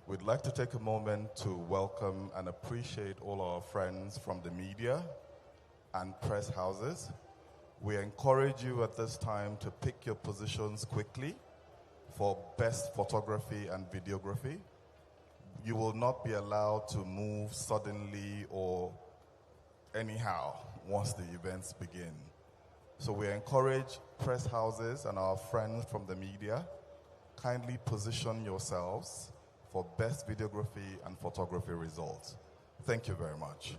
We'd like to take a moment to welcome and appreciate all our friends from the media and press houses. We encourage you at this time to pick your positions quickly for best photography and videography. You will not be allowed to move suddenly or anyhow once the events begin. So we encourage press houses and our friends from the media, kindly position yourselves for best videography and photography results. Thank you very much.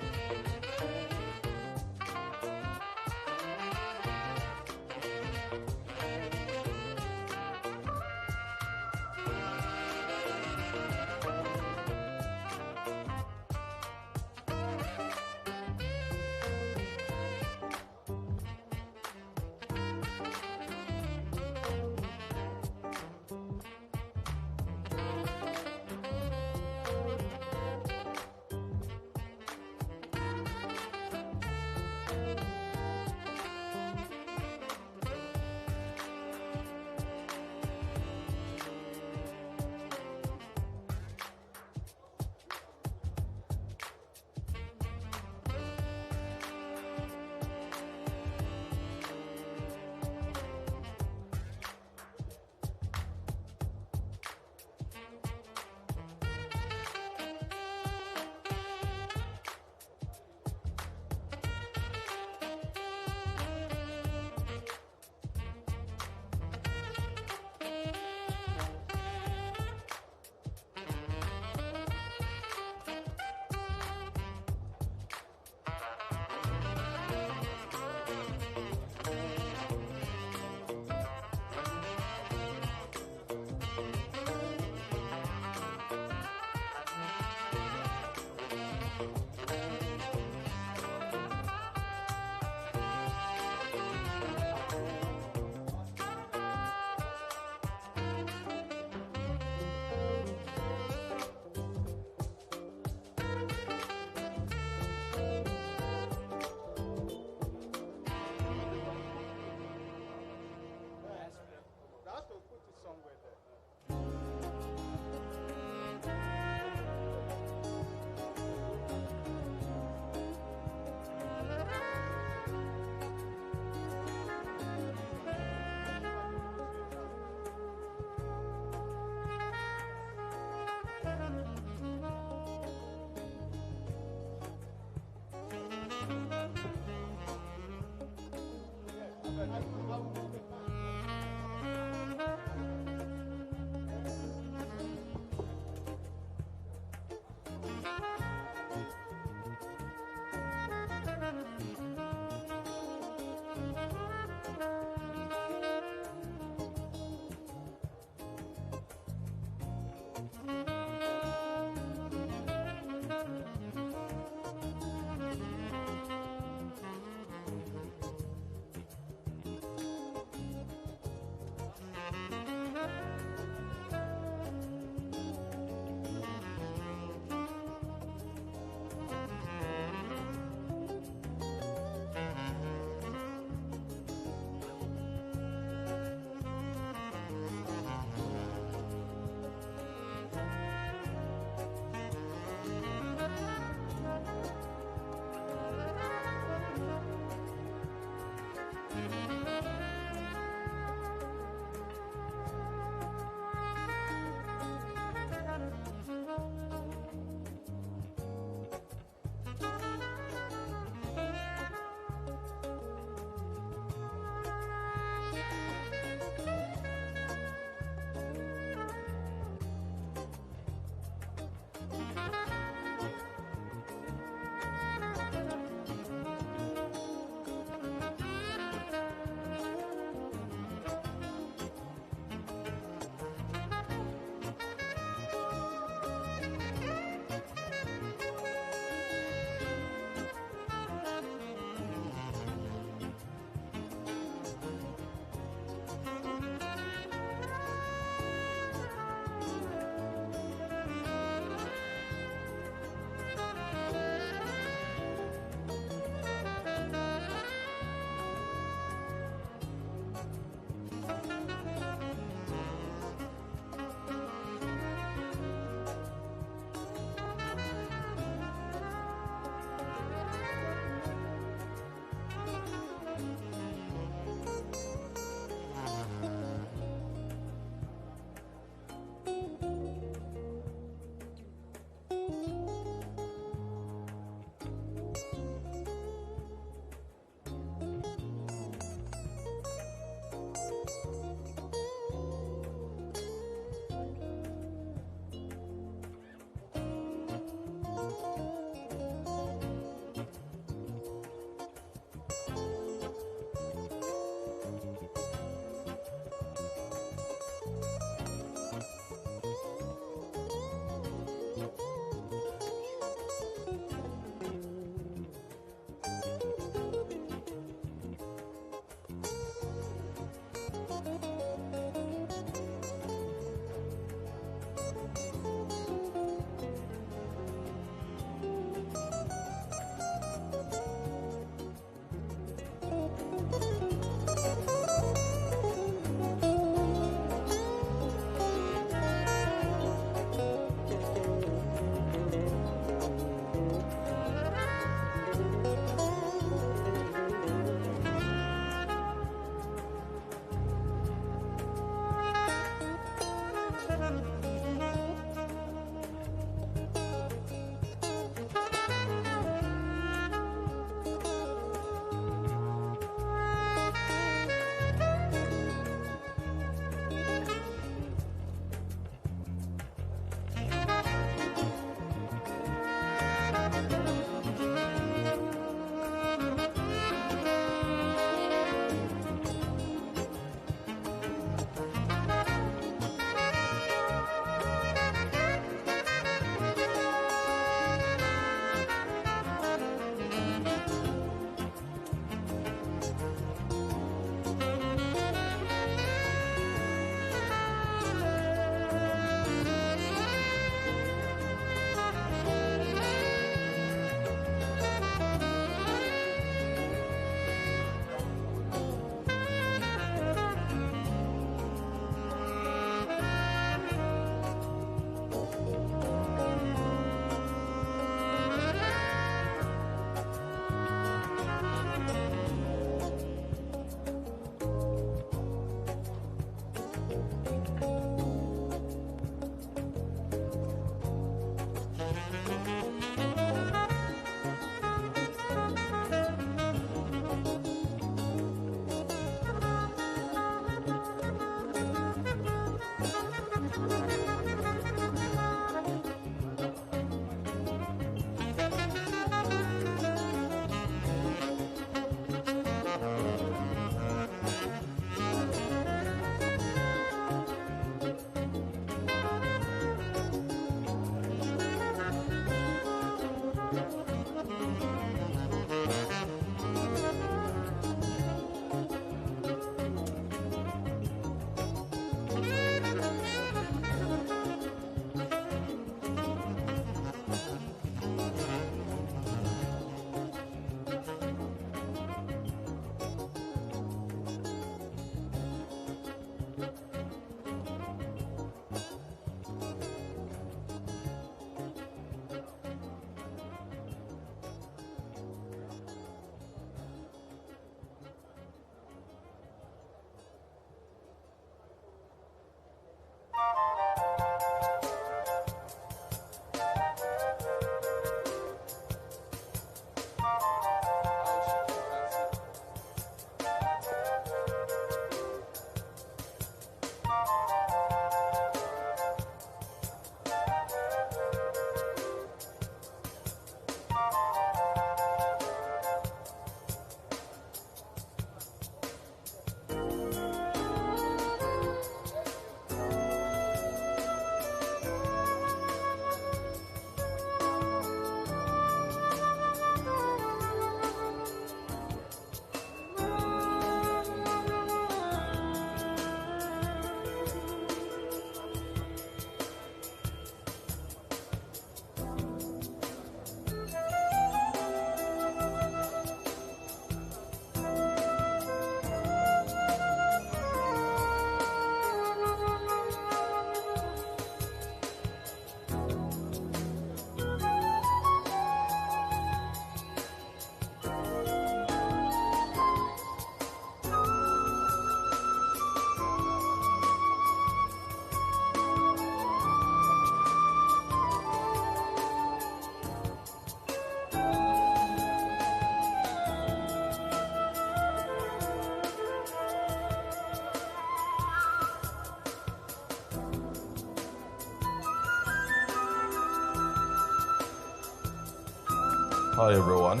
Hi, everyone.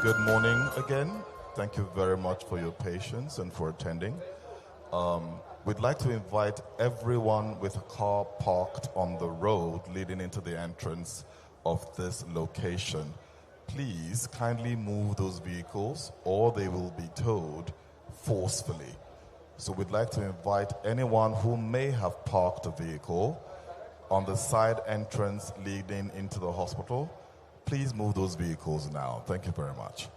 Good morning again. Thank you very much for your patience and for attending. We'd like to invite everyone with a car parked on the road leading into the entrance of this location. Please kindly move those vehicles or they will be towed forcefully. So we'd like to invite anyone who may have parked a vehicle on the side entrance leading into the hospital. Please move those vehicles now. Thank you very much.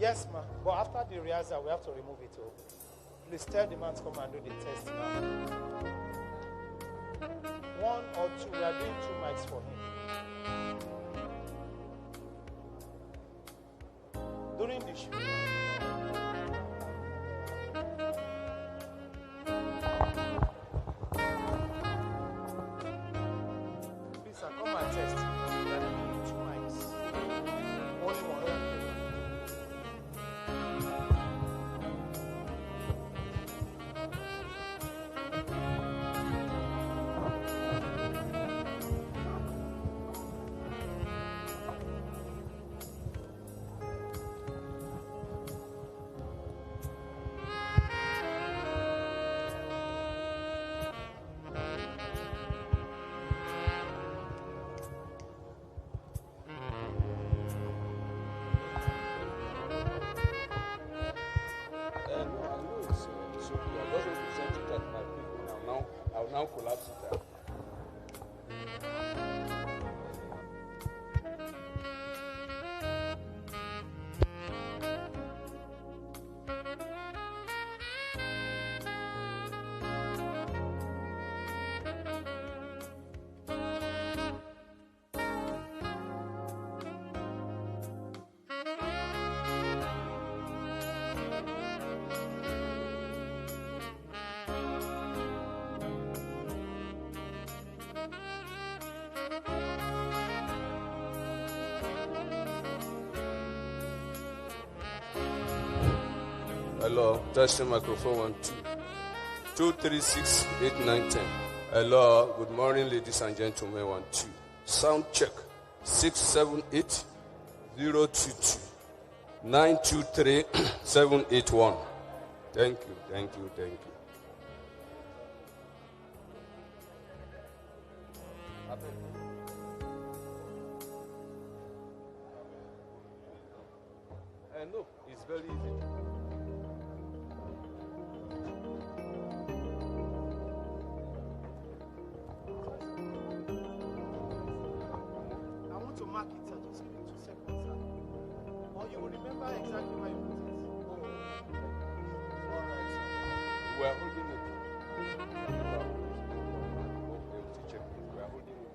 Yes, ma'am. But after the rehearsal, we have to remove it. Oh. Please tell the man to come and do the test now. 1 or 2, we are doing 2 mics for him. During the show. Please, sir, come and test. We are doing 2 mics. Only one. Now collapse it. Hello, testing microphone 1 2 2 3 6 8 9 10. Hello, good morning, ladies and gentlemen. 1 2. Sound check 6 7 8 0 2 2 9 2 3 7 8 1. Thank you, thank you, thank you. No, it's very easy. To mark it, sir. Just give me 2 seconds, sir. Or you will remember exactly where you put it. All right, sir. We are holding it. We are holding it.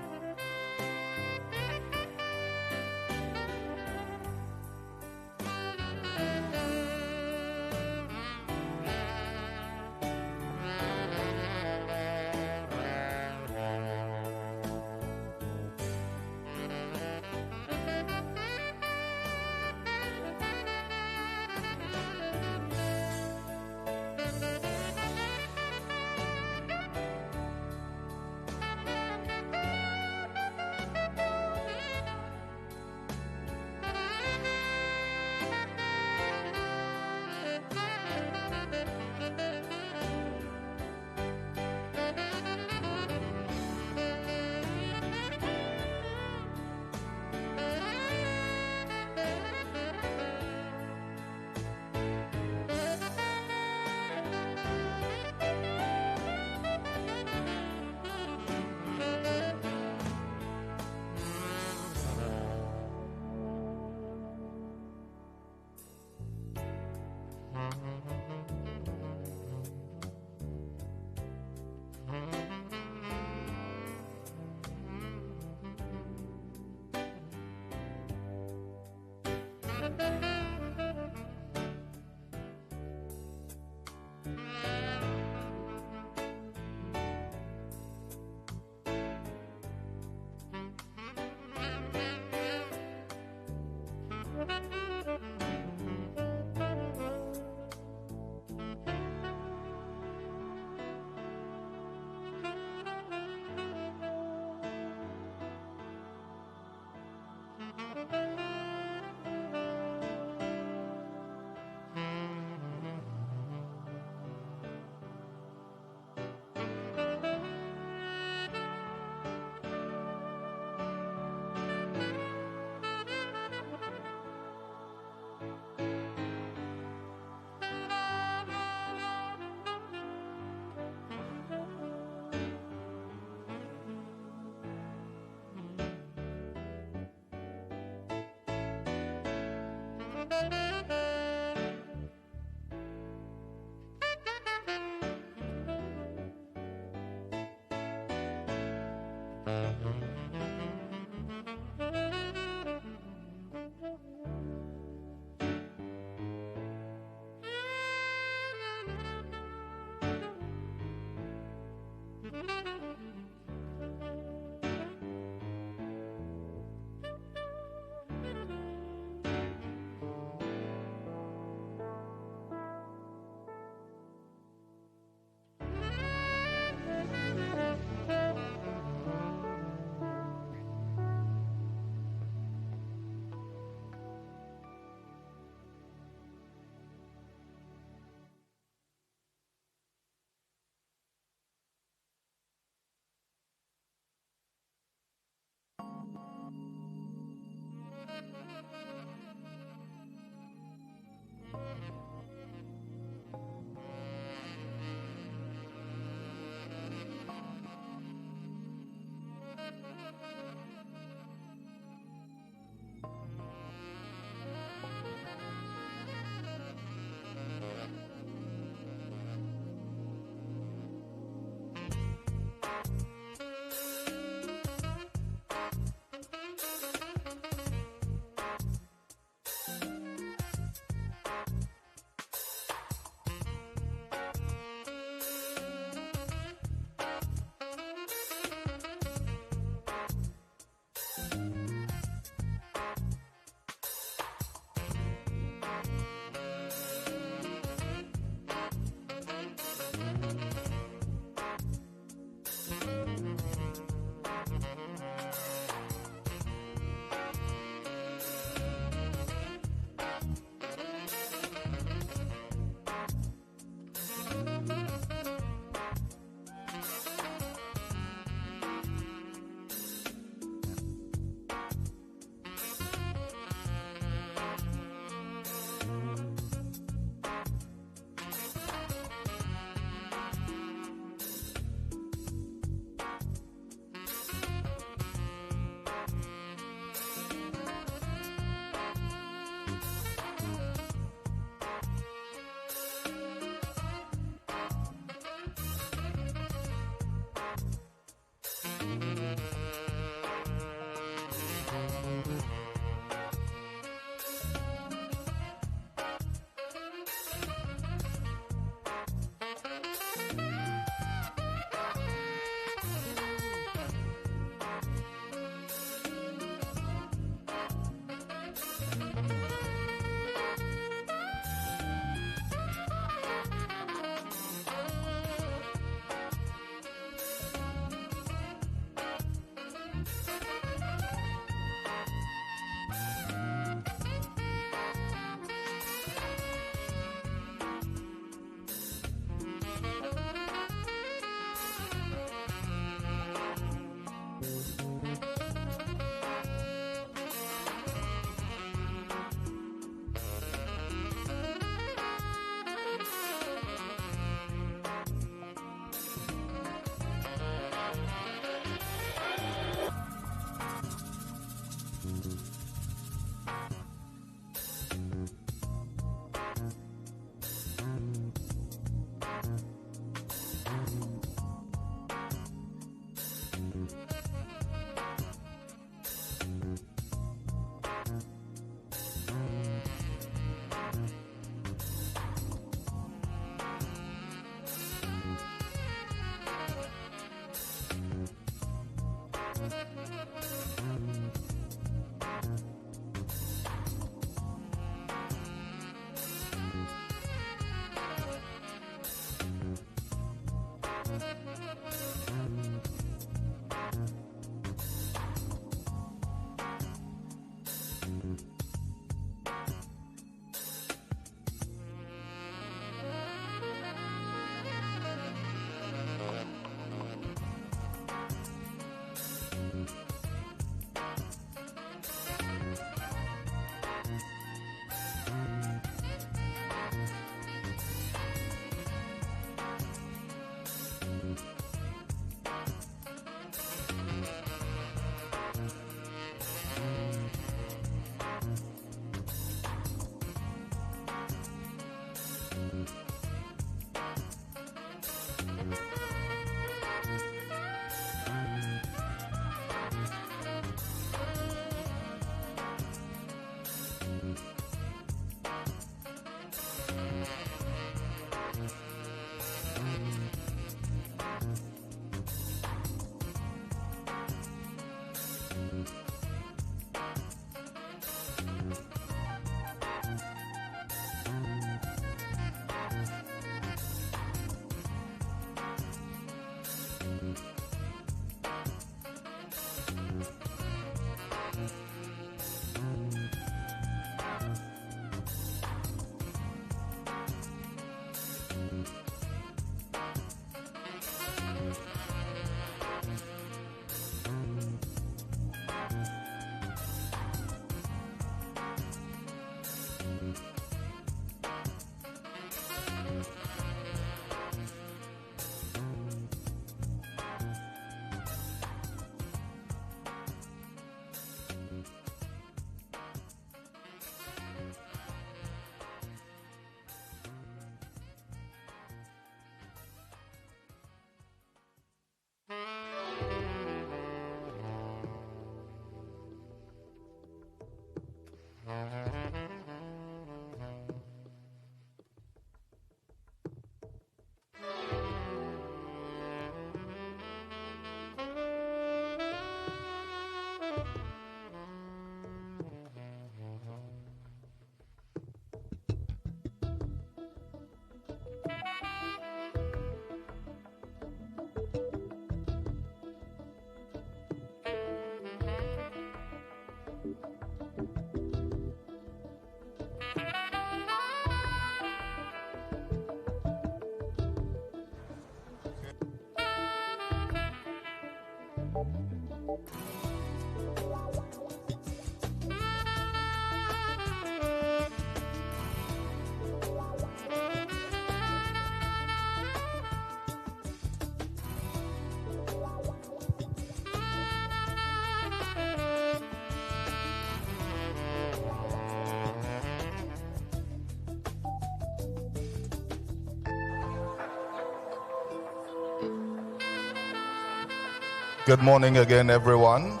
Good morning again, everyone.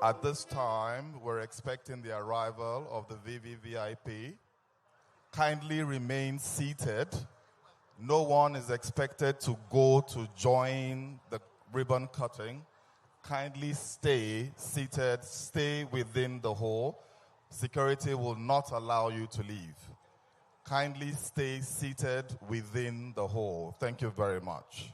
At this time, we're expecting the arrival of the VVVIP. Kindly remain seated. No one is expected to go to join the ribbon cutting. Kindly stay seated, stay within the hall. Security will not allow you to leave. Kindly stay seated within the hall. Thank you very much.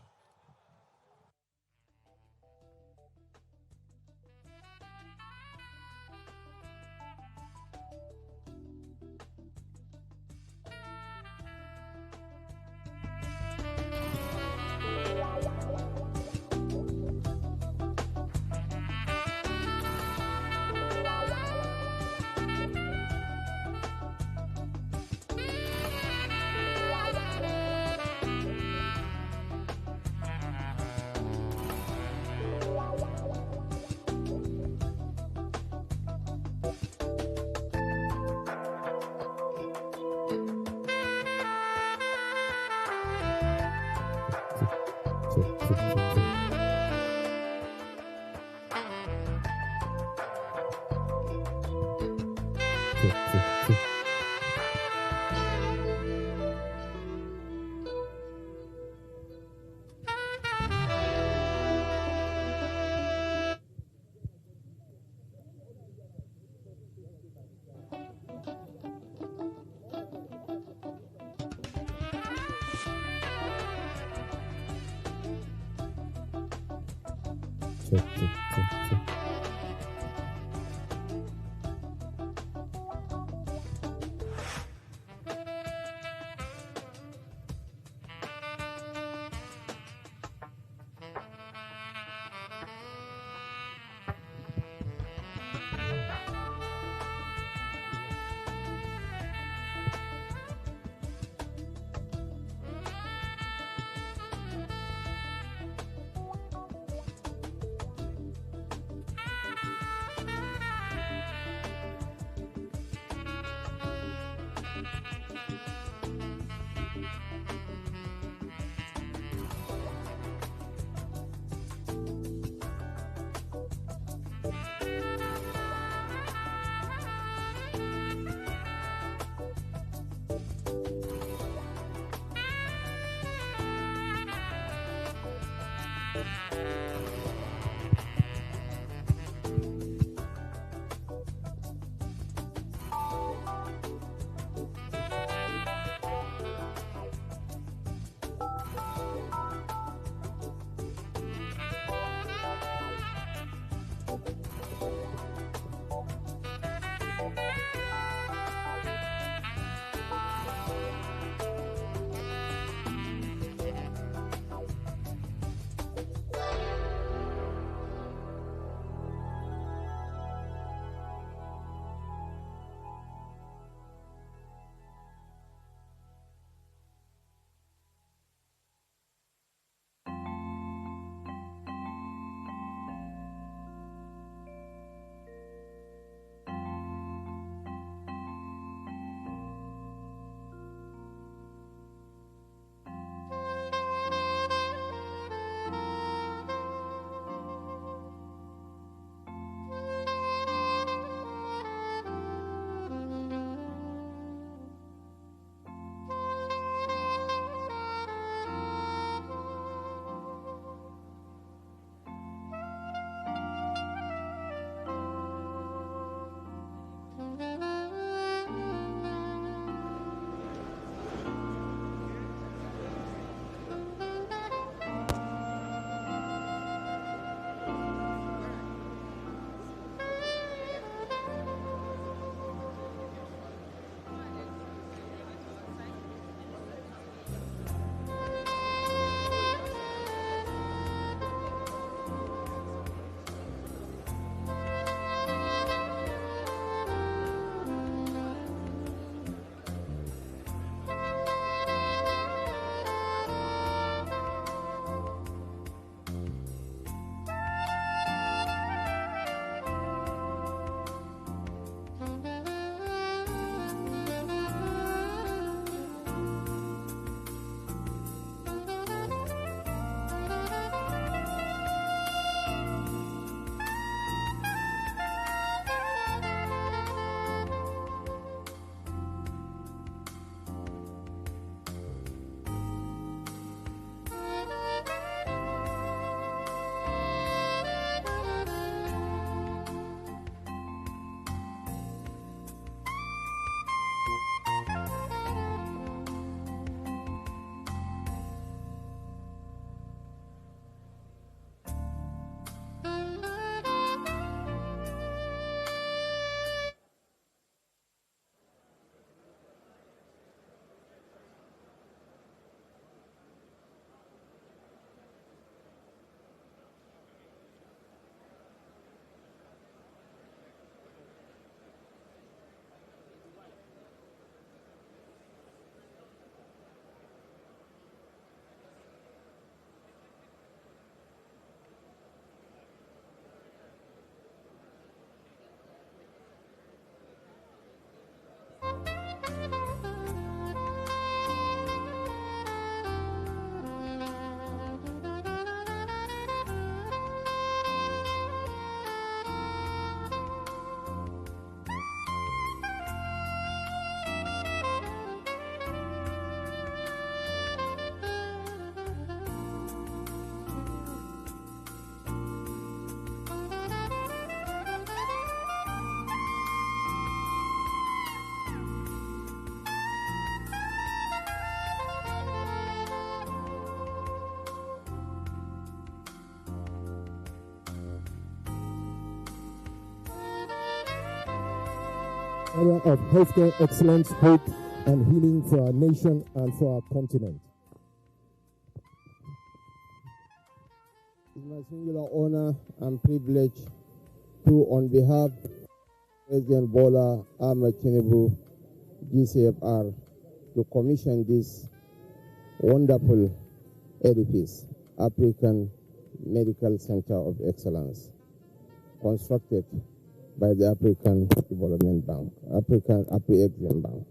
area of healthcare excellence, hope, and healing for our nation and for our continent. It's my singular honor and privilege to, on behalf of President Bola Ahmed Tinubu, GCFR, to commission this wonderful edifice, African Medical Center of Excellence, constructed by the African Development Bank, Afreximbank.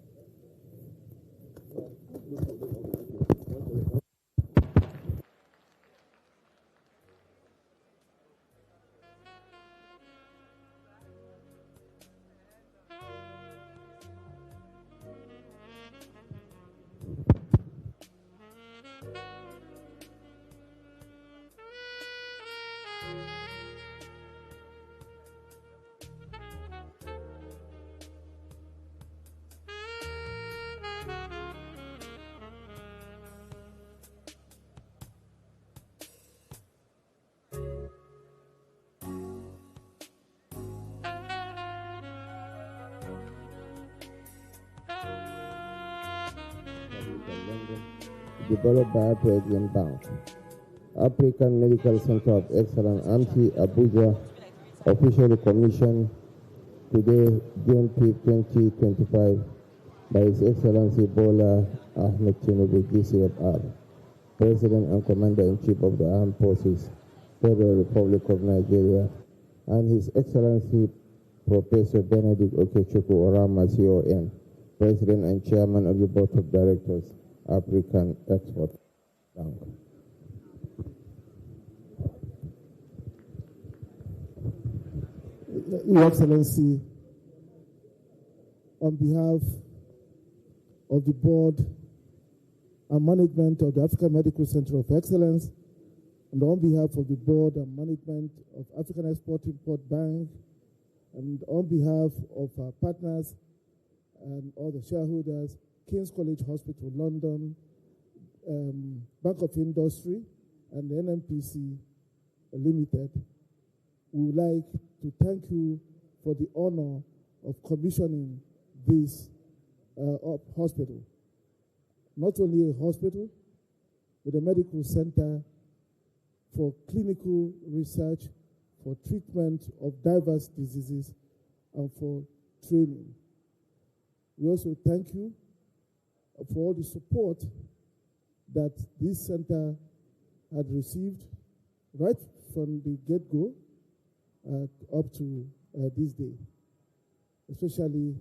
Developed by Afreximbank, African Medical Center of Excellence, AMCE Abuja, officially commissioned today, June 5, 2025, by His Excellency Bola Ahmed Tinubu, GCFR, President and Commander-in-Chief of the Armed Forces, Federal Republic of Nigeria, and His Excellency Professor Benedict Okechukwu Orama, CON, President and Chairman of the Board of Directors, African Export Bank. Your Excellency, on behalf of the board and management of the African Medical Center of Excellence, and on behalf of the board and management of African Export-Import Bank, and on behalf of our partners and all the shareholders, King's College Hospital, London, Bank of Industry, and the NMPC Limited, we would like to thank you for the honor of commissioning this hospital. Not only a hospital, but a medical center for clinical research, for treatment of diverse diseases, and for training. We also thank you for all the support that this center had received right from the get-go up to this day. Especially,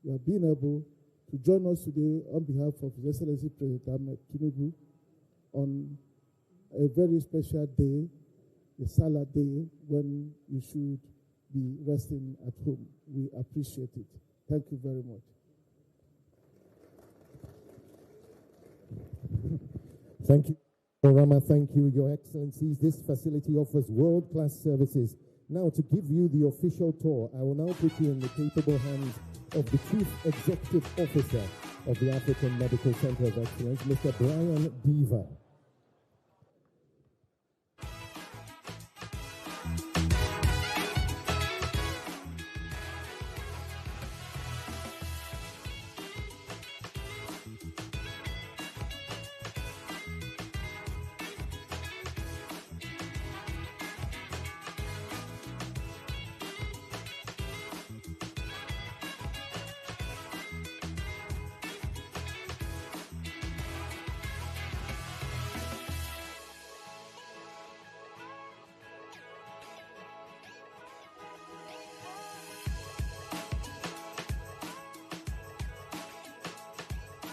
you have been able to join us today on behalf of His Excellency President Ahmed Tinubu on a very special day, the Salah day, when you should be resting at home. We appreciate it. Thank you very much. Thank you, Orama. Thank you, Your Excellencies. This facility offers world-class services. Now, to give you the official tour, I will now put you in the capable hands of the Chief Executive Officer of the African Medical Center of Excellence, Mr. Brian Diva.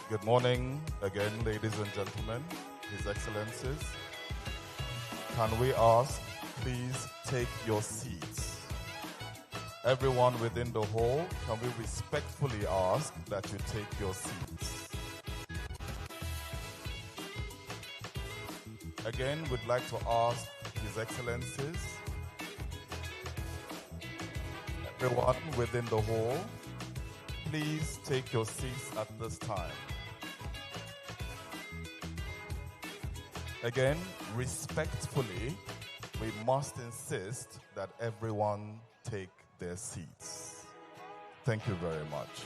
Good morning again, ladies and gentlemen, His Excellencies. Can we ask, please take your seats. Everyone within the hall, can we respectfully ask that you take your seats? Again, we'd like to ask His Excellencies, everyone within the hall, please take your seats at this time. Again, respectfully, we must insist that everyone take their seats. Thank you very much.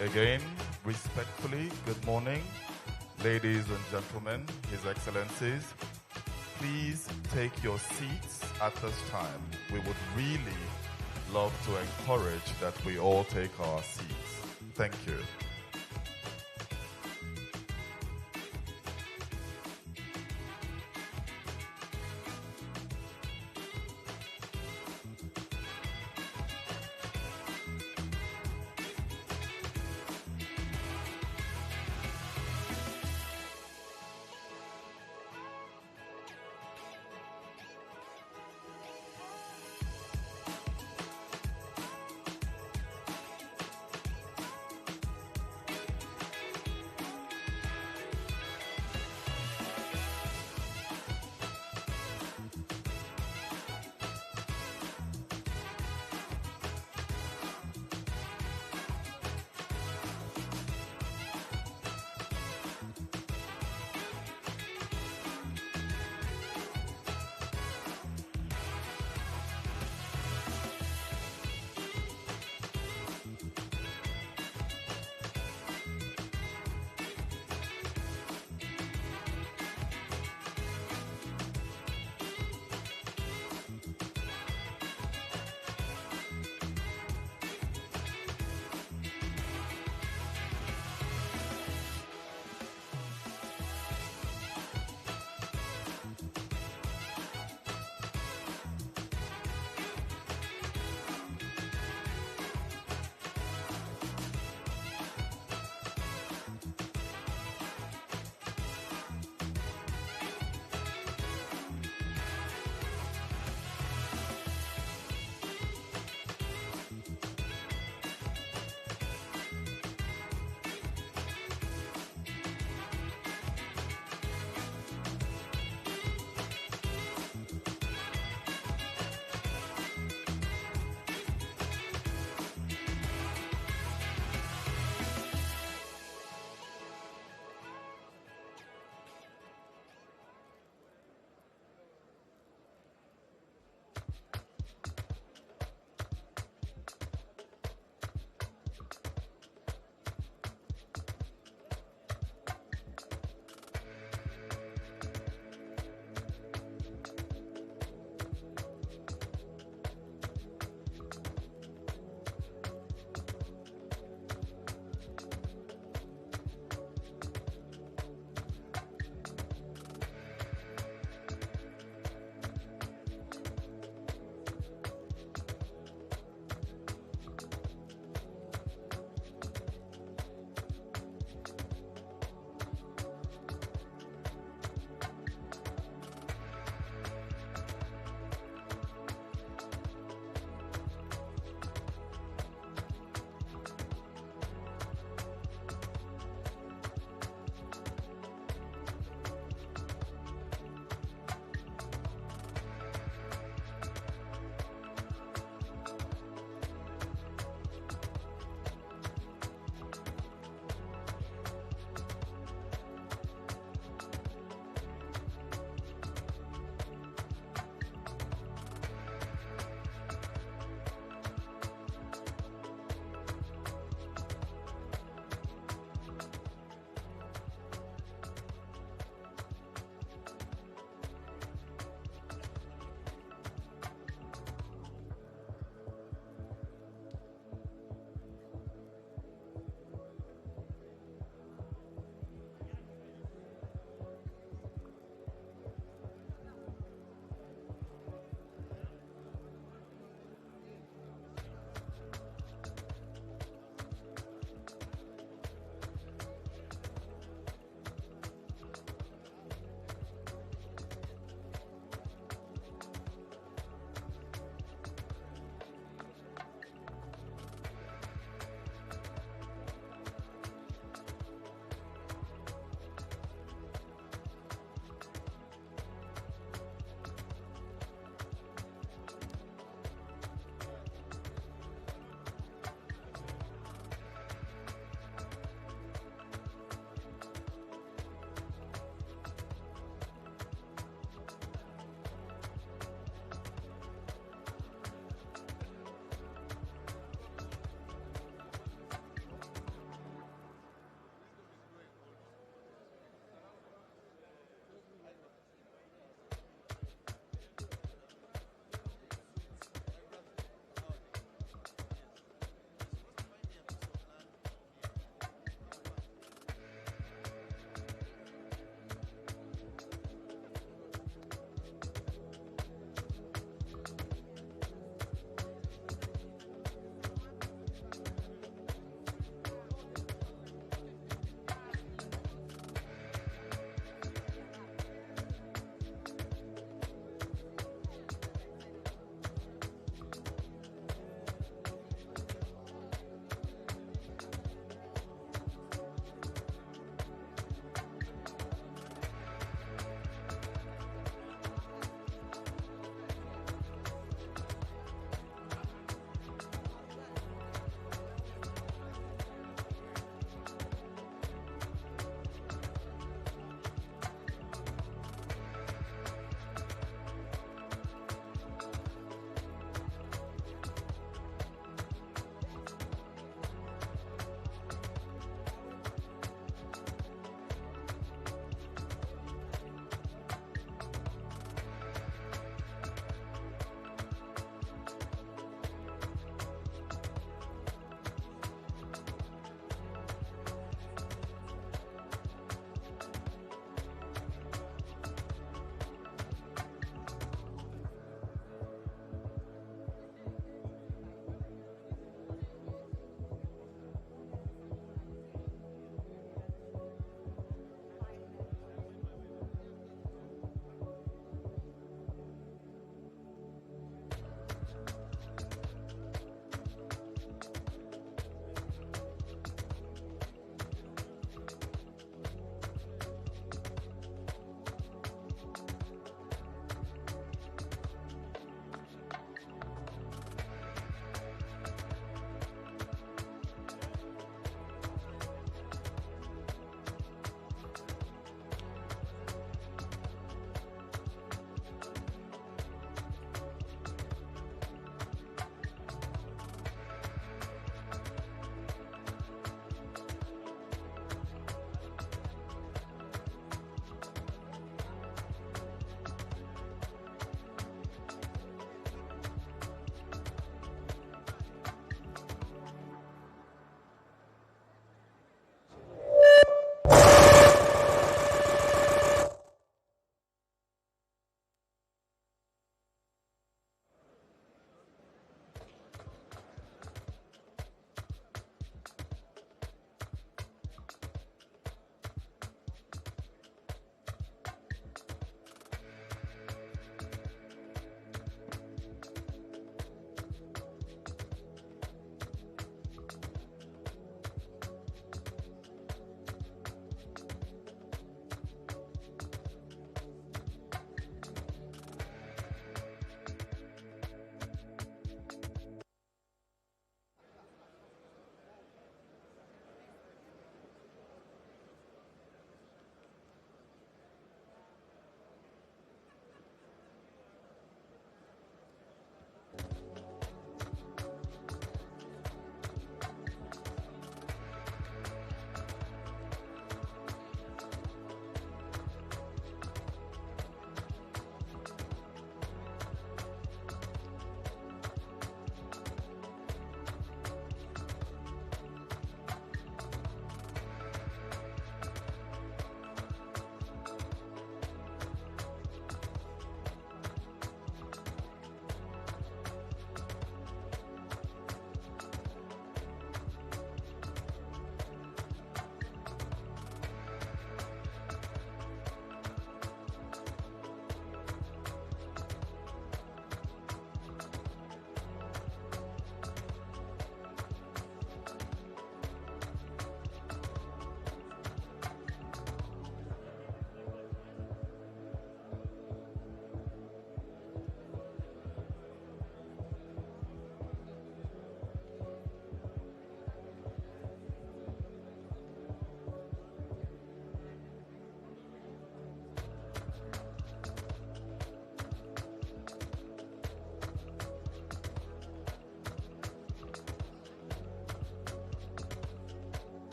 Again, respectfully, good morning, ladies and gentlemen, His Excellencies. Please take your seats at this time. We would really love to encourage that we all take our seats. Thank you.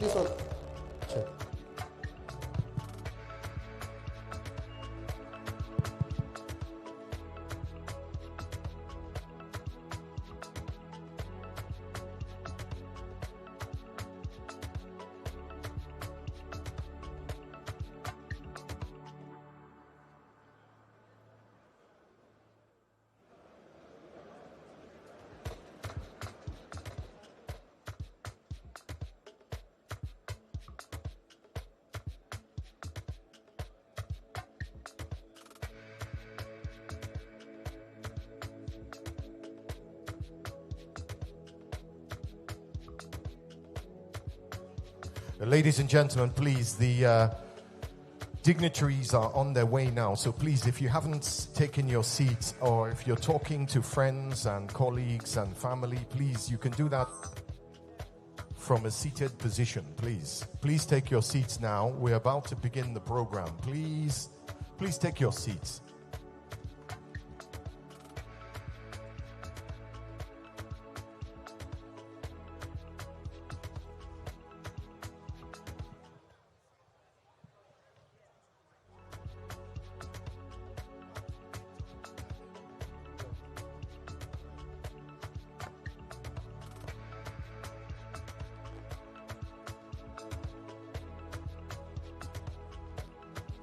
This one. Check. Ladies and gentlemen, please, the dignitaries are on their way now. So please, if you haven't taken your seats, or if you're talking to friends and colleagues and family, please, you can do that from a seated position, please. Please take your seats now. We're about to begin the program. Please take your seats.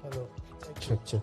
Hello. Check.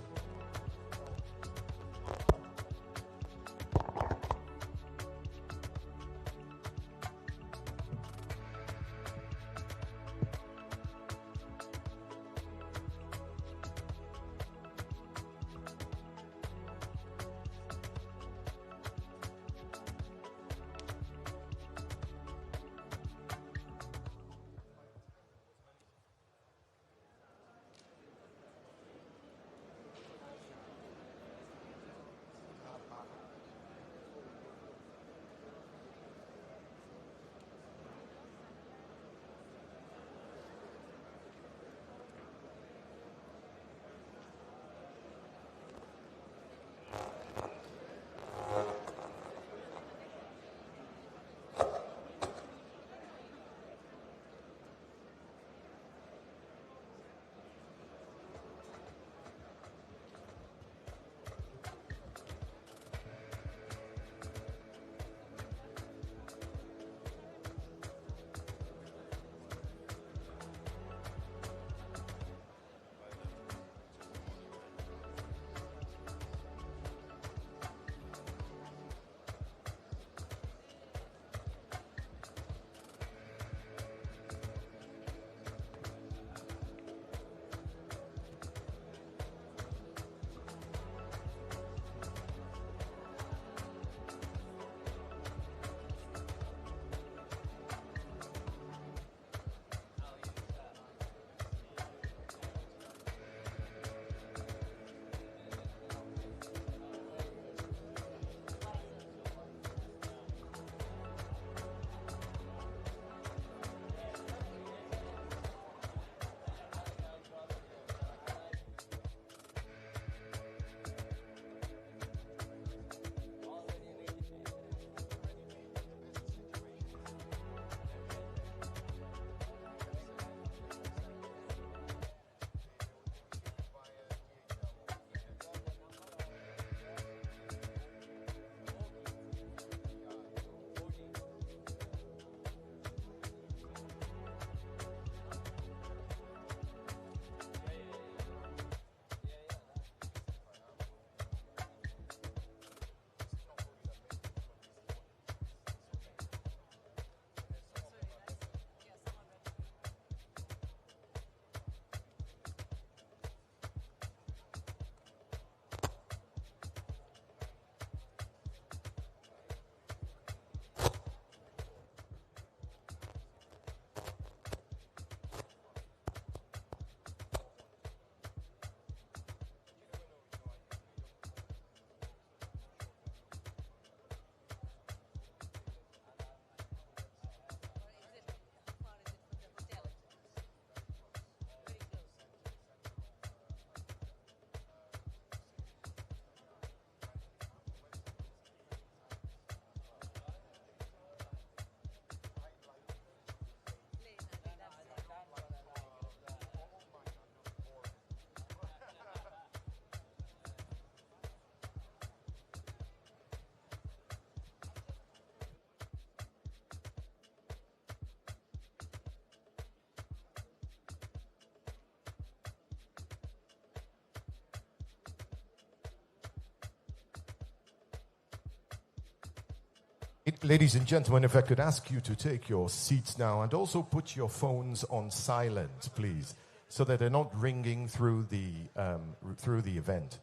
Ladies and gentlemen, if I could ask you to take your seats now and also put your phones on silent, please, so that they're not ringing through the event.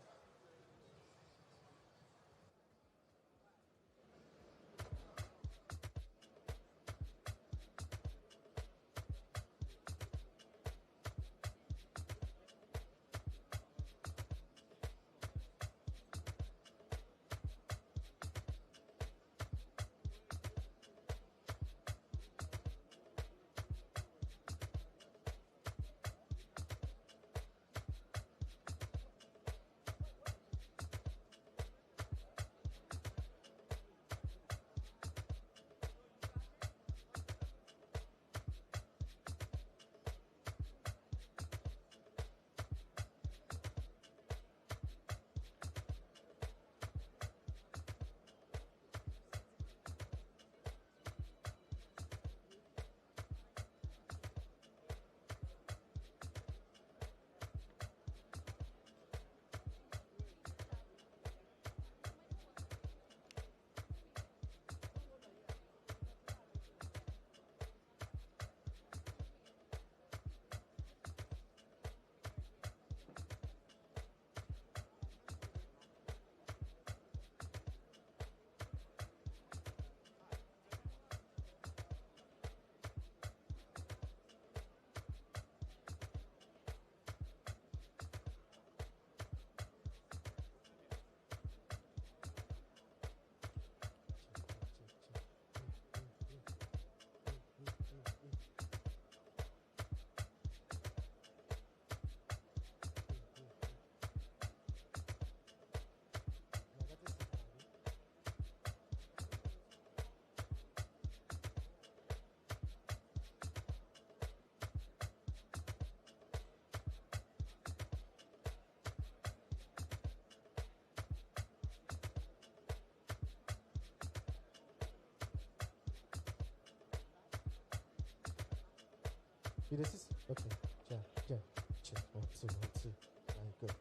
This is okay. Yeah. Check. 1, 2, 1, 2. Very good.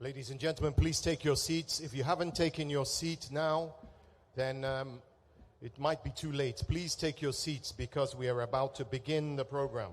Ladies and gentlemen, please take your seats. If you haven't taken your seat now, then it might be too late. Please take your seats because we are about to begin the program.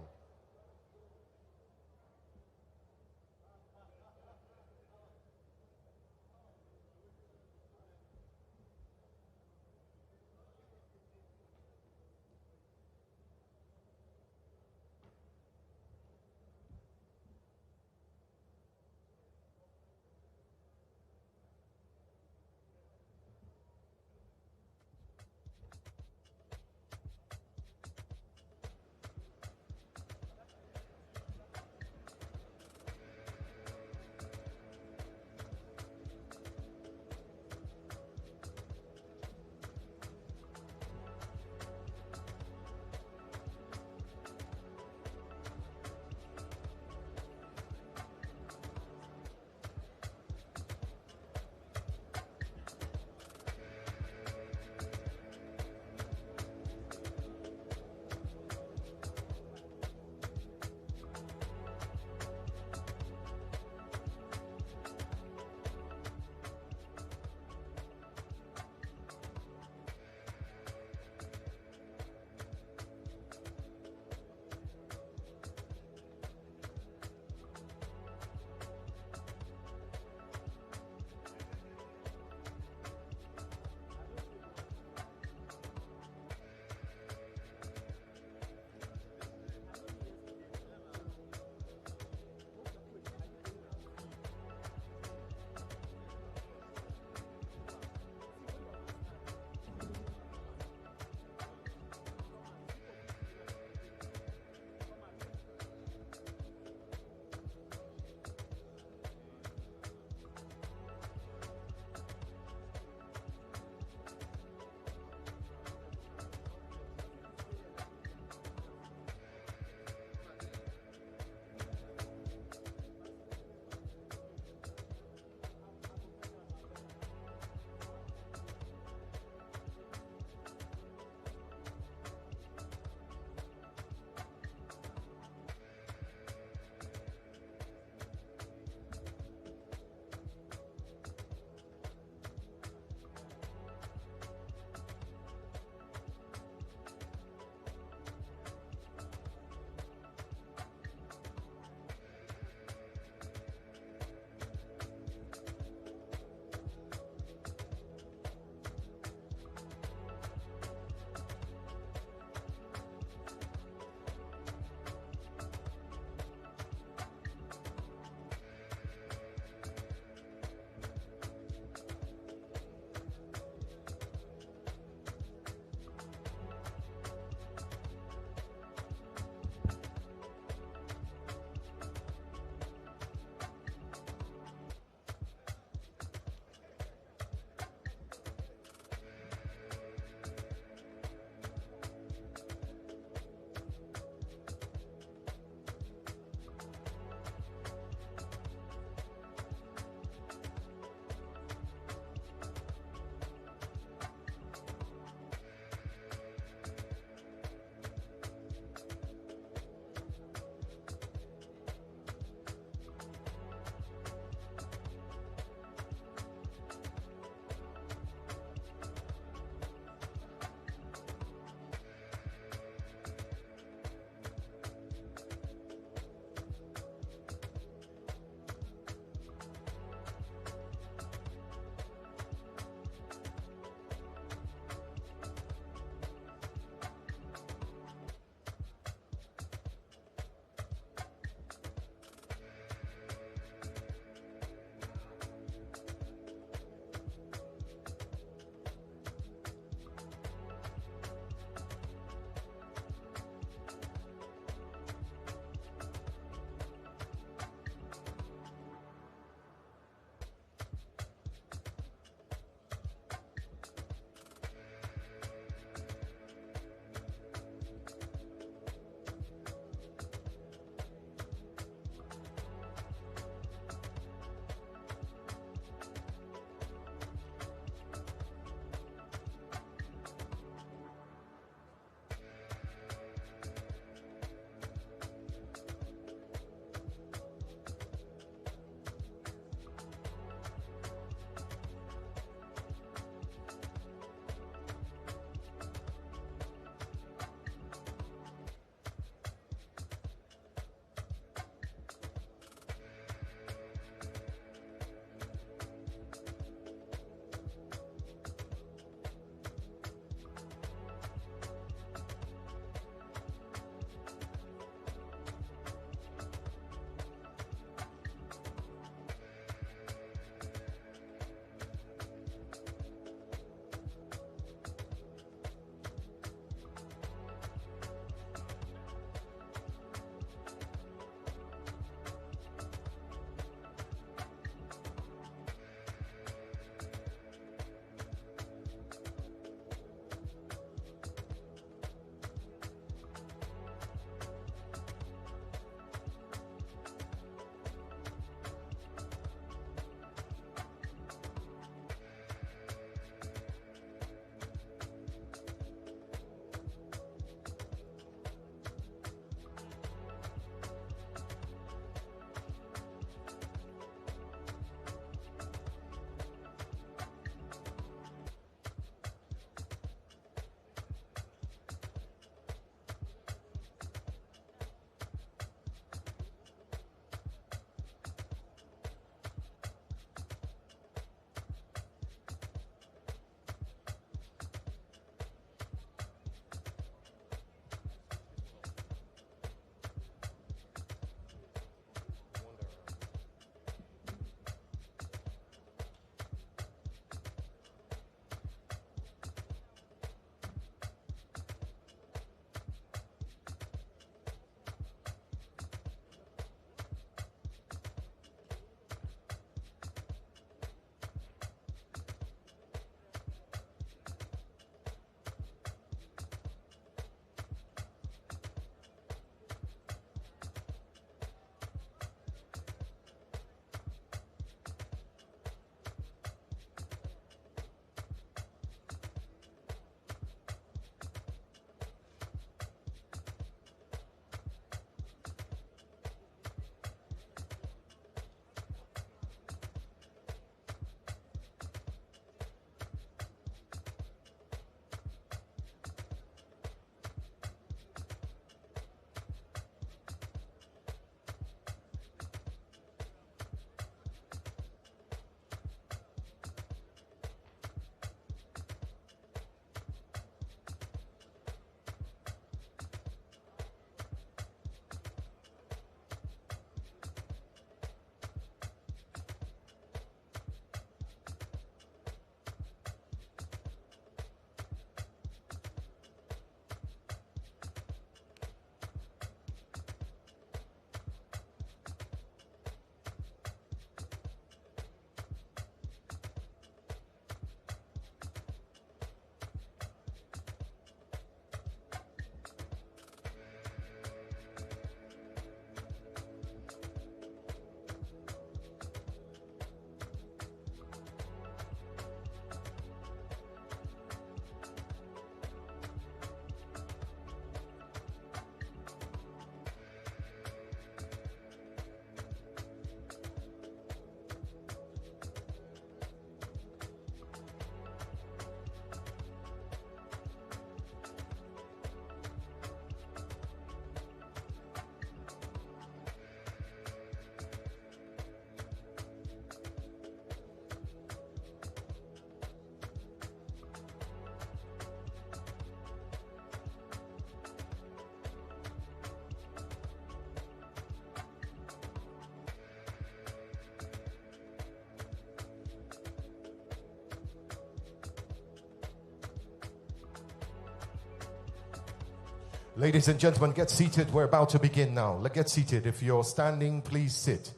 Ladies and gentlemen, get seated. We're about to begin now. Let's get seated. If you're standing, please sit.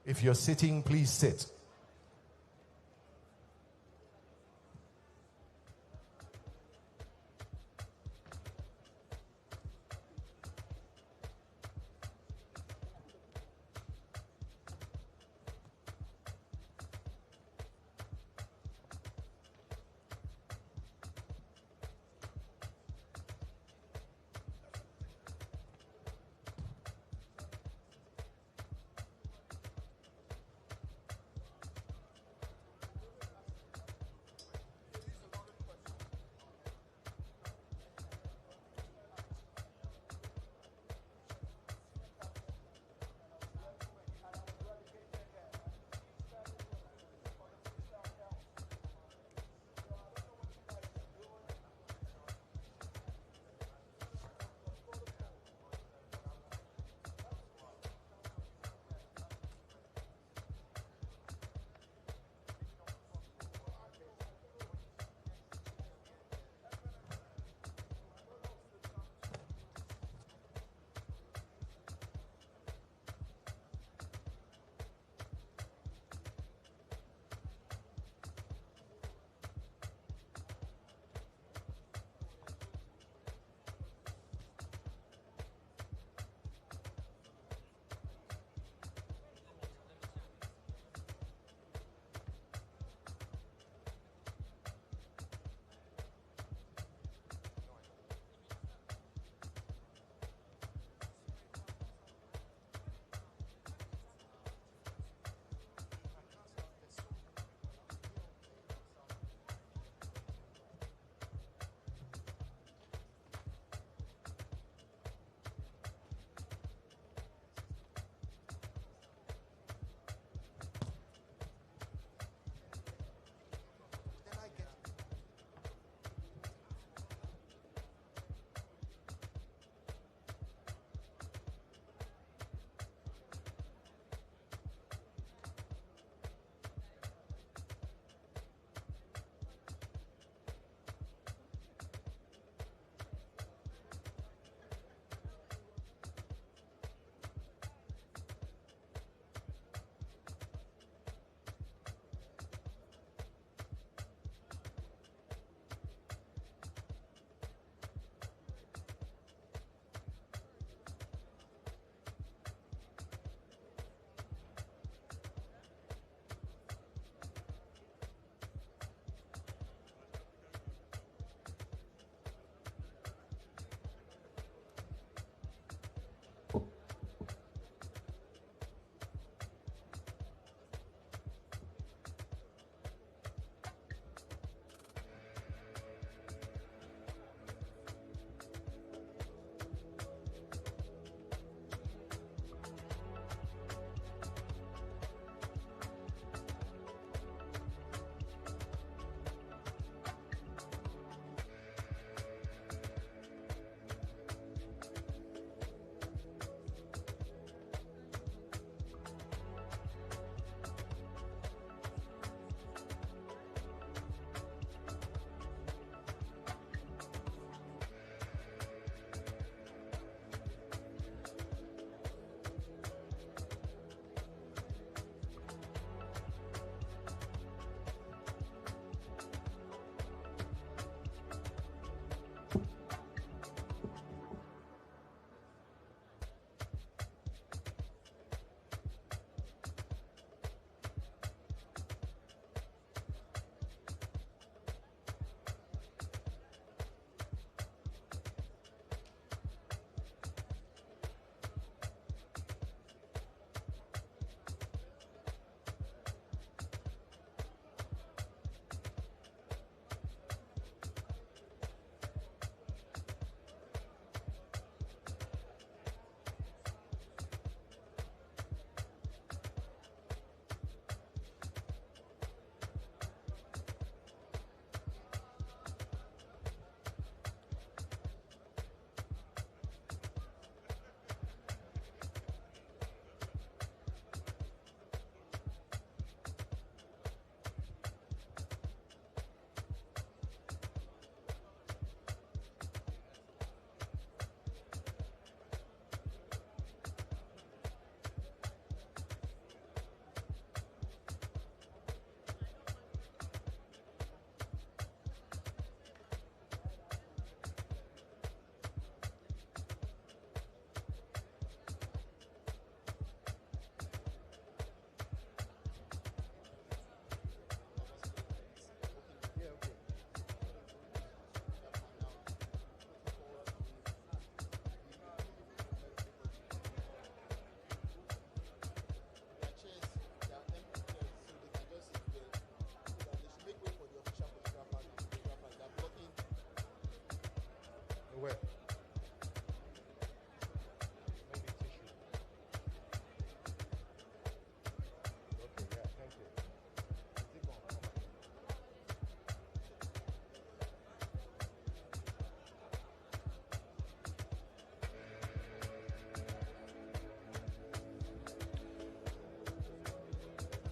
If you're sitting, please sit.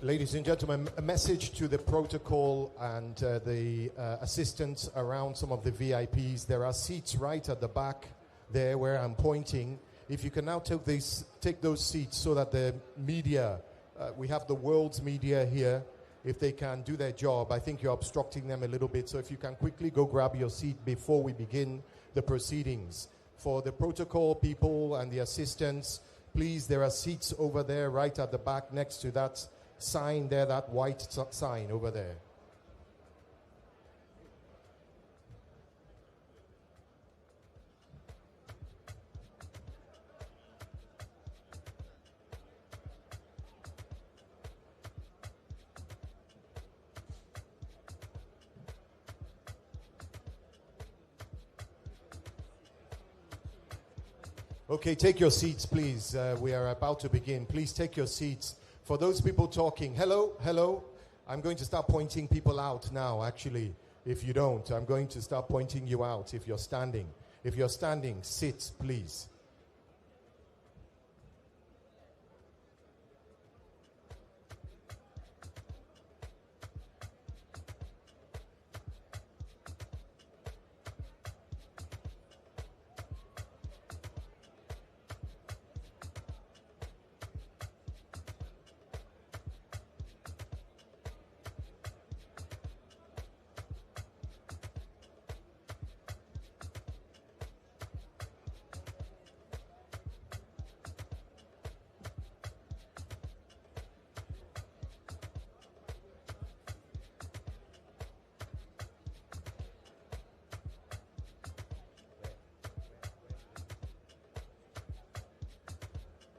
Ladies and gentlemen, a message to the protocol and the assistants around some of the VIPs. There are seats right at the back there where I'm pointing. If you can now take those seats so that the media, we have the world's media here, if they can do their job. I think you're obstructing them a little bit, so if you can quickly go grab your seat before we begin the proceedings. For the protocol people and the assistants, please, there are seats over there right at the back next to that sign there, that white sign over there. Okay, take your seats, please. We are about to begin. Please take your seats. For those people talking, hello, hello. I'm going to start pointing people out now, actually. If you don't, I'm going to start pointing you out if you're standing. If you're standing, sit, please.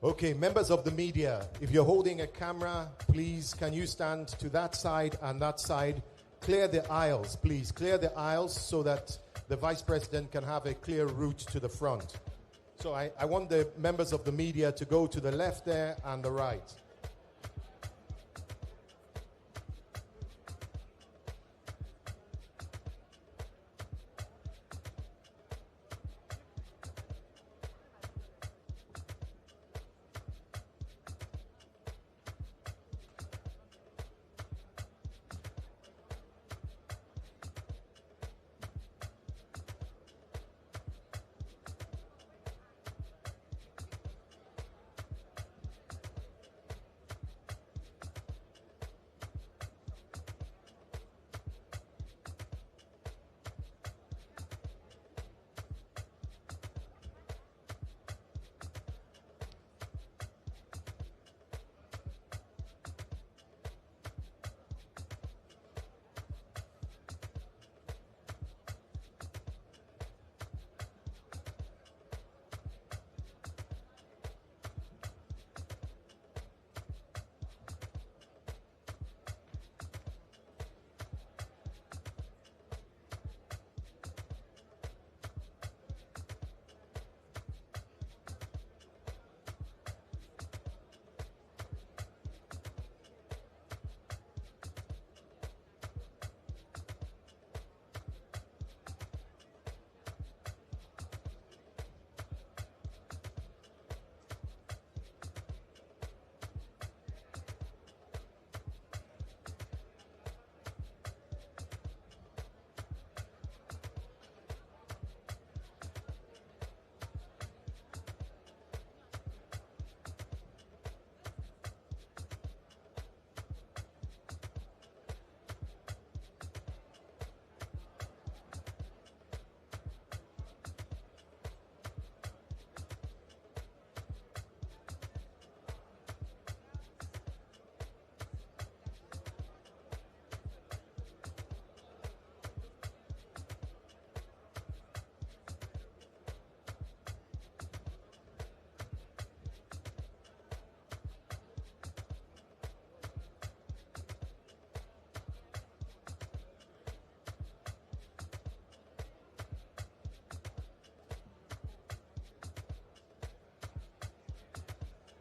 Okay, members of the media, if you're holding a camera, please, can you stand to that side and that side? Clear the aisles, please. Clear the aisles so that the Vice President can have a clear route to the front. So I want the members of the media to go to the left there and the right.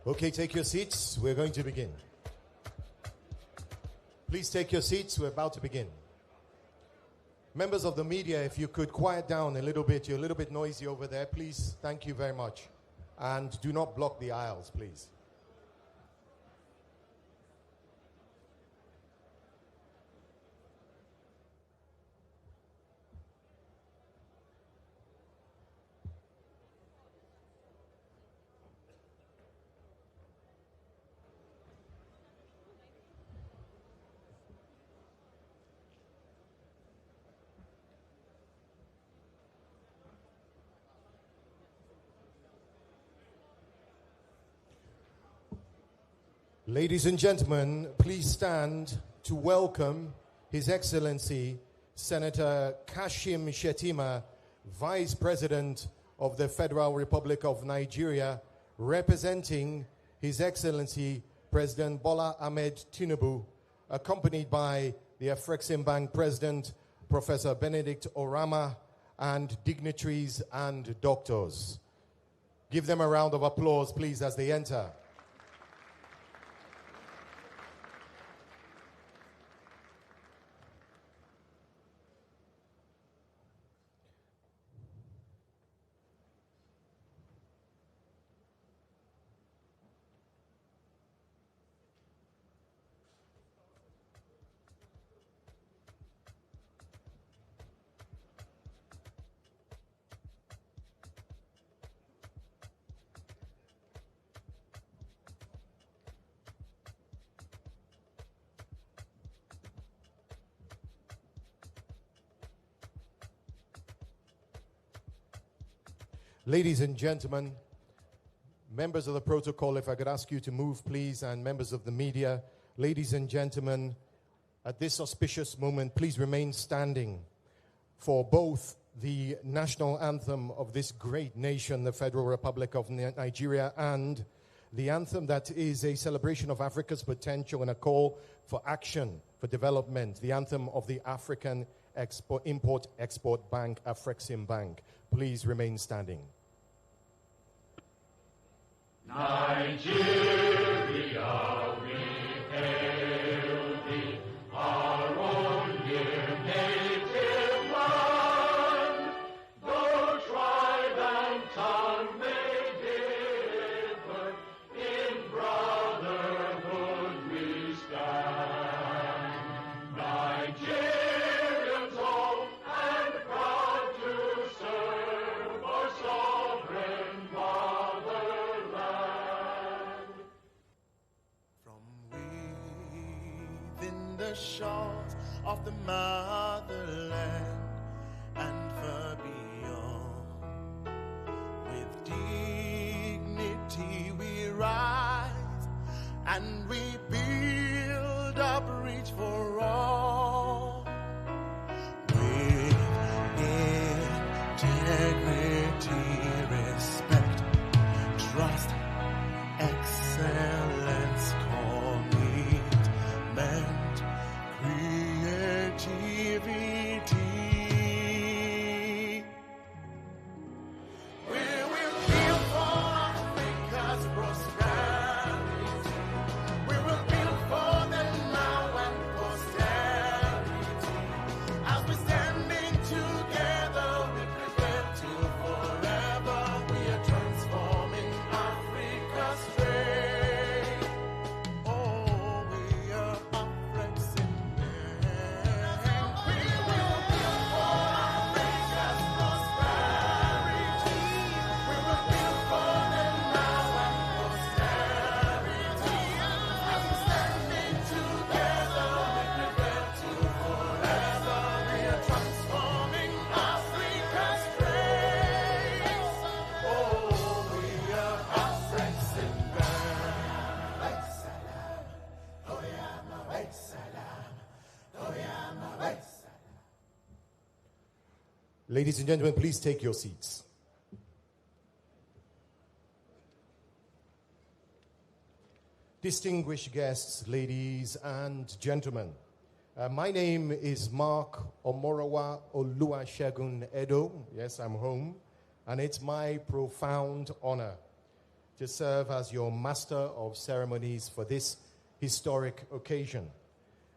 Okay, take your seats. We're going to begin. Please take your seats. We're about to begin. Members of the media, if you could quiet down a little bit. You're a little bit noisy over there. Please, thank you very much. And do not block the aisles, please. Ladies and gentlemen, please stand to welcome His Excellency Senator Kashim Shettima, Vice President of the Federal Republic of Nigeria, representing His Excellency President Bola Ahmed Tinubu, accompanied by the Afreximbank President, Professor Benedict Orama, and dignitaries and doctors. Give them a round of applause, please, as they enter. Ladies and gentlemen, members of the protocol, if I could ask you to move, please, and members of the media, ladies and gentlemen, at this auspicious moment, please remain standing for both the national anthem of this great nation, the Federal Republic of Nigeria, and the anthem that is a celebration of Africa's potential and a call for action, for development, the anthem of the African Import-Export Bank, Afreximbank. Please remain standing. Nigeria, we hail thee, our own dear native land. Though tribe and tongue may differ, in brotherhood we stand. Nigerians old and proud to serve our sovereign motherland. From within the shores of the motherland and far beyond, with dignity we rise and we build a bridge for all. With integrity, respect, trust, excellence, commitment, creativity. We will build for Africa's prosperity. We will build for the now and posterity. As we standing together, we prepare to forever. We are transforming Africa's trade. Oh, we are Afreximbank. We will build for Africa's prosperity. We will build for the now and posterity. As we standing together, we prepare to forever. We are transforming Africa's trade. Oh, we are Afreximbank. Ladies and gentlemen, please take your seats. Distinguished guests, ladies and gentlemen, my name is Mark Omorowa Oluwasegun Edo. Yes, I'm home. And it's my profound honor to serve as your master of ceremonies for this historic occasion.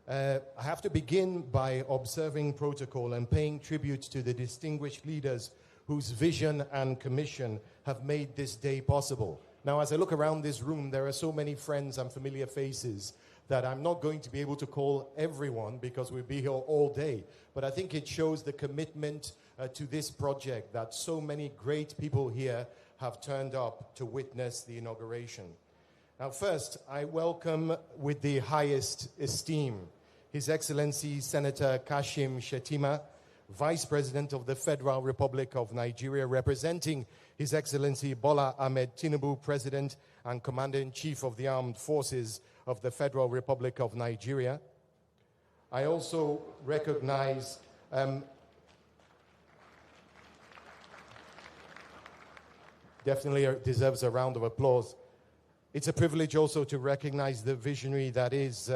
I have to begin by observing protocol and paying tribute to the distinguished leaders whose vision and commission have made this day possible. Now, as I look around this room, there are so many friends and familiar faces that I'm not going to be able to call everyone because we'll be here all day. But I think it shows the commitment to this project that so many great people here have turned up to witness the inauguration. Now, first, I welcome with the highest esteem His Excellency Senator Kashim Shettima, Vice President of the Federal Republic of Nigeria, representing His Excellency Bola Ahmed Tinubu, President and Commander-in-Chief of the Armed Forces of the Federal Republic of Nigeria. I also recognize definitely deserves a round of applause. It's a privilege also to recognize the visionary that is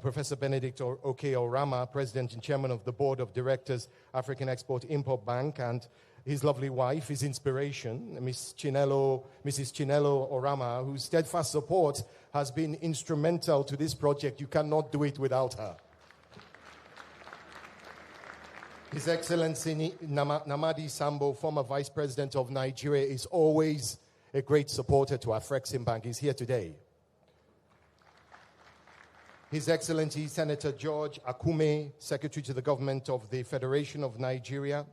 Professor Benedict Oke-Orama, President and Chairman of the Board of Directors, African Export-Import Bank, and his lovely wife, his inspiration, Mrs. Chinelo Orama, whose steadfast support has been instrumental to this project. You cannot do it without her. His Excellency Namadi Sambo, former Vice President of Nigeria, is always a great supporter to Afreximbank. He's here today. His Excellency Senator George Akume, Secretary to the Government of the Federation of Nigeria.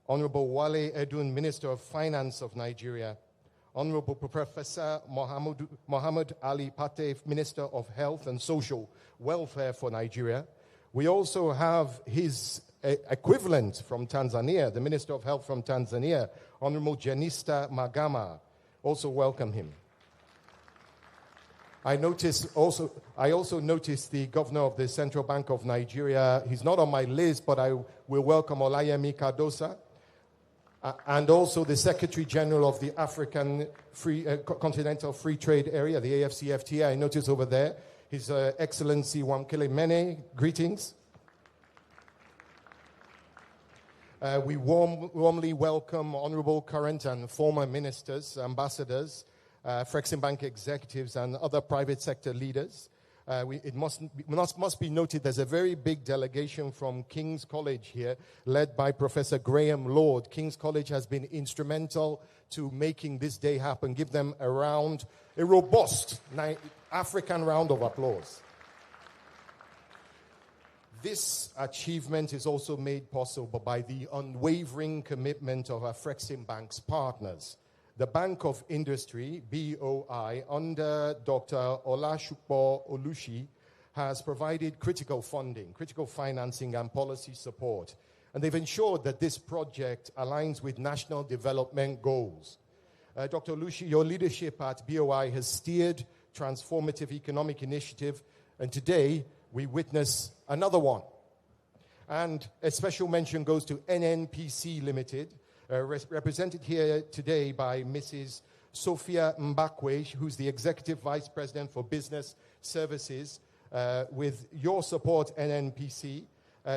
Honorable Wale Edun, Minister of Finance of Nigeria. Honorable Professor Mohammed Ali Pate, Minister of Health and Social Welfare for Nigeria. We also have his equivalent from Tanzania, the Minister of Health from Tanzania, Honorable Jenista Magama. Also welcome him. I also noticed the Governor of the Central Bank of Nigeria. He's not on my list, but I will welcome Olayemi Cardosa. And also the Secretary General of the African Continental Free Trade Area, the AFCFTA, I noticed over there. His Excellency Wamkele Mene, greetings. We warmly welcome honorable current and former ministers, ambassadors, Afreximbank executives, and other private sector leaders. It must be noted there's a very big delegation from King's College here, led by Professor Graham Lord. King's College has been instrumental to making this day happen. Give them a robust African round of applause. This achievement is also made possible by the unwavering commitment of Afreximbank's partners. The Bank of Industry, BOI, under Dr. Olasupo Olushi, has provided critical funding, critical financing, and policy support. And they've ensured that this project aligns with national development goals. Dr. Olushi, your leadership at BOI has steered transformative economic initiative, and today we witness another one. And a special mention goes to NNPC Limited, represented here today by Mrs. Sophia Mbakwe, who's the Executive Vice President for Business Services. With your support, NNPC,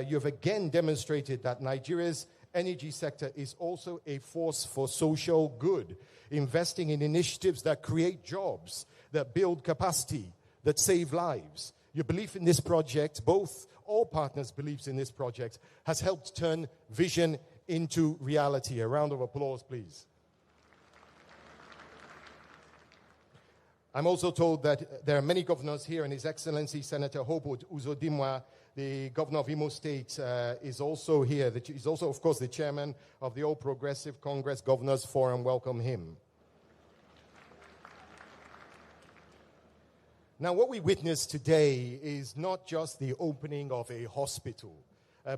you have again demonstrated that Nigeria's energy sector is also a force for social good, investing in initiatives that create jobs, that build capacity, that save lives. Your belief in this project, all partners' beliefs in this project, has helped turn vision into reality. A round of applause, please. I'm also told that there are many governors here, and His Excellency Senator Hope Uzodimwa, the governor of Imo State, is also here. He's also, of course, the chairman of the All Progressive Congress Governors Forum. Welcome him. Now, what we witness today is not just the opening of a hospital,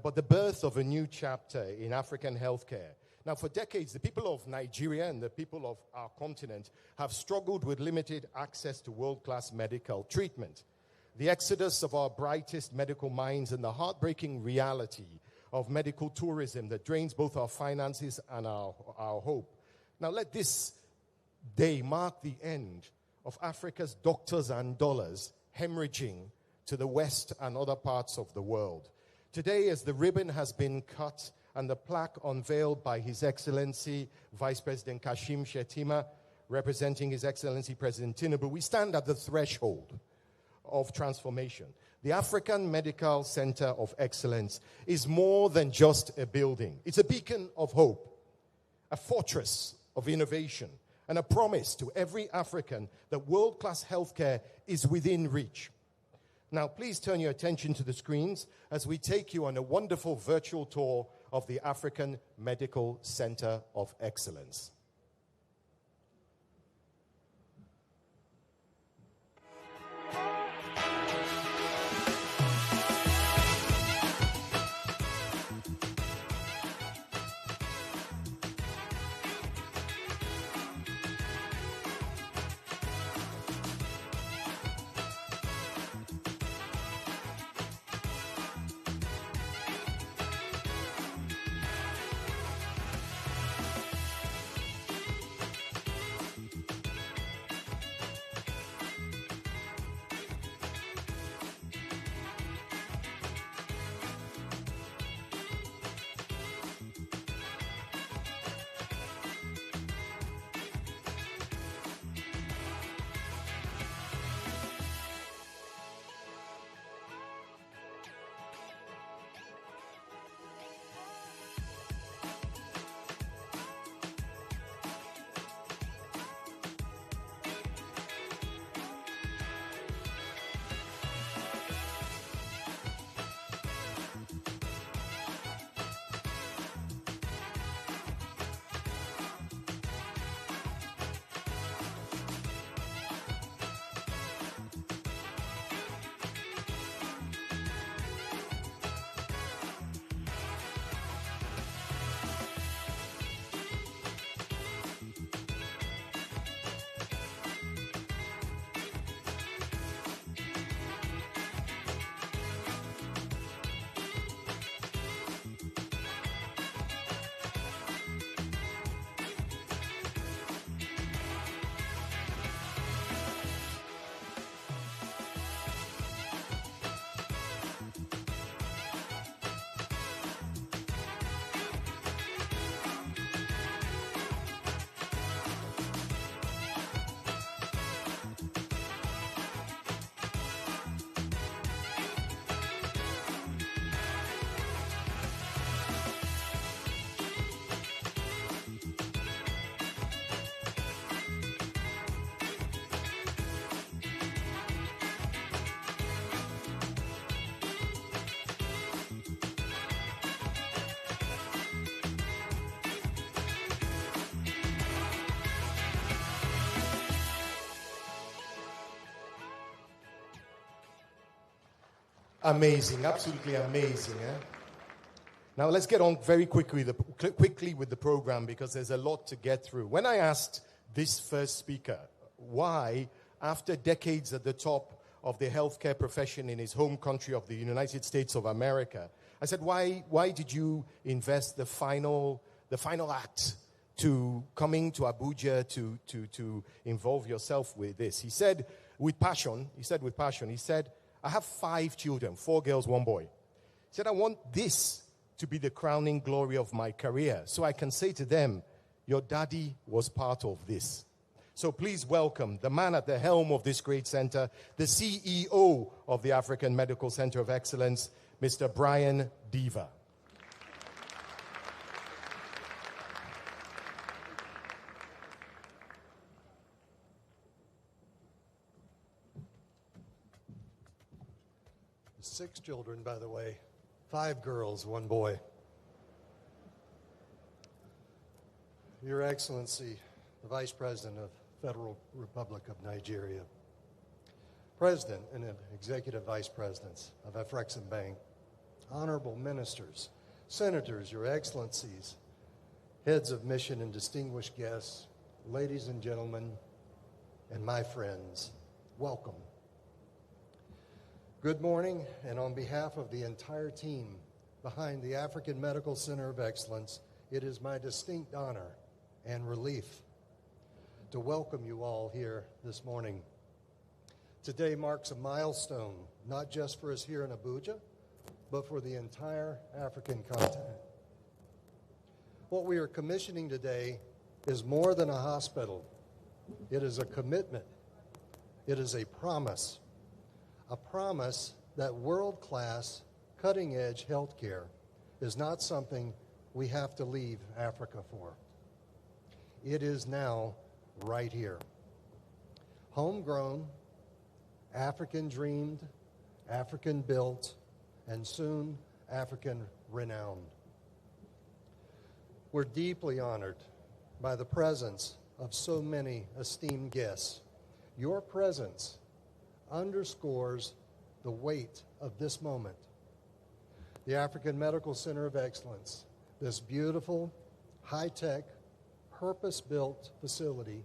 but the birth of a new chapter in African healthcare. Now, for decades, the people of Nigeria and the people of our continent have struggled with limited access to world-class medical treatment. The exodus of our brightest medical minds and the heartbreaking reality of medical tourism that drains both our finances and our hope. Now, let this day mark the end of Africa's doctors and dollars hemorrhaging to the West and other parts of the world. Today, as the ribbon has been cut and the plaque unveiled by His Excellency Vice President Kashim Shettima, representing His Excellency President Tinubu, we stand at the threshold of transformation. The African Medical Center of Excellence is more than just a building. It's a beacon of hope, a fortress of innovation, and a promise to every African that world-class healthcare is within reach. Now, please turn your attention to the screens as we take you on a wonderful virtual tour of the African Medical Center of Excellence. Amazing, absolutely amazing. Now let's get on very quickly with the program because there's a lot to get through. When I asked this first speaker why, after decades at the top of the healthcare profession in his home country of the United States of America, I said, why did you invest the final act to coming to Abuja to involve yourself with this? He said with passion, I have 5 children, 4 girls, 1 boy. He said, I want this to be the crowning glory of my career, so I can say to them, your daddy was part of this. So please welcome the man at the helm of this great center, the CEO of the African Medical Center of Excellence, Mr. Brian Diva. Six children, by the way, 5 girls, 1 boy. Your Excellency, the Vice President of Federal Republic of Nigeria, President and Executive Vice Presidents of Afreximbank, honorable ministers, senators, Your Excellencies, heads of mission and distinguished guests, ladies and gentlemen, and my friends, welcome. Good morning, and on behalf of the entire team behind the African Medical Center of Excellence, it is my distinct honor and relief to welcome you all here this morning. Today marks a milestone, not just for us here in Abuja, but for the entire African continent. What we are commissioning today is more than a hospital. It is a commitment. It is a promise that world-class, cutting-edge healthcare is not something we have to leave Africa for. It is now right here. Homegrown, African-dreamed, African-built, and soon African-renowned. We're deeply honored by the presence of so many esteemed guests. Your presence underscores the weight of this moment. The African Medical Center of Excellence, this beautiful, high-tech, purpose-built facility,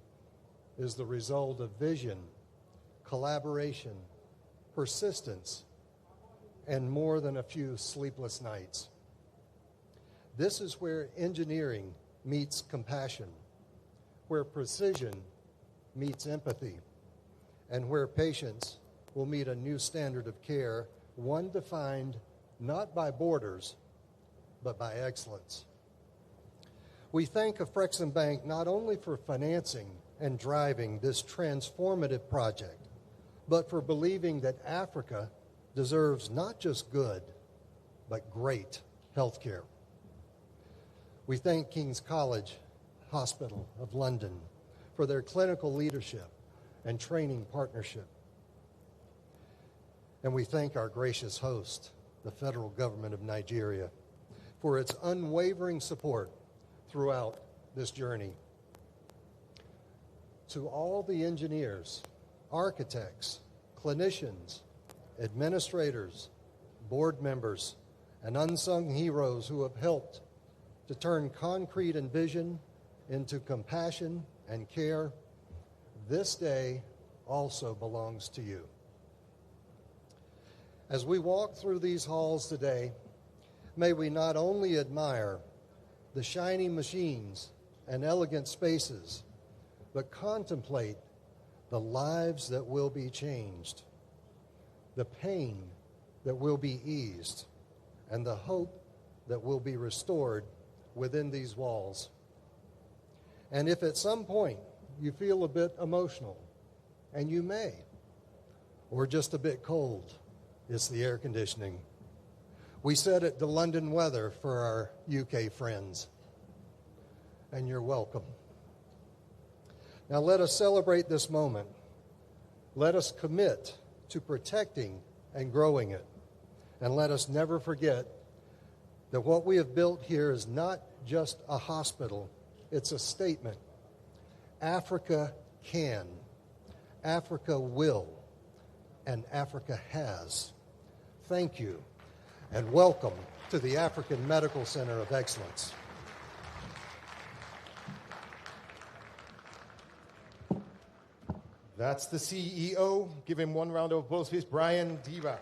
is the result of vision, collaboration, persistence, and more than a few sleepless nights. This is where engineering meets compassion, where precision meets empathy, and where patients will meet a new standard of care, one defined not by borders, but by excellence. We thank Afreximbank not only for financing and driving this transformative project, but for believing that Africa deserves not just good, but great health care. We thank King's College Hospital of London for their clinical leadership and training partnership. And we thank our gracious host, the federal government of Nigeria, for its unwavering support throughout this journey. To all the engineers, architects, clinicians, administrators, board members, and unsung heroes who have helped to turn concrete and vision into compassion and care, this day also belongs to you. As we walk through these halls today, may we not only admire the shiny machines and elegant spaces, but contemplate the lives that will be changed, the pain that will be eased, and the hope that will be restored within these walls. And if at some point you feel a bit emotional, and you may, or just a bit cold, it's the air conditioning. We set it to London weather for our UK friends, and you're welcome. Now let us celebrate this moment. Let us commit to protecting and growing it. And let us never forget that what we have built here is not just a hospital, it's a statement. Africa can, Africa will, and Africa has thank you, and welcome to the African Medical Center of Excellence. That's the CEO. Give him one round of applause, please. Brian Diva.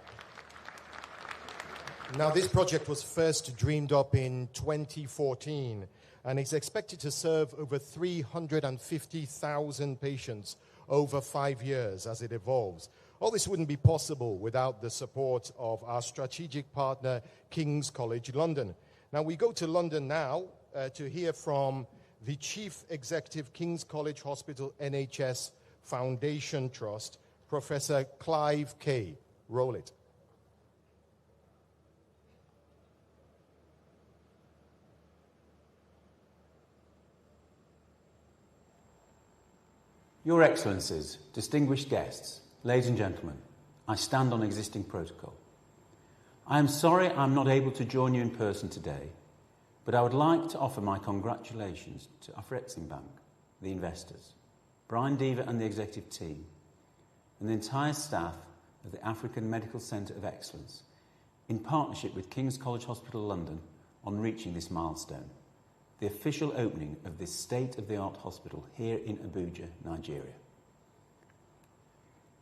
Now, this project was first dreamed up in 2014, and it's expected to serve over 350,000 patients over 5 years as it evolves. All this wouldn't be possible without the support of our strategic partner, King's College London. Now, we go to London now to hear from the Chief Executive, King's College Hospital NHS Foundation Trust, Professor Clive Kay. Roll it. Your Excellencies, distinguished guests, ladies and gentlemen, I stand on existing protocol. I am sorry I'm not able to join you in person today, but I would like to offer my congratulations to Afreximbank, the investors, Brian Diva and the executive team, and the entire staff of the African Medical Centre of Excellence, in partnership with King's College Hospital London, on reaching this milestone, the official opening of this state-of-the-art hospital here in Abuja, Nigeria.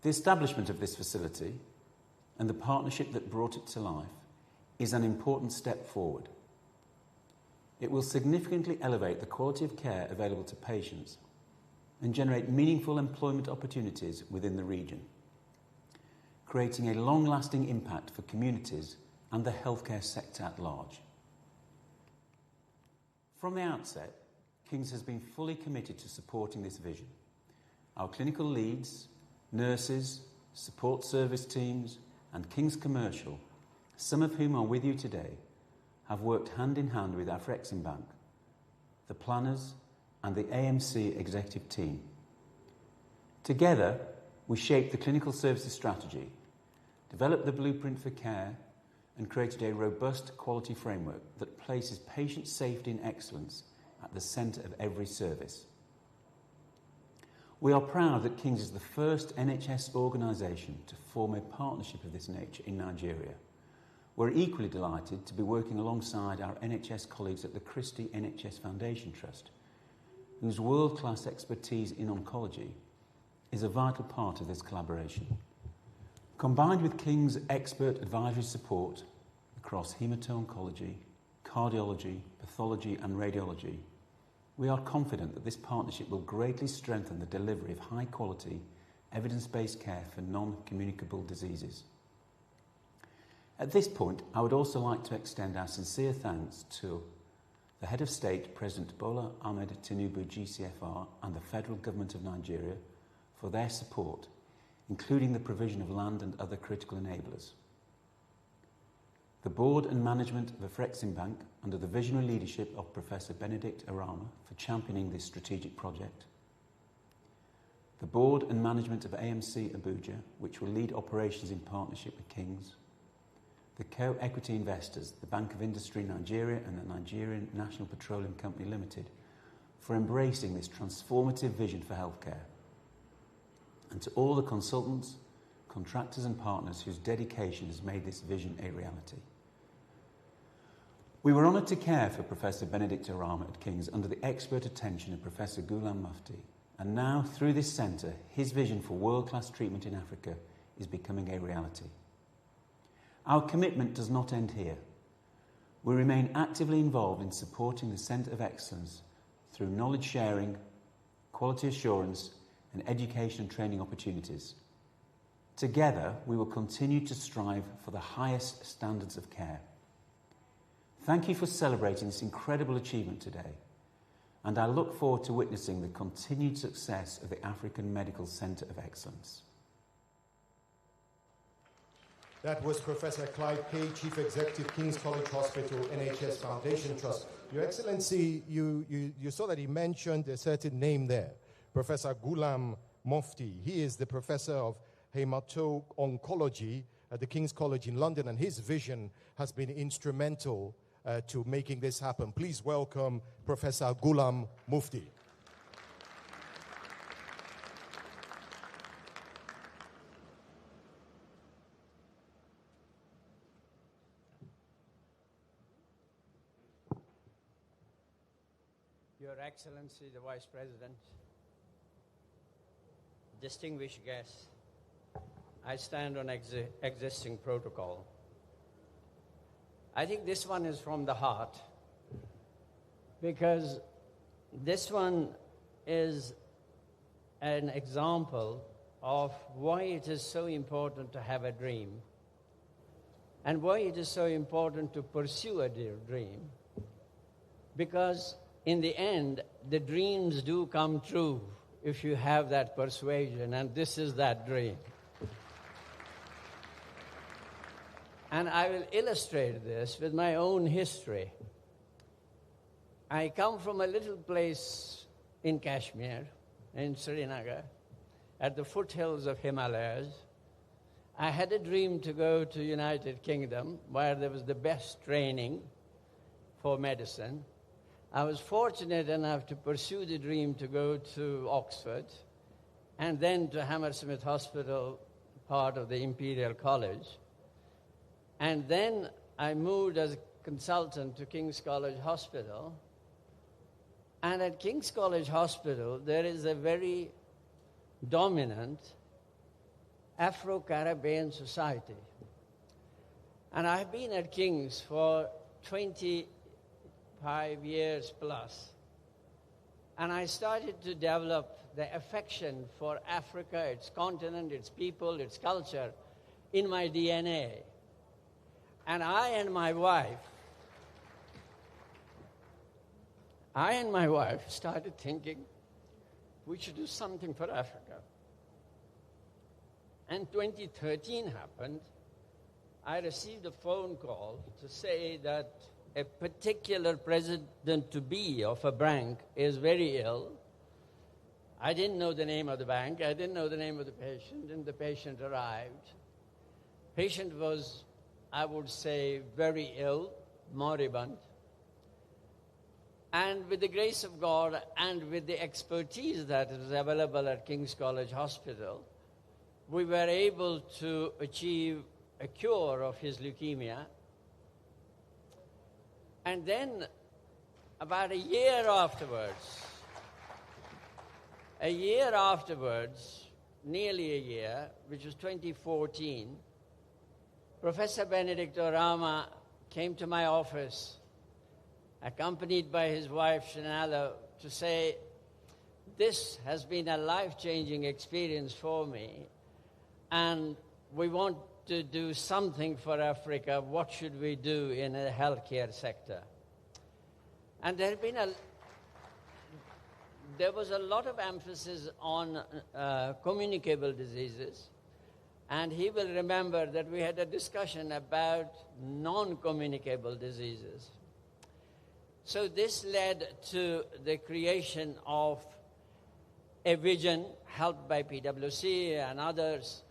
The establishment of this facility and the partnership that brought it to life is an important step forward. It will significantly elevate the quality of care available to patients and generate meaningful employment opportunities within the region, creating a long-lasting impact for communities and the healthcare sector at large. From the outset, King's has been fully committed to supporting this vision. Our clinical leads, nurses, support service teams, and King's Commercial, some of whom are with you today, have worked hand in hand with Afreximbank, the planners, and the AMCE executive team. Together, we shaped the clinical services strategy, developed the blueprint for care, and created a robust quality framework that places patient safety and excellence at the centre of every service. We are proud that King's is the first NHS organisation to form a partnership of this nature in Nigeria. We're equally delighted to be working alongside our NHS colleagues at the Christie NHS Foundation Trust, whose world-class expertise in oncology is a vital part of this collaboration. Combined with King's expert advisory support across hemato-oncology, cardiology, pathology and radiology, we are confident that this partnership will greatly strengthen the delivery of high-quality, evidence-based care for non-communicable diseases. At this point, I would also like to extend our sincere thanks to the Head of State, President Bola Ahmed Tinubu GCFR, and the Federal Government of Nigeria for their support, including the provision of land and other critical enablers. The board and management of Afreximbank, under the visionary leadership of Professor Benedict Arama, for championing this strategic project. The board and management of AMCE Abuja, which will lead operations in partnership with King's. The co-equity investors, the Bank of Industry Nigeria and the Nigerian National Petroleum Company Limited, for embracing this transformative vision for healthcare. And to all the consultants, contractors and partners whose dedication has made this vision a reality. We were honoured to care for Professor Benedict Arama at King's under the expert attention of Professor Ghulam Mufti, and now, through this centre, his vision for world-class treatment in Africa is becoming a reality. Our commitment does not end here. We remain actively involved in supporting the Centre of Excellence through knowledge sharing, quality assurance, and education and training opportunities. Together, we will continue to strive for the highest standards of care. Thank you for celebrating this incredible achievement today, and I look forward to witnessing the continued success of the African Medical Centre of Excellence. That was Professor Clive Kay, Chief Executive, King's College Hospital, NHS Foundation Trust. Your Excellency, you saw that he mentioned a certain name there, Professor Ghulam Mufti. He is the Professor of Hemato-Oncology at the King's College in London, and his vision has been instrumental to making this happen. Please welcome Professor Ghulam Mufti. Your Excellency, the Vice President, distinguished guests, I stand on existing protocol. I think this one is from the heart because this one is an example of why it is so important to have a dream and why it is so important to pursue a dream. Because in the end, the dreams do come true if you have that persuasion, and this is that dream. And I will illustrate this with my own history. I come from a little place in Kashmir, in Srinagar, at the foothills of Himalayas. I had a dream to go to United Kingdom, where there was the best training for medicine. I was fortunate enough to pursue the dream to go to Oxford and then to Hammersmith Hospital, part of the Imperial College. And then I moved as a consultant to King's College Hospital. And at King's College Hospital, there is a very dominant Afro-Caribbean society. And I've been at King's for 25 years plus. And I started to develop the affection for Africa, its continent, its people, its culture, in my DNA. And I and my wife started thinking we should do something for Africa. And 2013 happened. I received a phone call to say that a particular president-to-be of a bank is very ill. I didn't know the name of the bank. I didn't know the name of the patient, and the patient arrived. Patient was, I would say, very ill, moribund. And with the grace of God and with the expertise that is available at King's College Hospital, we were able to achieve a cure of his leukemia. And then, about a year afterwards, nearly a year, which was 2014, Professor Benedicto Rama came to my office, accompanied by his wife, Shanalo, to say, this has been a life-changing experience for me, and we want to do something for Africa. What should we do in the healthcare sector? And there was a lot of emphasis on communicable diseases. And he will remember that we had a discussion about non-communicable diseases. So this led to the creation of a vision helped by PwC and others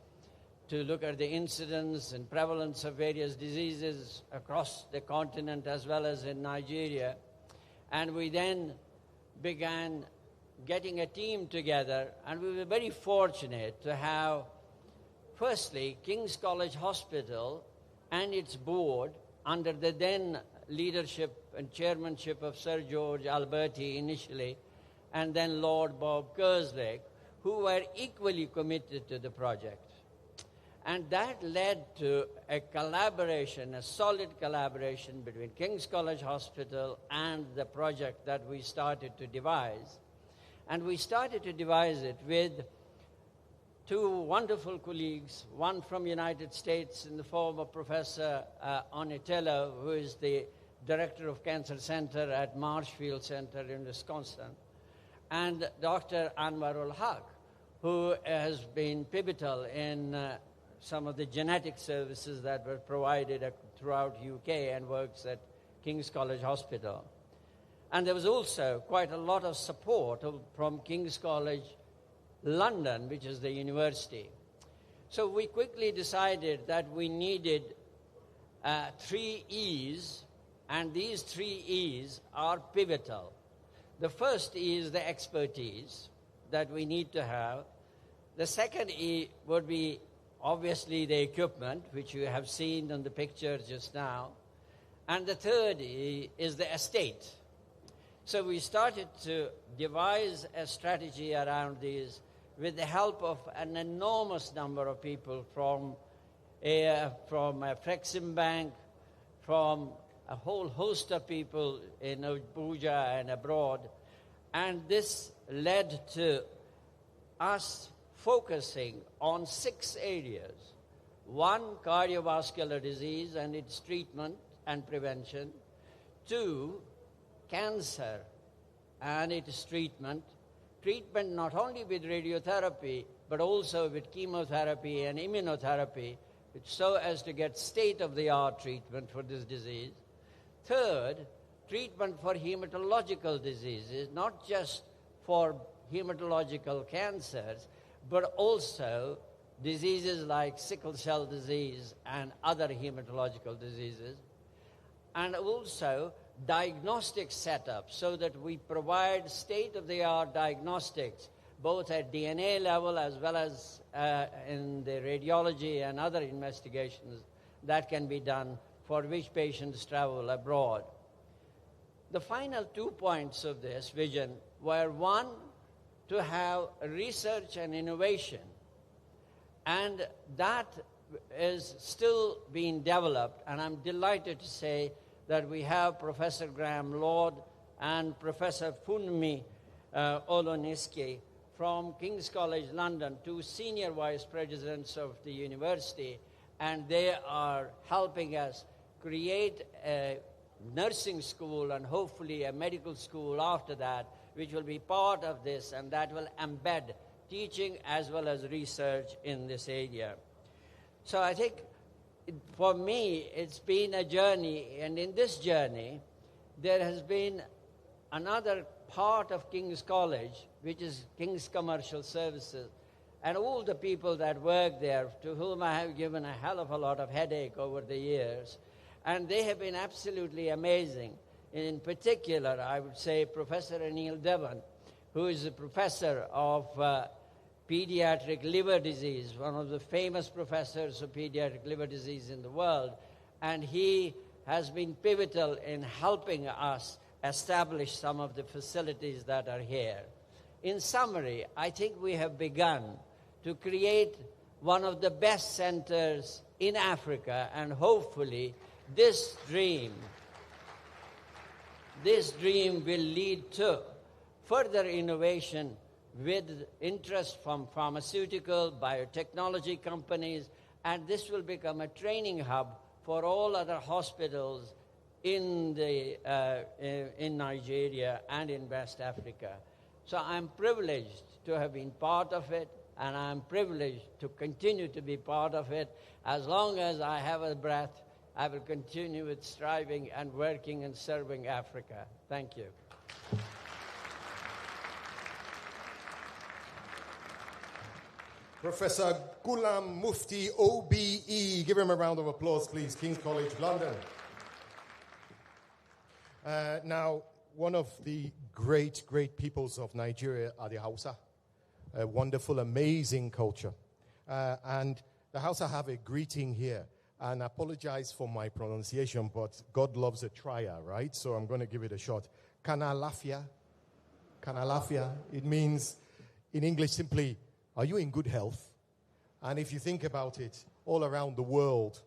to look at the incidence and prevalence of various diseases across the continent as well as in Nigeria. And we then began getting a team together, and we were very fortunate to have, firstly, King's College Hospital and its board, under the then leadership and chairmanship of Sir George Alberti initially, and then Lord Bob Kerslake, who were equally committed to the project. And that led to a collaboration, a solid collaboration between King's College Hospital and the project that we started to devise. And we started to devise it with two wonderful colleagues, one from United States in the form of Professor Onitello, who is the Director of Cancer Center at Marshfield Center in Wisconsin, and Dr. Anwarul Haq, who has been pivotal in some of the genetic services that were provided throughout UK and works at King's College Hospital. And there was also quite a lot of support from King's College London, which is the university. So we quickly decided that we needed 3 E's, and these 3 E's are pivotal. The first E is the expertise that we need to have. The second E would be obviously the equipment, which you have seen on the picture just now. And the third E is the estate. So we started to devise a strategy around these with the help of an enormous number of people from Afreximbank, from a whole host of people in Abuja and abroad. And this led to us focusing on 6 areas. 1, cardiovascular disease and its treatment and prevention. 2, cancer and its treatment. Treatment not only with radiotherapy, but also with chemotherapy and immunotherapy, so as to get state-of-the-art treatment for this disease. 3rd, treatment for hematological diseases, not just for hematological cancers, but also diseases like sickle cell disease and other hematological diseases. And also diagnostic setup, so that we provide state-of-the-art diagnostics, both at DNA level as well as in the radiology and other investigations that can be done for which patients travel abroad. The final 2 points of this vision were, 1, to have research and innovation, and that is still being developed, and I'm delighted to say that we have Professor Graham Lord and Professor Funmi Oloniski from King's College London, 2 senior vice presidents of the university, and they are helping us create a nursing school and hopefully a medical school after that, which will be part of this, and that will embed teaching as well as research in this area. So I think for me, it's been a journey, and in this journey, there has been another part of King's College, which is King's Commercial Services, and all the people that work there, to whom I have given a hell of a lot of headache over the years, and they have been absolutely amazing. In particular, I would say Professor Anil Devan, who is a professor of pediatric liver disease, one of the famous professors of pediatric liver disease in the world, and he has been pivotal in helping us establish some of the facilities that are here. In summary, I think we have begun to create one of the best centers in Africa, and hopefully this dream will lead to further innovation with interest from pharmaceutical, biotechnology companies, and this will become a training hub for all other hospitals in Nigeria and in West Africa. So I'm privileged to have been part of it, and I'm privileged to continue to be part of it. As long as I have a breath, I will continue with striving and working and serving Africa. Thank you. Professor Ghulam Mufti, OBE. Give him a round of applause, please. King's College, London. Now, one of the great peoples of Nigeria are the Hausa. A wonderful, amazing culture. And the Hausa have a greeting here. And I apologize for my pronunciation, but God loves a trier, right? So I'm going to give it a shot. Kanalafia. Kanalafia. It means, in English, simply, are you in good health? And if you think about it, all around the world,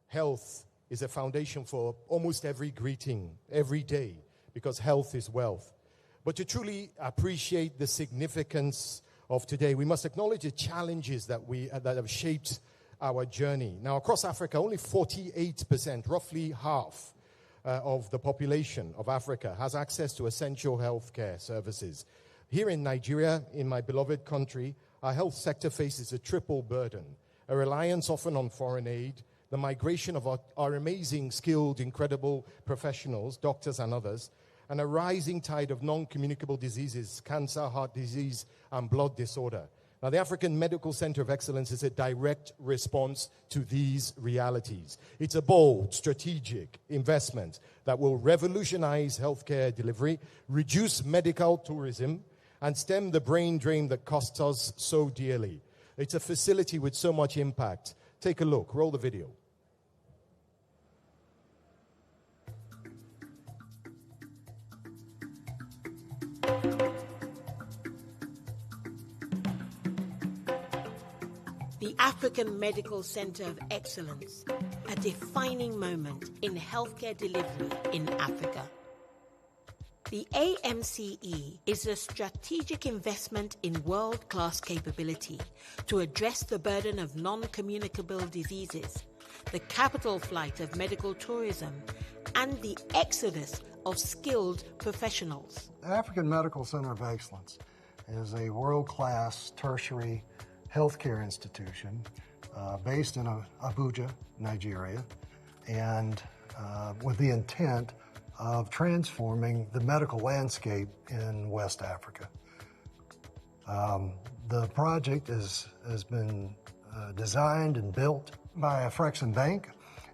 health is a foundation for almost every greeting, every day, because health is wealth. But to truly appreciate the significance of today, we must acknowledge the challenges that have shaped our journey. Now, across Africa, only 48%, roughly half of the population of Africa, has access to essential healthcare services. Here in Nigeria, in my beloved country, our health sector faces a triple burden: a reliance often on foreign aid, the migration of our amazing, skilled, incredible professionals, doctors and others, and a rising tide of non-communicable diseases, cancer, heart disease, and blood disorder. Now, the African Medical Center of Excellence is a direct response to these realities. It's a bold, strategic investment that will revolutionize healthcare delivery, reduce medical tourism, and stem the brain drain that costs us so dearly. It's a facility with so much impact. Take a look. Roll the video. the African Medical Center of Excellence, a defining moment in healthcare delivery in Africa. The AMCE is a strategic investment in world-class capability to address the burden of non-communicable diseases, the capital flight of medical tourism, and the exodus of skilled professionals. The African Medical Center of Excellence is a world-class tertiary healthcare institution based in Abuja, Nigeria, and with the intent of transforming the medical landscape in West Africa. The project has been designed and built by Afreximbank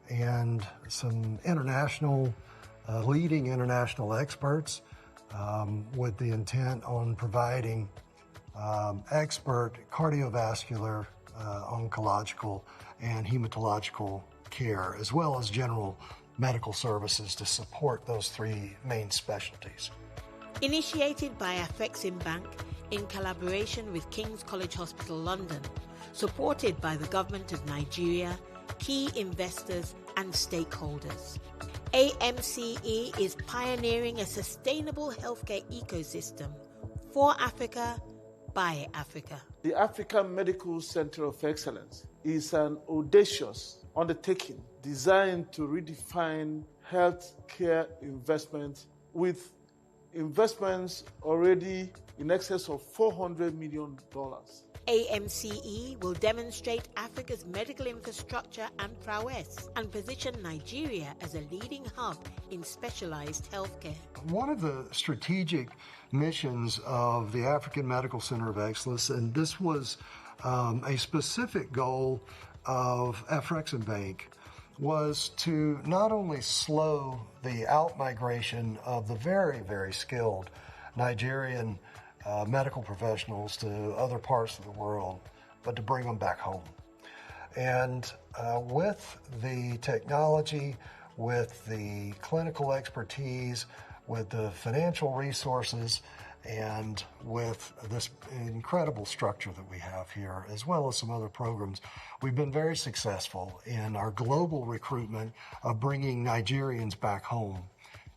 and some leading international experts with the intent on providing expert cardiovascular, oncological, and hematological care, as well as general medical services to support those three main specialties. Initiated by Afreximbank in collaboration with King's College Hospital London, supported by the Government of Nigeria, key investors and stakeholders. AMCE is pioneering a sustainable healthcare ecosystem for Africa, by Africa. The African Medical Center of Excellence is an audacious undertaking designed to redefine healthcare investment with investments already in excess of $400 million. AMCE will demonstrate Africa's medical infrastructure and prowess and position Nigeria as a leading hub in specialized healthcare. One of the strategic missions of the African Medical Center of Excellence, and this was a specific goal of Afreximbank, was to not only slow the outmigration of the very, very skilled Nigerian medical professionals to other parts of the world, but to bring them back home. And with the technology, with the clinical expertise, with the financial resources, and with this incredible structure that we have here, as well as some other programs, we've been very successful in our global recruitment of bringing Nigerians back home.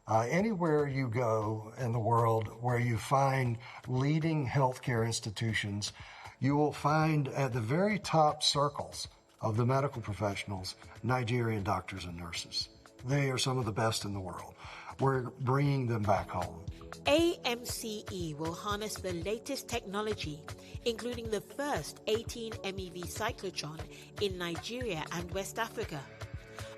Anywhere you go in the world where you find leading healthcare institutions, you will find at the very top circles of the medical professionals, Nigerian doctors and nurses. They are some of the best in the world. We're bringing them back home. AMCE will harness the latest technology, including the first 18 MeV cyclotron in Nigeria and West Africa,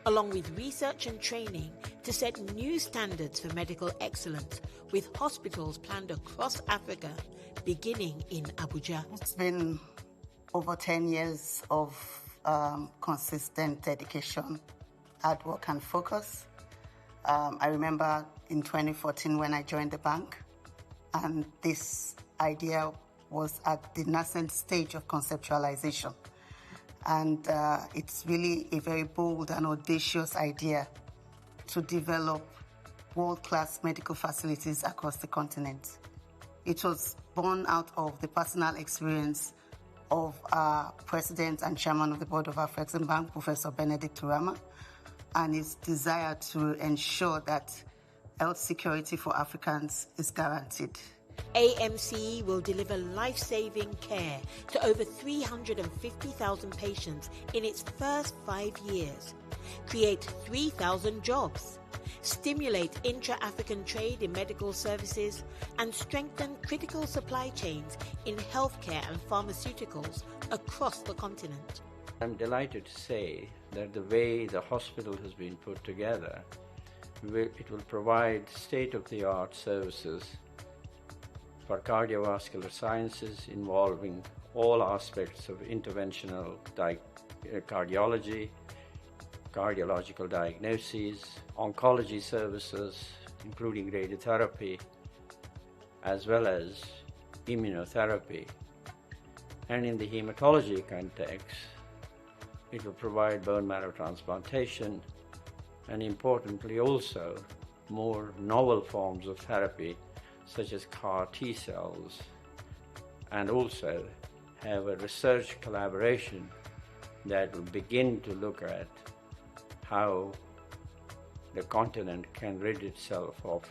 along with research and training to set new standards for medical excellence, with hospitals planned across Africa, beginning in Abuja. It's been over 10 years of consistent dedication, hard work and focus. I remember in 2014 when I joined the bank, and this idea was at the nascent stage of conceptualization. And it's really a very bold and audacious idea to develop world-class medical facilities across the continent. It was born out of the personal experience of our president and chairman of the board of Afreximbank, Professor Benedict Urama, and his desire to ensure that health security for Africans is guaranteed. AMCE will deliver life-saving care to over 350,000 patients in its first 5 years, create 3,000 jobs, stimulate intra-African trade in medical services, and strengthen critical supply chains in healthcare and pharmaceuticals across the continent. I'm delighted to say that the way the hospital has been put together, it will provide state-of-the-art services for cardiovascular sciences involving all aspects of interventional cardiology, cardiological diagnoses, oncology services, including radiotherapy, as well as immunotherapy. And in the hematology context, it will provide bone marrow transplantation, and importantly also more novel forms of therapy such as CAR T cells, and also have a research collaboration that will begin to look at how the continent can rid itself of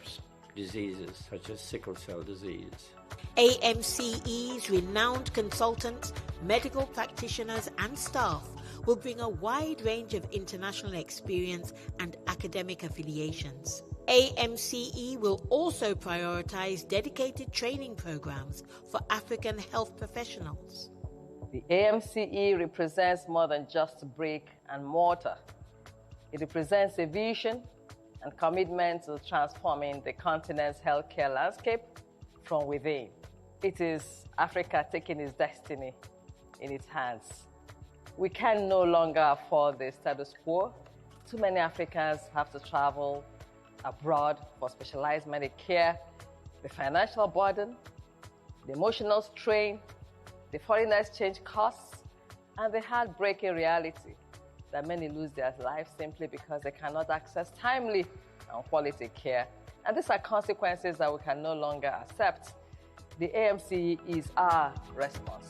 diseases such as sickle cell disease. AMCE's renowned consultants, medical practitioners and staff will bring a wide range of international experience and academic affiliations. AMCE will also prioritize dedicated training programs for African health professionals. The AMCE represents more than just brick and mortar. It represents a vision and commitment to transforming the continent's healthcare landscape from within. It is Africa taking its destiny in its hands. We can no longer afford the status quo. Too many Africans have to travel abroad for specialized medical care. The financial burden, the emotional strain, the foreign exchange costs, and the heartbreaking reality that many lose their lives simply because they cannot access timely and quality care. And these are consequences that we can no longer accept. The AMCE is our response.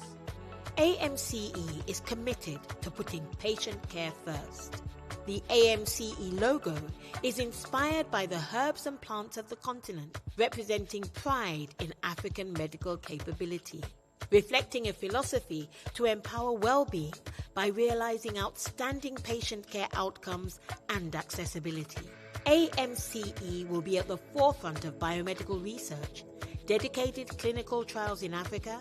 AMCE is committed to putting patient care first. The AMCE logo is inspired by the herbs and plants of the continent, representing pride in African medical capability, reflecting a philosophy to empower well-being by realizing outstanding patient care outcomes and accessibility. AMCE will be at the forefront of biomedical research, dedicated clinical trials in Africa,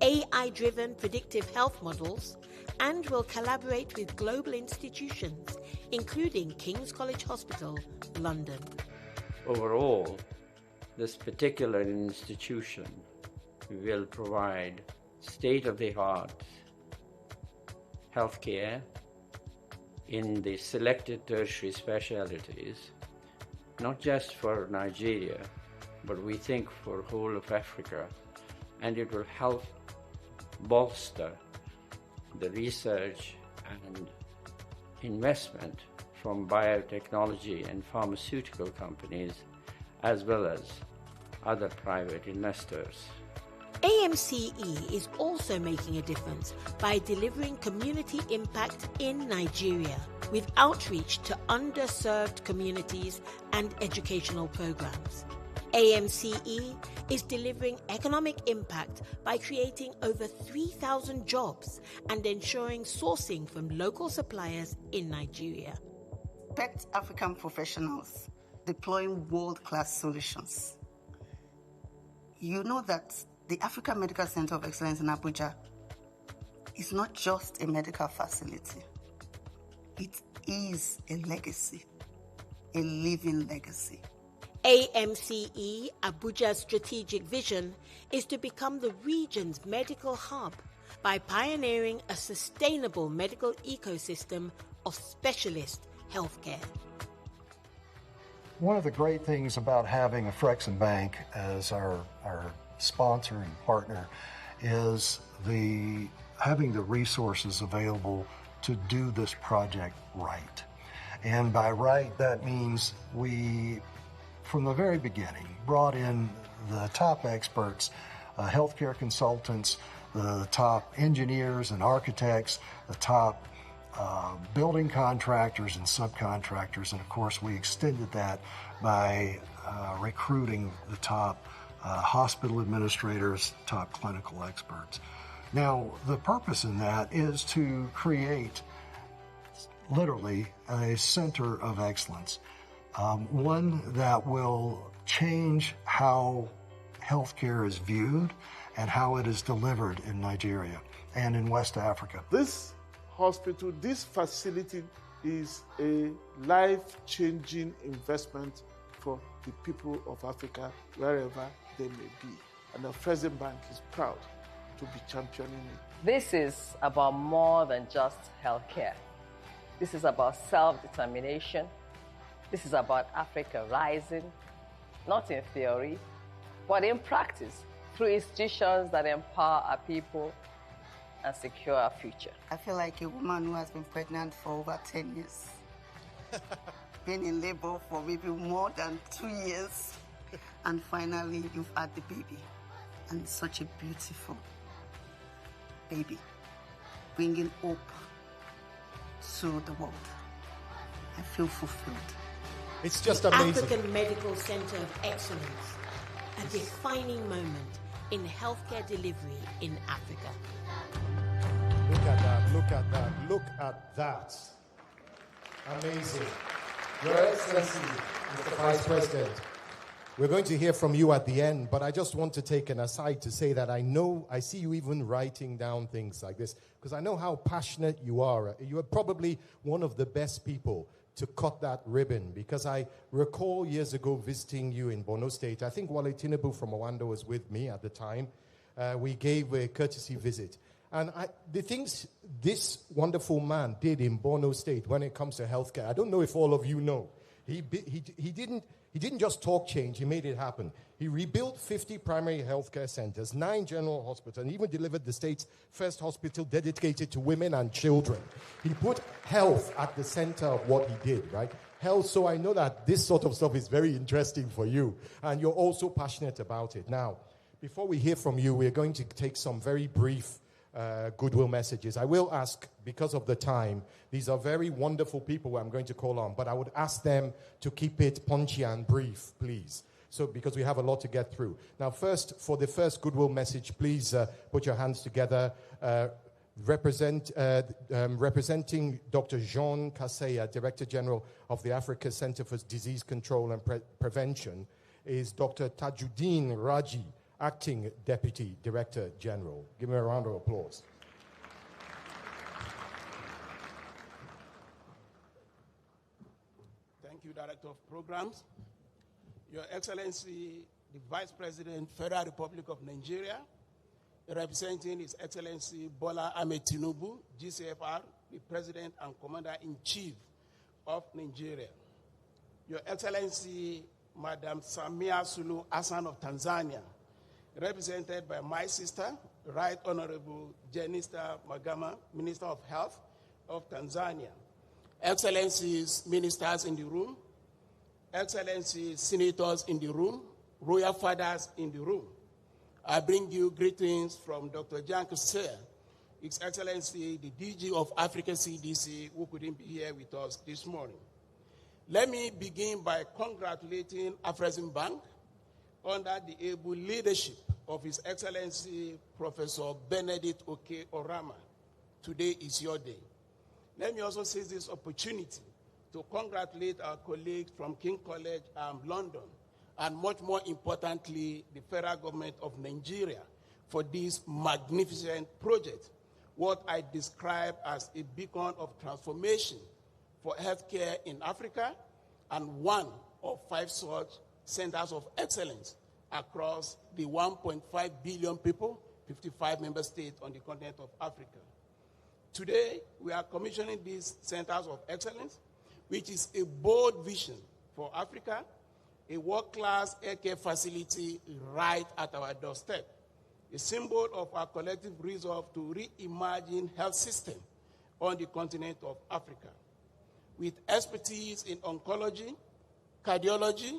AI-driven predictive health models, and will collaborate with global institutions, including King's College Hospital, London. Overall, this particular institution will provide state-of-the-art healthcare in the selected tertiary specialties, not just for Nigeria, but we think for whole of Africa, and it will help bolster the research and investment from biotechnology and pharmaceutical companies, as well as other private investors. AMCE is also making a difference by delivering community impact in Nigeria with outreach to underserved communities and educational programs. AMCE is delivering economic impact by creating over 3,000 jobs and ensuring sourcing from local suppliers in Nigeria. Respect African professionals deploying world-class solutions. You know that the African Medical Center of Excellence in Abuja is not just a medical facility. It is a legacy, a living legacy. AMCE Abuja's strategic vision is to become the region's medical hub by pioneering a sustainable medical ecosystem of specialist healthcare. One of the great things about having Afreximbank as our sponsor and partner is having the resources available to do this project right. And by right, that means we, from the very beginning, brought in the top experts, healthcare consultants, the top engineers and architects, the top building contractors and subcontractors, and of course we extended that by recruiting the top hospital administrators, top clinical experts. Now, the purpose in that is to create literally a center of excellence, one that will change how healthcare is viewed and how it is delivered in Nigeria and in West Africa. This hospital, this facility is a life-changing investment for the people of Africa, wherever they may be. And Afreximbank is proud to be championing it. This is about more than just healthcare. This is about self-determination. This is about Africa rising, not in theory, but in practice, through institutions that empower our people and secure our future. I feel like a woman who has been pregnant for over 10 years. Been in labor for maybe more than 2 years. And finally, you've had the baby. And such a beautiful baby. Bringing hope to the world. I feel fulfilled. It's just amazing. African Medical Center of Excellence, a defining moment in healthcare delivery in Africa. Look at that, look at that, look at that. Amazing. Your Excellency, Mr. Vice President, we're going to hear from you at the end, but I just want to take an aside to say that I see you even writing down things like this, because I know how passionate you are. You are probably one of the best people to cut that ribbon, because I recall years ago visiting you in Borno State. I think Wale Tinubu from Rwanda was with me at the time. We gave a courtesy visit. And the things this wonderful man did in Borno State when it comes to healthcare, I don't know if all of you know. He didn't just talk change, he made it happen. He rebuilt 50 primary healthcare centers, 9 general hospitals, and even delivered the state's first hospital dedicated to women and children. He put health at the center of what he did, right? Health, so I know that this sort of stuff is very interesting for you, and you're also passionate about it. Now, before we hear from you, we're going to take some very brief Goodwill messages. I will ask, because of the time, these are very wonderful people who I'm going to call on, but I would ask them to keep it punchy and brief, please. So, because we have a lot to get through. Now, first, for the first Goodwill message, please put your hands together. Representing Dr. Jean Kaseya, Director General of the Africa Center for Disease Control and Prevention, is Dr. Tajuddin Raji, Acting Deputy Director General. Give me a round of applause. Thank you, Director of Programs. Your Excellency, the Vice President, Federal Republic of Nigeria, representing His Excellency Bola Ahmed Tinubu, GCFR, the President and Commander-in-Chief of Nigeria. Your Excellency, Madam Samia Suluhu Hassan of Tanzania, represented by my sister, Right Honorable Jenista Magama, Minister of Health of Tanzania. Excellencies, ministers in the room, Excellencies, senators in the room, royal fathers in the room. I bring you greetings from Dr. Jean Kaseya, His Excellency, the DG of Africa CDC, who couldn't be here with us this morning. Let me begin by congratulating Afreximbank under the able leadership of His Excellency Professor Benedict Oke Orama. Today is your day. Let me also seize this opportunity to congratulate our colleagues from King College London, and much more importantly, the federal government of Nigeria for this magnificent project, what I describe as a beacon of transformation for healthcare in Africa, and one of 5 such centers of excellence across the 1.5 billion people, 55 member states on the continent of Africa. Today, we are commissioning these centers of excellence, which is a bold vision for Africa, a world-class healthcare facility right at our doorstep, a symbol of our collective resolve to reimagine health system on the continent of Africa. With expertise in oncology, cardiology,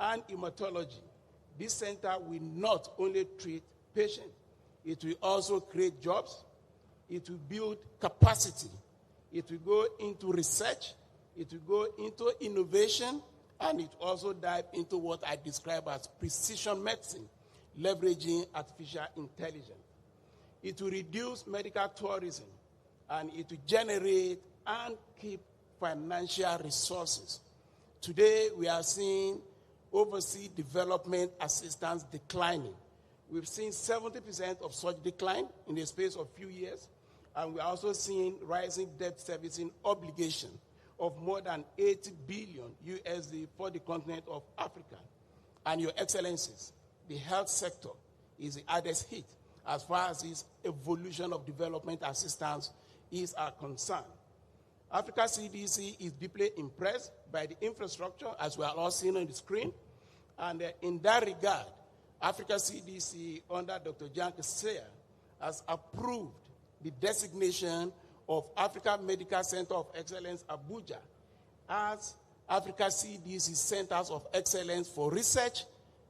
and hematology, this center will not only treat patients, it will also create jobs, it will build capacity, it will go into research, it will go into innovation, and it will also dive into what I describe as precision medicine, leveraging artificial intelligence. It will reduce medical tourism, and it will generate and keep financial resources. Today, we are seeing overseas development assistance declining. We've seen 70% of such decline in the space of few years, and we're also seeing rising debt servicing obligation of more than 80 billion USD for the continent of Africa. And your excellencies, the health sector is the hardest hit as far as this evolution of development assistance is concerned. Africa CDC is deeply impressed by the infrastructure, as we are all seeing on the screen. And in that regard, Africa CDC under Dr. Jean Kaseya has approved the designation of Africa Medical Center of Excellence Abuja as Africa CDC Centers of Excellence for Research,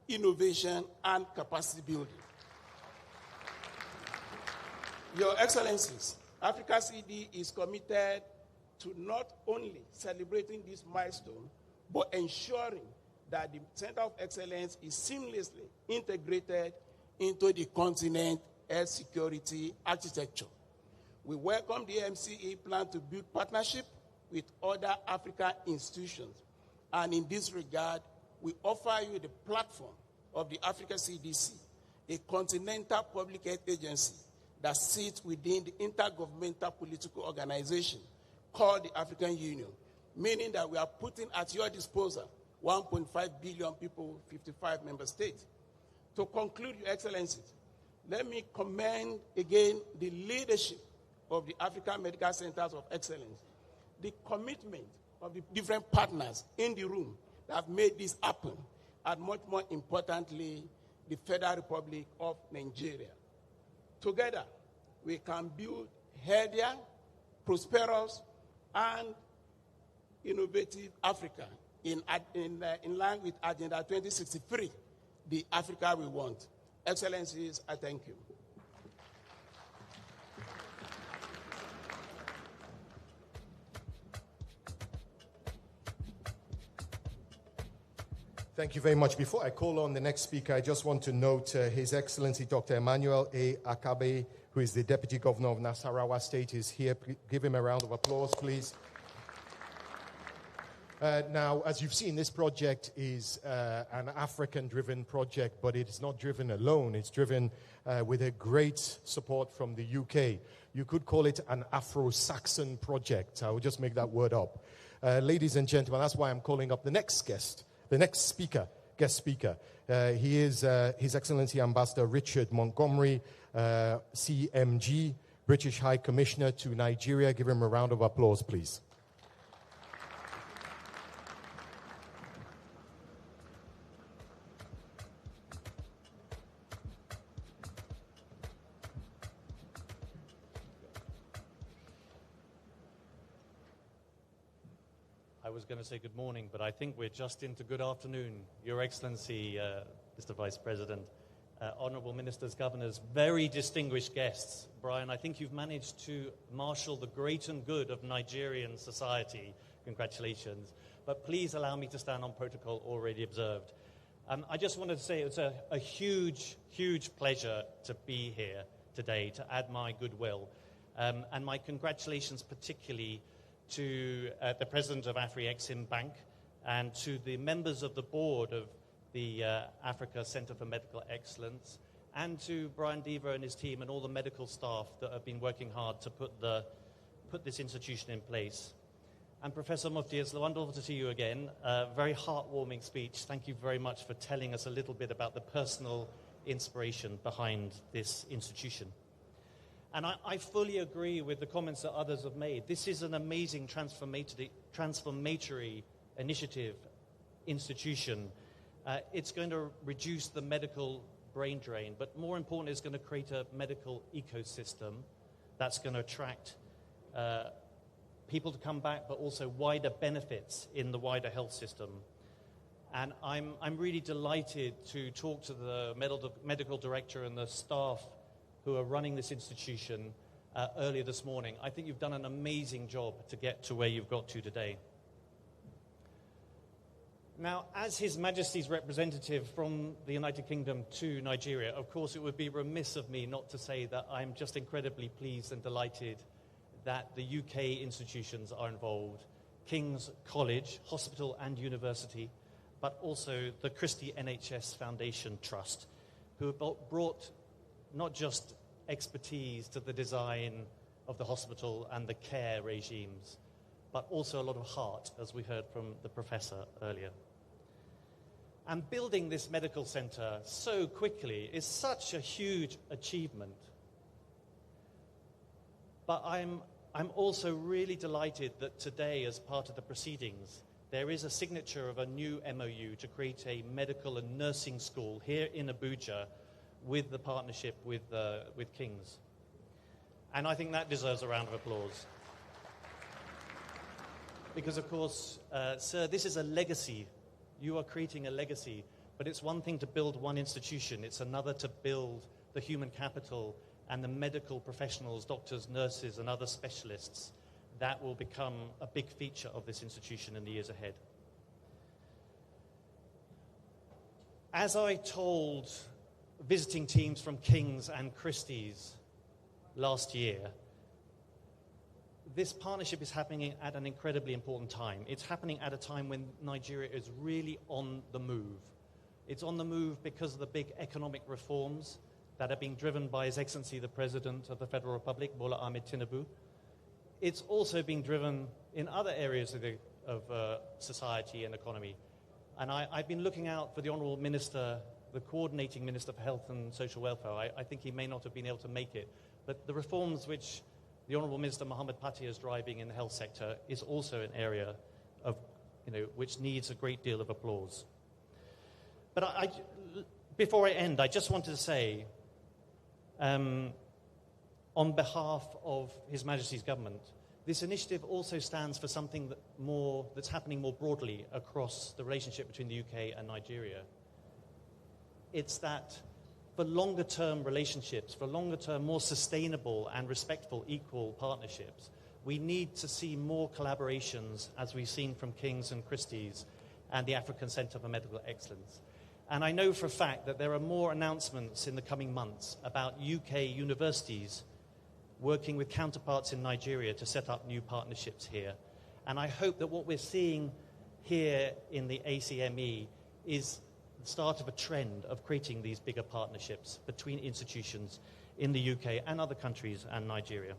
Innovation, and Capacity Building. Your Excellencies, Africa CD is committed to not only celebrating this milestone, but ensuring that the Center of Excellence is seamlessly integrated into the continent health security architecture. We welcome the AMCE plan to build partnership with other African institutions. And in this regard, we offer you the platform of the Africa CDC, a continental public health agency that sits within the intergovernmental political organization called the African Union, meaning that we are putting at your disposal 1.5 billion people, 55 member states. To conclude, Your Excellencies, let me commend again the leadership of the African Medical Centers of Excellence, the commitment of the different partners in the room that have made this happen, and much more importantly, the Federal Republic of Nigeria. Together, we can build healthier, prosperous, and innovative Africa in line with Agenda 2063, the Africa we want. Excellencies, I thank you. Thank you very much. Before I call on the next speaker, I just want to note His Excellency Dr. Emmanuel A. Akabe, who is the Deputy Governor of Nasarawa State, is here. Give him a round of applause, please. Now, as you've seen, this project is an African-driven project, but it is not driven alone. It's driven with a great support from the UK. You could call it an Afro-Saxon project. I will just make that word up. Ladies and gentlemen, that's why I'm calling up the next guest, the next speaker, guest speaker. He is His Excellency Ambassador Richard Montgomery, CMG, British High Commissioner to Nigeria. Give him a round of applause, please. I was going to say good morning, but I think we're just into good afternoon. Your Excellency, Mr. Vice President, honorable ministers, governors, very distinguished guests. Brian, I think you've managed to marshal the great and good of Nigerian society. Congratulations. But please allow me to stand on protocol already observed. I just wanted to say it's a huge, huge pleasure to be here today, to add my goodwill. And my congratulations particularly to the president of Afreximbank and to the members of the board of the Africa Center for Medical Excellence, and to Brian Diva and his team and all the medical staff that have been working hard to put this institution in place. And Professor Mufti, it's wonderful to see you again. Very heartwarming speech. Thank you very much for telling us a little bit about the personal inspiration behind this institution. And I fully agree with the comments that others have made. This is an amazing transformatory initiative institution. It's going to reduce the medical brain drain, but more important, it's going to create a medical ecosystem that's going to attract people to come back, but also wider benefits in the wider health system. And I'm really delighted to talk to the medical director and the staff who are running this institution earlier this morning. I think you've done an amazing job to get to where you've got to today. Now, as His Majesty's representative from the United Kingdom to Nigeria, of course, it would be remiss of me not to say that I'm just incredibly pleased and delighted that the UK institutions are involved. King's College, Hospital and University, but also the Christie NHS Foundation Trust, who have brought not just expertise to the design of the hospital and the care regimes, but also a lot of heart, as we heard from the professor earlier. And building this medical center so quickly is such a huge achievement. But I'm also really delighted that today, as part of the proceedings, there is a signature of a new MOU to create a medical and nursing school here in Abuja with the partnership with King's. And I think that deserves a round of applause. Because, of course, sir, this is a legacy. You are creating a legacy. But it's one thing to build one institution. It's another to build the human capital and the medical professionals, doctors, nurses, and other specialists that will become a big feature of this institution in the years ahead. As I told visiting teams from King's and Christie's last year, this partnership is happening at an incredibly important time. It's happening at a time when Nigeria is really on the move. It's on the move because of the big economic reforms that are being driven by His Excellency the President of the Federal Republic, Bola Ahmed Tinubu. It's also being driven in other areas of society and economy. And I've been looking out for the Honourable Minister, the Coordinating Minister for Health and Social Welfare. I think he may not have been able to make it. But the reforms which the Honourable Minister Mohammed Patti is driving in the health sector is also an area of, which needs a great deal of applause. But before I end, I just wanted to say, on behalf of His Majesty's government, this initiative also stands for something that's happening more broadly across the relationship between the UK and Nigeria. It's that for longer-term relationships, for longer-term, more sustainable and respectful, equal partnerships, we need to see more collaborations, as we've seen from King's and Christie's and the African Centre for Medical Excellence. And I know for a fact that there are more announcements in the coming months about UK universities working with counterparts in Nigeria to set up new partnerships here. And I hope that what we're seeing here in the ACME is the start of a trend of creating these bigger partnerships between institutions in the UK and other countries and Nigeria.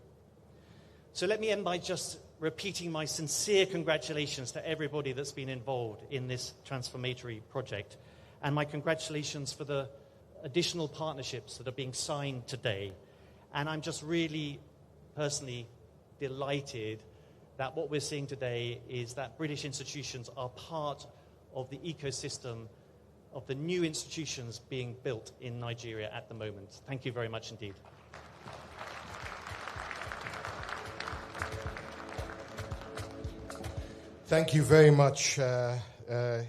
So let me end by just repeating my sincere congratulations to everybody that's been involved in this transformatory project, and my congratulations for the additional partnerships that are being signed today. And I'm just really personally delighted that what we're seeing today is that British institutions are part of the ecosystem of the new institutions being built in Nigeria at the moment. Thank you very much indeed. Thank you very much,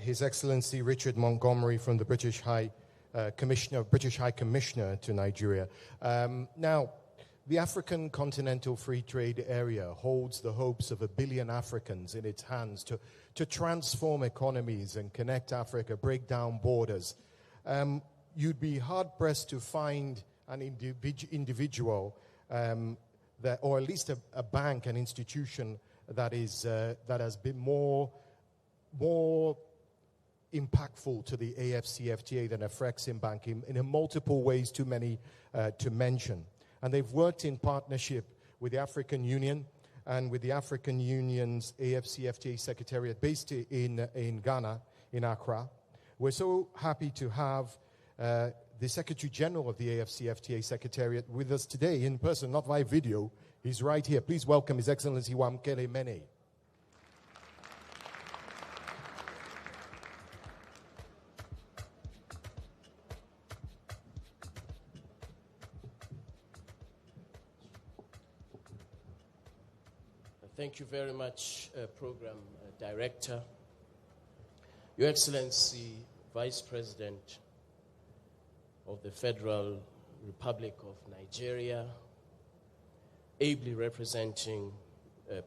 His Excellency Richard Montgomery from the British High Commissioner to Nigeria. Now, the African Continental Free Trade Area holds the hopes of 1 billion Africans in its hands to transform economies and connect Africa, break down borders. You'd be hard-pressed to find an individual that, or at least a bank, an institution that has been more impactful to the AFCFTA than Afreximbank in multiple ways, too many to mention. And they've worked in partnership with the African Union and with the African Union's AFCFTA Secretariat based in Ghana, in Accra. We're so happy to have the Secretary General of the AFCFTA Secretariat with us today in person, not via video. He's right here. Please welcome His Excellency Wamkele Mene. Thank you very much, Program Director. Your Excellency, Vice President of the Federal Republic of Nigeria, ably representing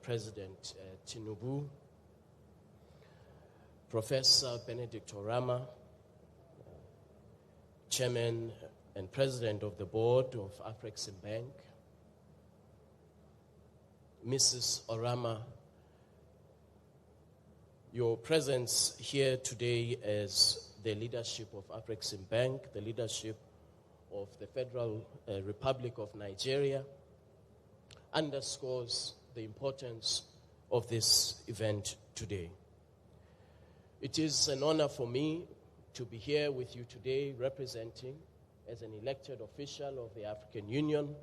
President Tinubu, Professor Benedict Orama, Chairman and President of the Board of Afreximbank, Mrs. Orama, your presence here today as the leadership of Afreximbank, the leadership of the Federal Republic of Nigeria, underscores the importance of this event today. It is an honor for me to be here with you today representing, as an elected official of the African Union,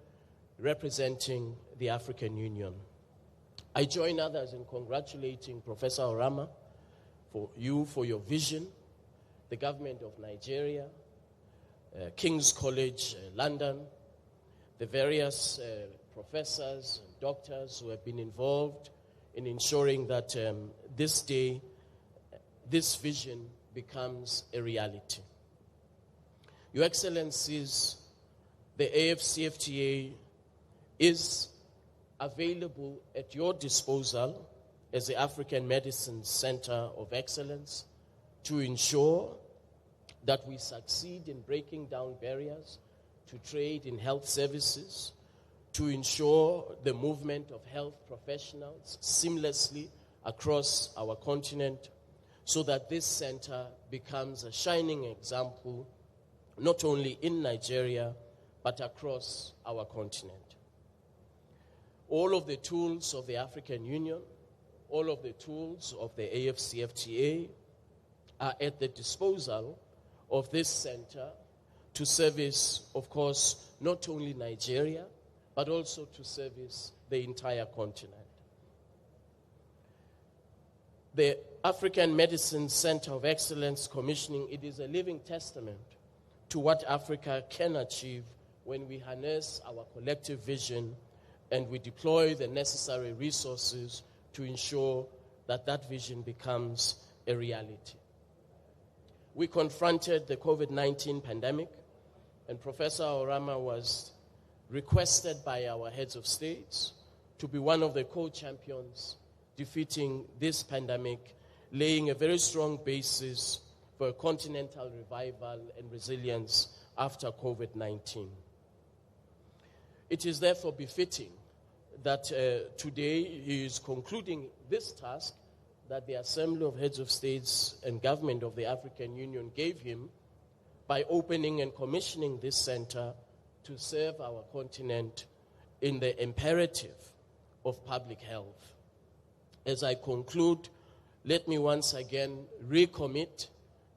representing the African Union. I join others in congratulating Professor Orama for your vision, the government of Nigeria, King's College London, the various professors and doctors who have been involved in ensuring that this day, this vision becomes a reality. Your Excellencies, the AFCFTA is available at your disposal as the African Medicine Center of Excellence to ensure that we succeed in breaking down barriers to trade in health services, to ensure the movement of health professionals seamlessly across our continent, so that this center becomes a shining example not only in Nigeria but across our continent. All of the tools of the African Union, all of the tools of the AFCFTA are at the disposal of this center to service, of course, not only Nigeria, but also to service the entire continent. The African Medicine Center of Excellence commissioning, it is a living testament to what Africa can achieve when we harness our collective vision and we deploy the necessary resources to ensure that that vision becomes a reality. We confronted the COVID-19 pandemic, and Professor Orama was requested by our heads of states to be one of the co-champions defeating this pandemic, laying a very strong basis for a continental revival and resilience after COVID-19. It is therefore befitting that today he is concluding this task that the Assembly of Heads of States and Government of the African Union gave him by opening and commissioning this center to serve our continent in the imperative of public health. As I conclude, let me once again recommit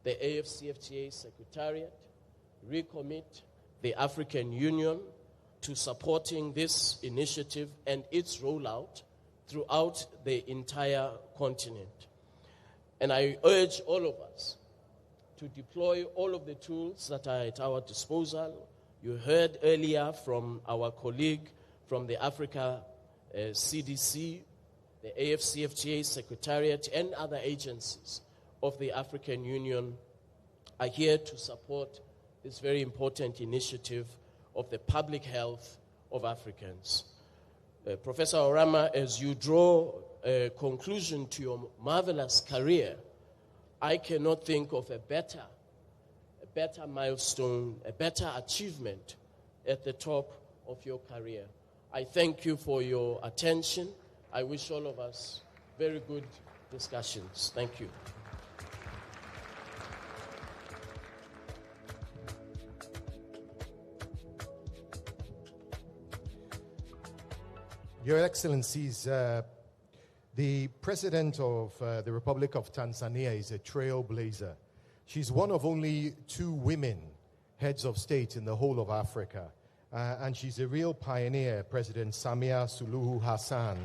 the AFCFTA Secretariat, recommit the African Union to supporting this initiative and its rollout throughout the entire continent. And I urge all of us to deploy all of the tools that are at our disposal. You heard earlier from our colleague from the Africa CDC, the AFCFTA Secretariat, and other agencies of the African Union are here to support this very important initiative of the public health of Africans. Professor Orama, as you draw a conclusion to your marvelous career, I cannot think of a better milestone, a better achievement at the top of your career. I thank you for your attention. I wish all of us very good discussions. Thank you. Your Excellencies, the President of the Republic of Tanzania is a trailblazer. She's one of only 2 women heads of state in the whole of Africa. And she's a real pioneer, President Samia Suluhu Hassan,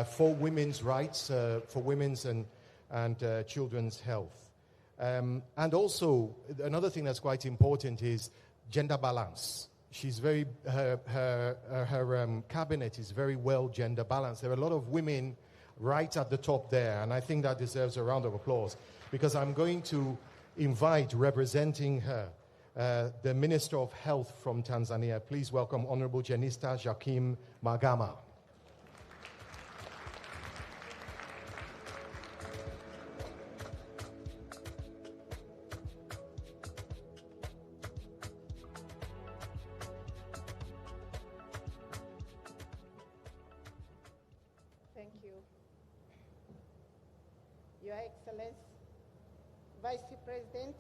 for women's rights, for women's and children's health. And also, another thing that's quite important is gender balance. She's very, her cabinet is very well gender balanced. There are a lot of women right at the top there, and I think that deserves a round of applause, because I'm going to invite, representing her, the Minister of Health from Tanzania. Please welcome Honorable Jenista Joaquim Magama. Thank you. Your Excellency, Vice President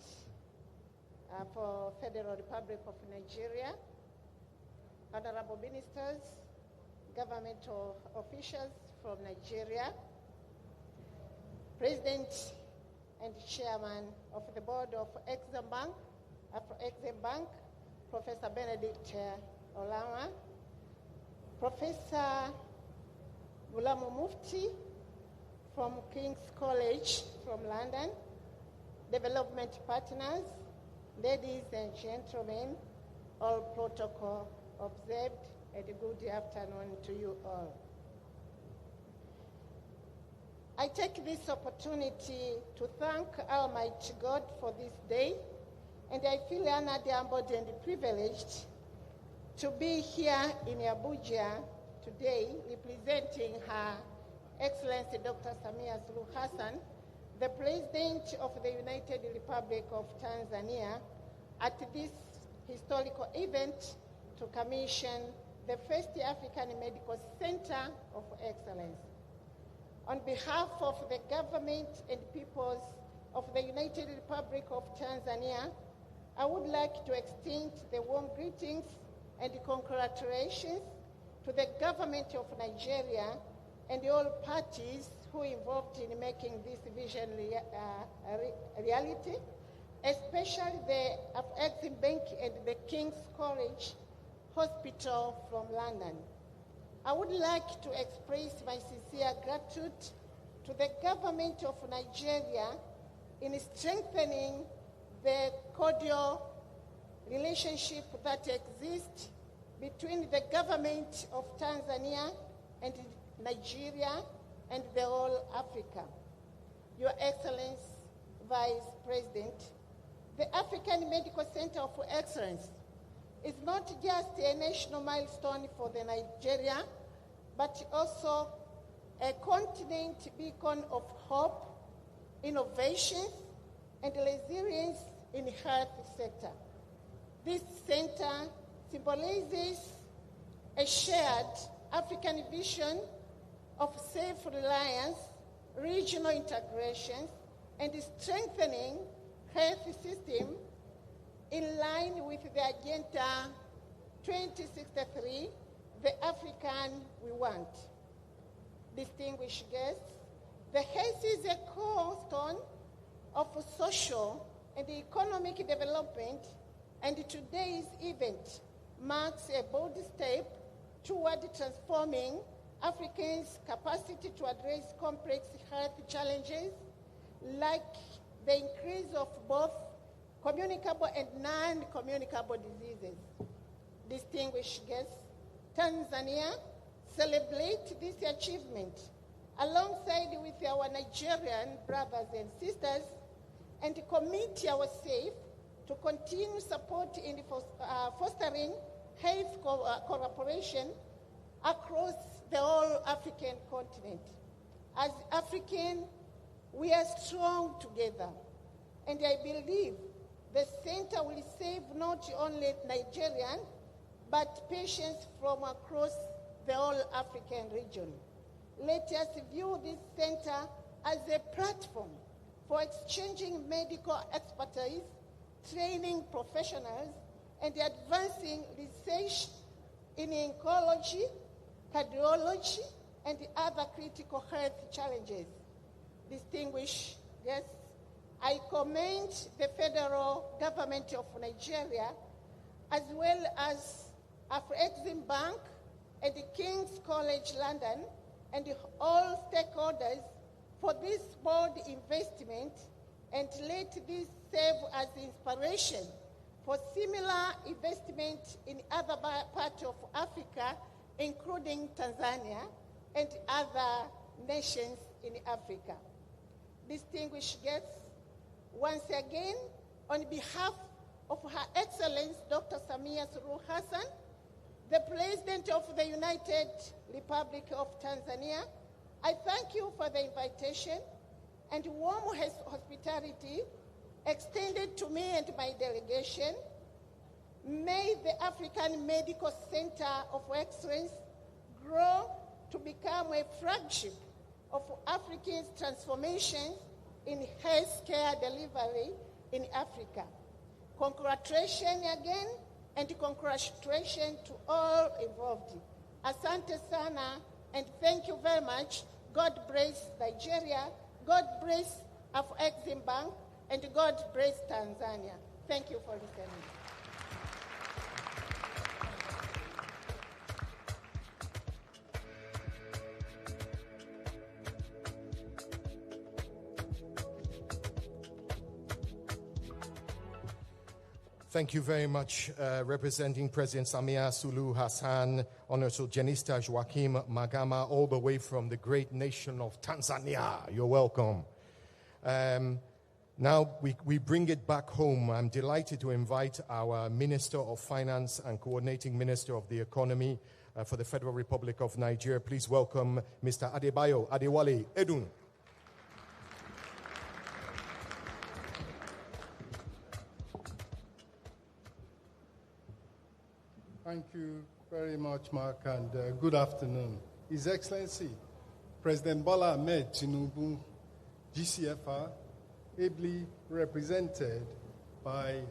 for Federal Republic of Nigeria, Honorable Ministers, governmental officials from Nigeria, President and Chairman of the Board of Afreximbank, Professor Benedict Olama, Professor Gulamu Mufti from King's College from London, development partners, ladies and gentlemen, all protocol observed, and a good afternoon to you all. I take this opportunity to thank Almighty God for this day, and I feel honored, humbled, and privileged to be here in Abuja today representing Her Excellency Dr. Samia Suluhu Hassan, the President of the United Republic of Tanzania, at this historical event to commission the first African Medical Center of Excellence. On behalf of the government and peoples of the United Republic of Tanzania, I would like to extend the warm greetings and congratulations to the government of Nigeria and all parties who are involved in making this vision reality, especially the Afreximbank and the King's College Hospital from London. I would like to express my sincere gratitude to the government of Nigeria in strengthening the cordial relationship that exists between the government of Tanzania and Nigeria and the whole Africa. Your Excellency, Vice President, the African Medical Center of Excellence is not just a national milestone for the Nigeria, but also a continent beacon of hope, innovation, and resilience in the health sector. This center symbolizes a shared African vision of self-reliance, regional integration, and strengthening health system in line with the Agenda 2063, the African we want. Distinguished guests, the health is a cornerstone of social and economic development, and today's event marks a bold step toward transforming Africans' capacity to address complex health challenges like the increase of both communicable and non-communicable diseases. Distinguished guests, Tanzania celebrates this achievement alongside with our Nigerian brothers and sisters and commit ourselves to continue support in fostering health cooperation across the whole African continent. As Africans, we are strong together, and I believe the center will save not only Nigerian, but patients from across the whole African region. Let us view this center as a platform for exchanging medical expertise, training professionals, and advancing research in oncology, cardiology, and other critical health challenges. Distinguished guests, I commend the federal government of Nigeria, as well as Afreximbank and the King's College London, and all stakeholders for this bold investment, and let this serve as inspiration for similar investment in other parts of Africa, including Tanzania and other nations in Africa. Distinguished guests, once again, on behalf of Her Excellency Dr. Samia Suluhu Hassan, the President of the United Republic of Tanzania, I thank you for the invitation and warm hospitality extended to me and my delegation. May the African Medical Center of Excellence grow to become a flagship of Africa's transformation in healthcare delivery in Africa. Congratulations again, and congratulations to all involved. Asante sana, and thank you very much. God bless Nigeria, God bless Afreximbank, and God bless Tanzania. Thank you for listening. Thank you very much, representing President Samia Suluhu Hassan, Honorable Janista Joaquim Magama, all the way from the great nation of Tanzania. You're welcome. Now we bring it back home. I'm delighted to invite our Minister of Finance and Coordinating Minister of the Economy, for the Federal Republic of Nigeria. Please welcome Mr. Adebayo Adewale Edun. Thank you very much, Mark, and good afternoon. His Excellency, President Bola Ahmed Tinubu, GCFR, ably represented by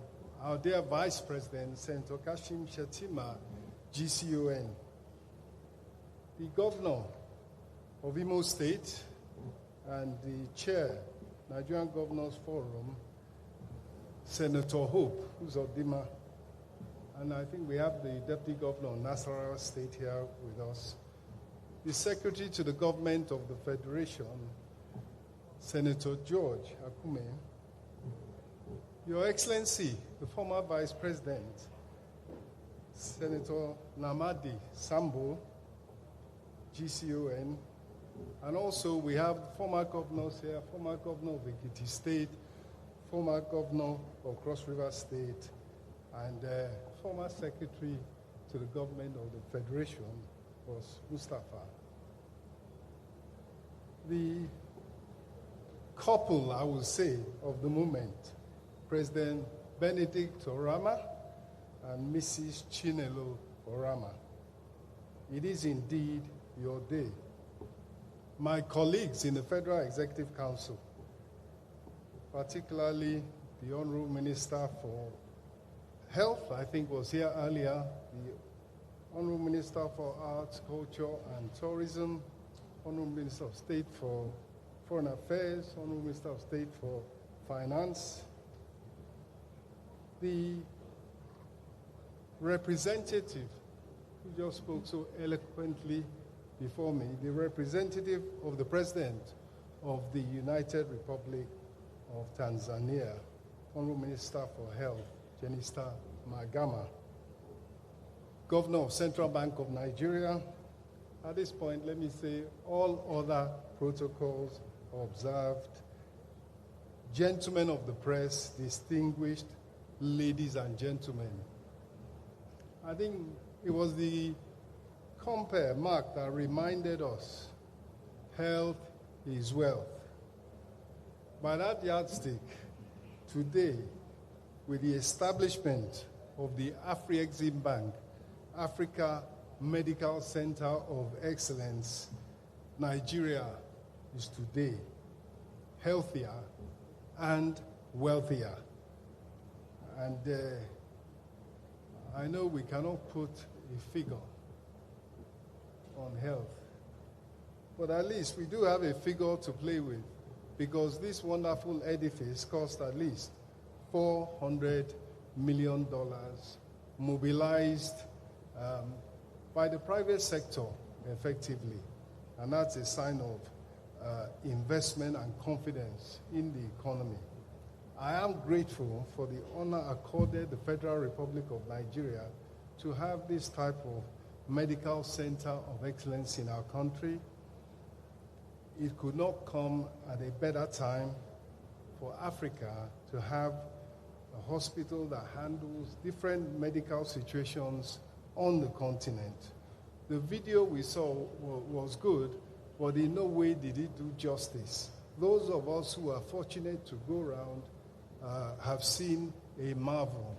our dear Vice President, Senator Kashim Shettima, GCON, the Governor of Imo State, and the Chair, Nigerian Governors Forum, Senator Hope Uzodinma, and I think we have the Deputy Governor of Nasarawa State here with us, the Secretary to the Government of the Federation, Senator George Akume, Your Excellency, the former Vice President, Senator Namadi Sambo, GCON, and also we have former governors here, former Governor of Ekiti State, former Governor of Cross River State, and former Secretary to the Government of the Federation was Mustafa. The couple, I would say, of the moment, President Benedict Orama and Mrs. Chinelo Orama. It is indeed your day. My colleagues in the Federal Executive Council, particularly the Honorable Minister for Health, I think was here earlier, the Honorable Minister for Arts, Culture and Tourism, Honorable Minister of State for Foreign Affairs, Honorable Minister of State for Finance, the representative who just spoke so eloquently before me, the representative of the President of the United Republic of Tanzania, Honorable Minister for Health, Jenista Magama, Governor of Central Bank of Nigeria. At this point, let me say all other protocols observed. Gentlemen of the press, distinguished ladies and gentlemen. I think it was the compare, Mark, that reminded us health is wealth. By that yardstick, today, with the establishment of the Afreximbank, Africa Medical Center of Excellence, Nigeria is today healthier and wealthier. And I know we cannot put a figure on health, but at least we do have a figure to play with, because this wonderful edifice cost at least $400 million, mobilized by the private sector effectively. And that's a sign of investment and confidence in the economy. I am grateful for the honor accorded the Federal Republic of Nigeria to have this type of medical center of excellence in our country. It could not come at a better time for Africa to have a hospital that handles different medical situations on the continent. The video we saw was good, but in no way did it do justice. Those of us who are fortunate to go around have seen a marvel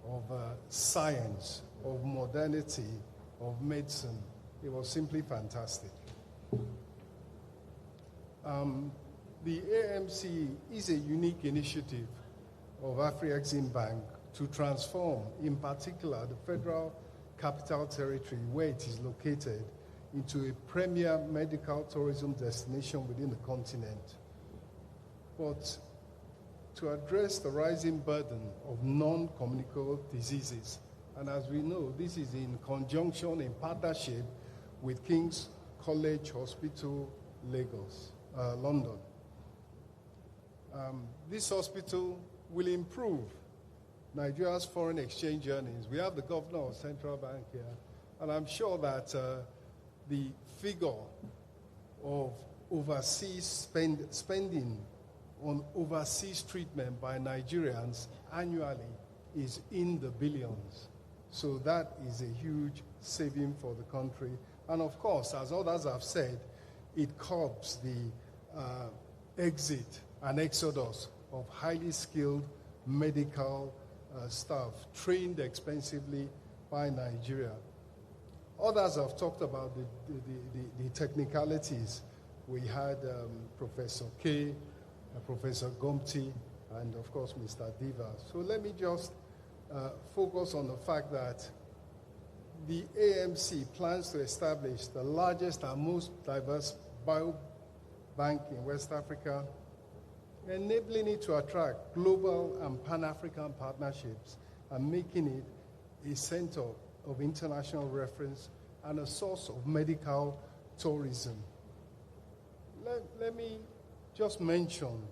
of science, of modernity, of medicine. It was simply fantastic. The AMCE is a unique initiative of Afreximbank to transform, in particular, the Federal Capital Territory, where it is located, into a premier medical tourism destination within the continent. But to address the rising burden of non-communicable diseases, and as we know, this is in conjunction, in partnership with King's College Hospital, Lagos, London. This hospital will improve Nigeria's foreign exchange earnings. We have the governor of Central Bank here, and I'm sure that the figure of overseas spending on overseas treatment by Nigerians annually is in the billions. So that is a huge saving for the country. And of course, as others have said, it curbs the exit and exodus of highly skilled medical staff trained expensively by Nigeria. Others have talked about the technicalities. We had Professor K, Professor Gomti, and of course Mr. Diva. So let me just focus on the fact that the AMC plans to establish the largest and most diverse biobank in West Africa, enabling it to attract global and Pan-African partnerships and making it a center of international reference and a source of medical tourism. Let me just mention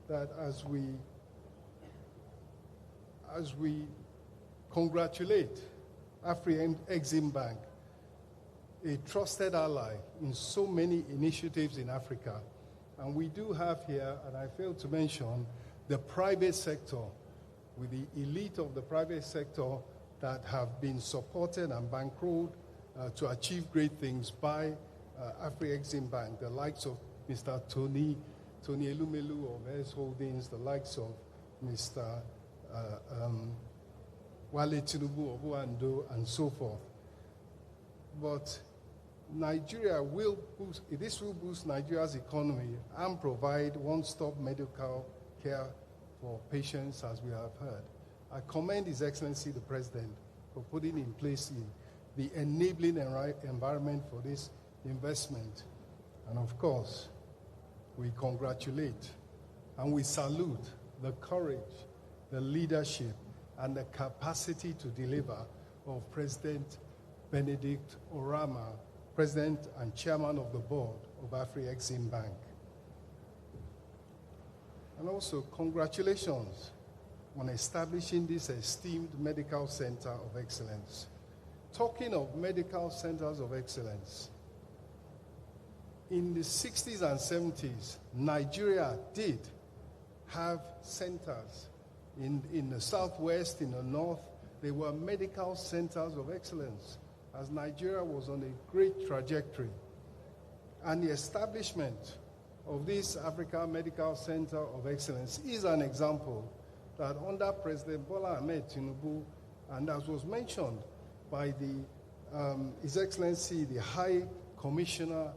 that as we congratulate Afreximbank, a trusted ally in so many initiatives in Africa, and we do have here, and I failed to mention, the private sector, with the elite of the private sector that have been supported and bankrolled to achieve great things by Afreximbank, the likes of Mr. Tony Elumelu of S Holdings, the likes of Mr. Wale Tinubu of Oando, and so forth. But Nigeria will boost Nigeria's economy and provide one-stop medical care for patients, as we have heard. I commend His Excellency the President for putting in place the enabling environment for this investment. And of course, we congratulate and we salute the courage, the leadership, and the capacity to deliver of President Benedict Orama, President and Chairman of the Board of Afreximbank. And also, congratulations on establishing this esteemed medical center of excellence. Talking of medical centers of excellence, in the 60s and 70s, Nigeria did have centers. In the southwest, in the north, they were medical centers of excellence, as Nigeria was on a great trajectory. And the establishment of this Africa Medical Center of Excellence is an example that under President Bola Ahmed Tinubu, and as was mentioned by His Excellency, the High Commissioner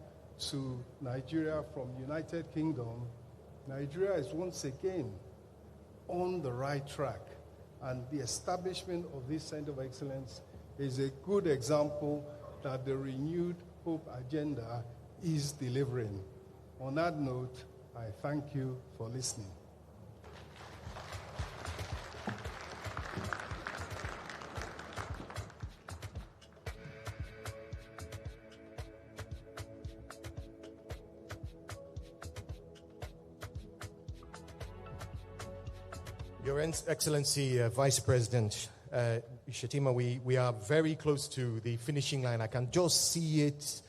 to Nigeria from United Kingdom, Nigeria is once again on the right track. And the establishment of this Center of Excellence is a good example that the renewed Hope agenda is delivering. On that note, I thank you for listening. Your Excellency, Vice President Shetima, we are very close to the finishing line. I can just see it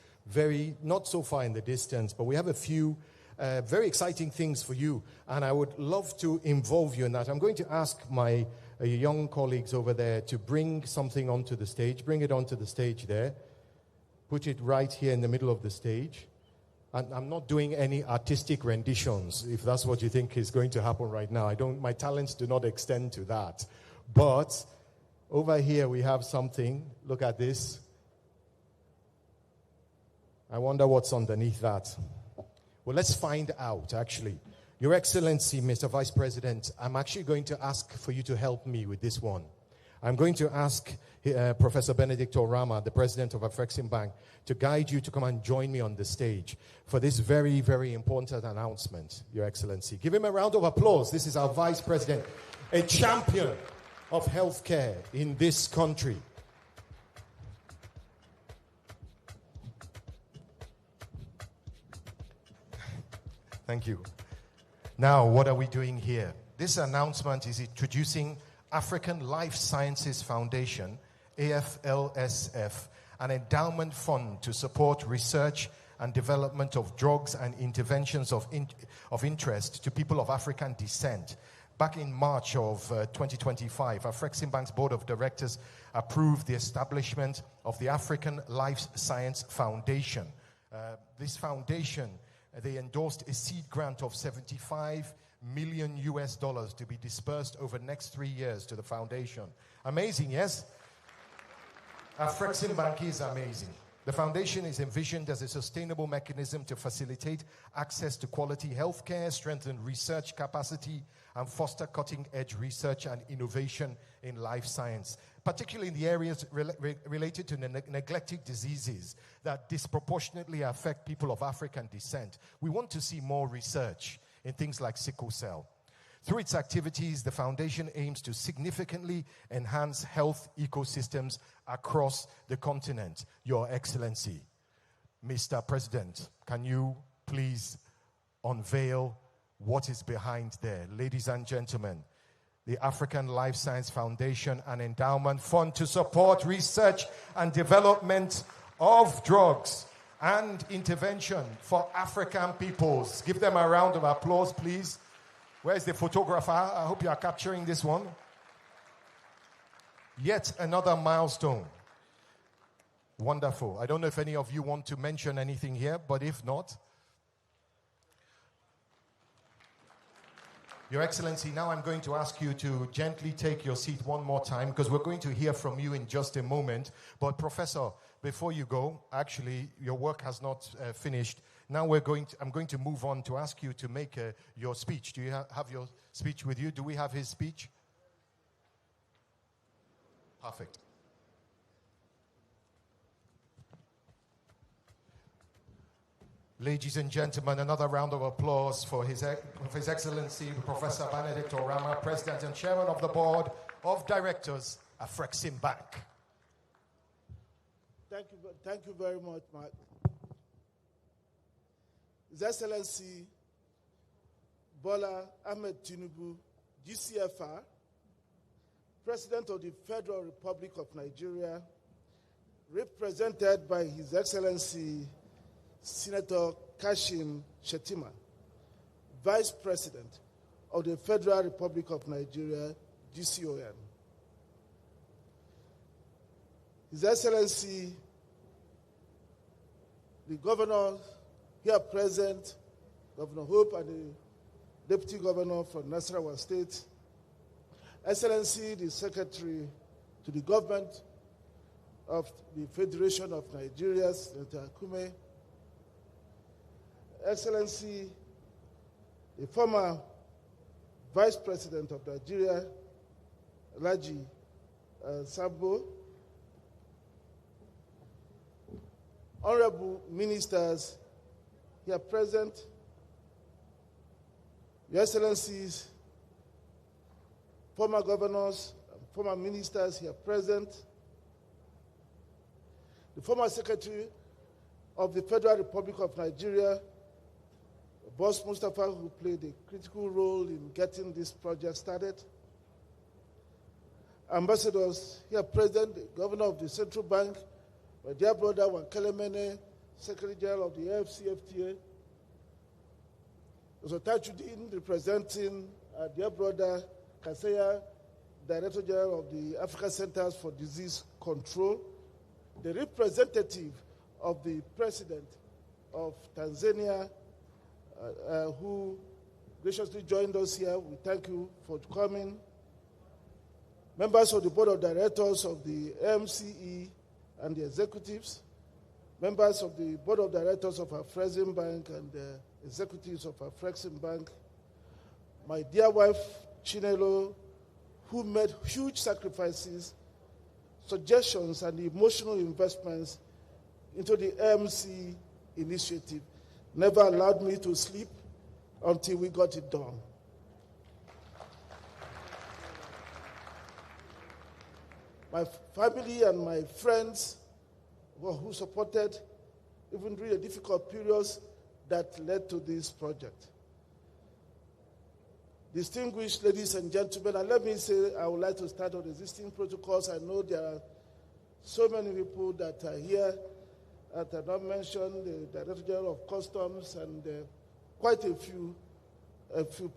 not so far in the distance, but we have a few very exciting things for you, and I would love to involve you in that. I'm going to ask my young colleagues over there to bring something onto the stage. Bring it onto the stage there. Put it right here in the middle of the stage. And I'm not doing any artistic renditions, if that's what you think is going to happen right now. My talents do not extend to that. But over here we have something. Look at this. I wonder what's underneath that. Well, let's find out, actually. Your Excellency, Mr. Vice President, I'm actually going to ask for you to help me with this one. I'm going to ask Professor Benedict Orama, the president of Afreximbank, to guide you to come and join me on the stage for this very, very important announcement, Your Excellency. Give him a round of applause. This is our Vice President, a champion of healthcare in this country. Thank you. Now, what are we doing here? This announcement is introducing African Life Sciences Foundation, AFLSF, an endowment fund to support research and development of drugs and interventions of interest to people of African descent back in March of 2025, Afreximbank's board of directors approved the establishment of the African Life Science Foundation. This foundation, they endorsed a seed grant of $75 million to be dispersed over the next 3 years to the foundation. Amazing, yes? Afreximbank is amazing. The foundation is envisioned as a sustainable mechanism to facilitate access to quality healthcare, strengthen research capacity, and foster cutting-edge research and innovation in life science, particularly in the areas related to neglected diseases that disproportionately affect people of African descent. We want to see more research in things like sickle cell. Through its activities, the foundation aims to significantly enhance health ecosystems across the continent. Your Excellency, Mr. President, can you please unveil what is behind there? Ladies and gentlemen, the African Life Science Foundation and Endowment Fund to support research and development of drugs and intervention for African peoples. Give them a round of applause, please. Where's the photographer? I hope you are capturing this one. Yet another milestone. Wonderful. I don't know if any of you want to mention anything here, but if not, Your Excellency, now I'm going to ask you to gently take your seat one more time because we're going to hear from you in just a moment. But Professor, before you go, actually, your work has not finished. Now I'm going to move on to ask you to make your speech. Do you have your speech with you? Do we have his speech? Perfect. Ladies and gentlemen, another round of applause for His Excellency, Professor Benedict Orama, President and Chairman of the Board of Directors, Afreximbank. Thank you very much, Mark. His Excellency Bola Ahmed Tinubu, GCFR, President of the Federal Republic of Nigeria, represented by His Excellency Senator Kashim Shettima, Vice President of the Federal Republic of Nigeria, GCON. His Excellency, the Governor here present, Governor Hope, and the Deputy Governor from Nasarawa State, Excellency, the Secretary to the Government of the Federation of Nigeria, Senator Akume, Excellency, the former Vice President of Nigeria, Alhaji Sabo, Honorable Ministers here present, Your Excellencies, former governors, former ministers here present, the former Secretary of the Federal Republic of Nigeria, Boss Mustafa, who played a critical role in getting this project started, ambassadors here present, the Governor of the Central Bank, my dear brother Wankele Mene, Secretary General of the AFCFTA, also Tajuddin, representing our dear brother Kaseya, Director General of the African Centers for Disease Control, the representative of the President of Tanzania, who graciously joined us here. We thank you for coming. Members of the Board of Directors of the AMCE and the executives, members of the Board of Directors of Afreximbank and the executives of Afreximbank, my dear wife, Chinelo, who made huge sacrifices, suggestions, and emotional investments into the AMCE initiative, never allowed me to sleep until we got it done. My family and my friends who supported, even during the difficult periods that led to this project. Distinguished ladies and gentlemen, and let me say, I would like to start on existing protocols. I know there are so many people that are here that I not mentioned, the Director General of Customs and quite a few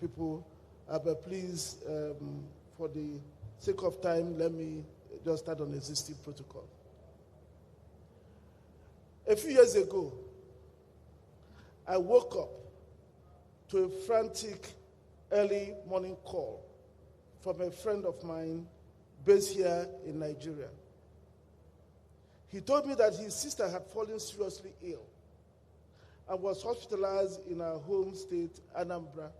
people. But please, for the sake of time, let me just start on existing protocol. A few years ago, I woke up to a frantic early morning call from a friend of mine based here in Nigeria. He told me that his sister had fallen seriously ill and was hospitalized in her home state, Anambra.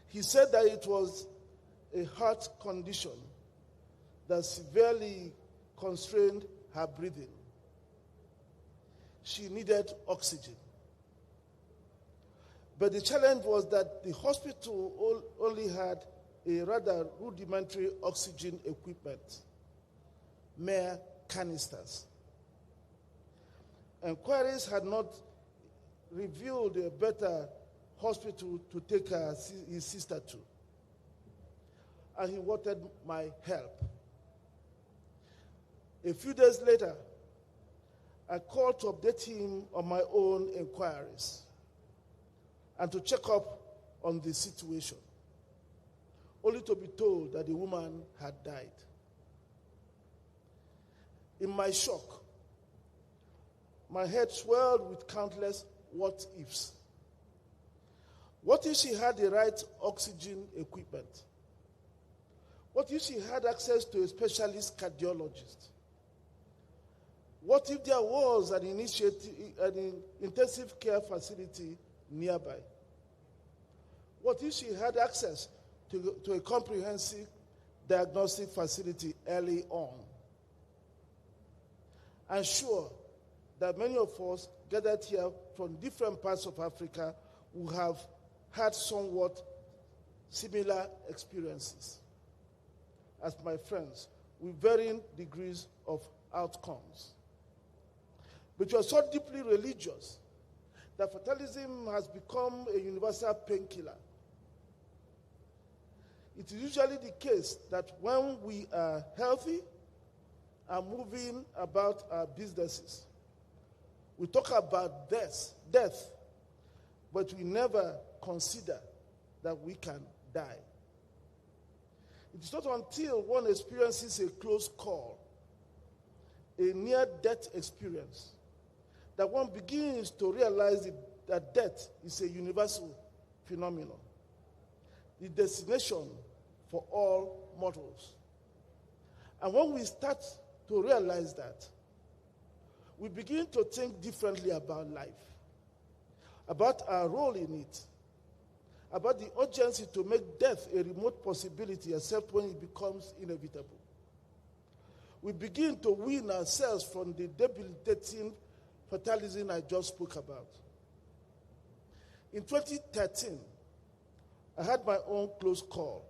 He said that it was a heart condition that severely constrained her breathing. She needed oxygen. But the challenge was that the hospital only had a rather rudimentary oxygen equipment, mere canisters. Inquiries had not revealed a better hospital to take his sister to. And he wanted my help. A few days later, I called to update him on my own inquiries and to check up on the situation, only to be told that the woman had died. In my shock, my head swelled with countless what-ifs. What if she had the right oxygen equipment? What if she had access to a specialist cardiologist? What if there was an intensive care facility nearby? What if she had access to a comprehensive diagnostic facility early on? I'm sure that many of us gathered here from different parts of Africa who have had somewhat similar experiences as my friends with varying degrees of outcomes. But you are so deeply religious that fatalism has become a universal painkiller. It is usually the case that when we are healthy and moving about our businesses, we talk about death, but we never consider that we can die. It is not until one experiences a close call, a near-death experience, that one begins to realize that death is a universal phenomenon, the destination for all mortals. And when we start to realize that, we begin to think differently about life, about our role in it, about the urgency to make death a remote possibility except when it becomes inevitable. We begin to wean ourselves from the debilitating fatalism I just spoke about. In 2013, I had my own close call.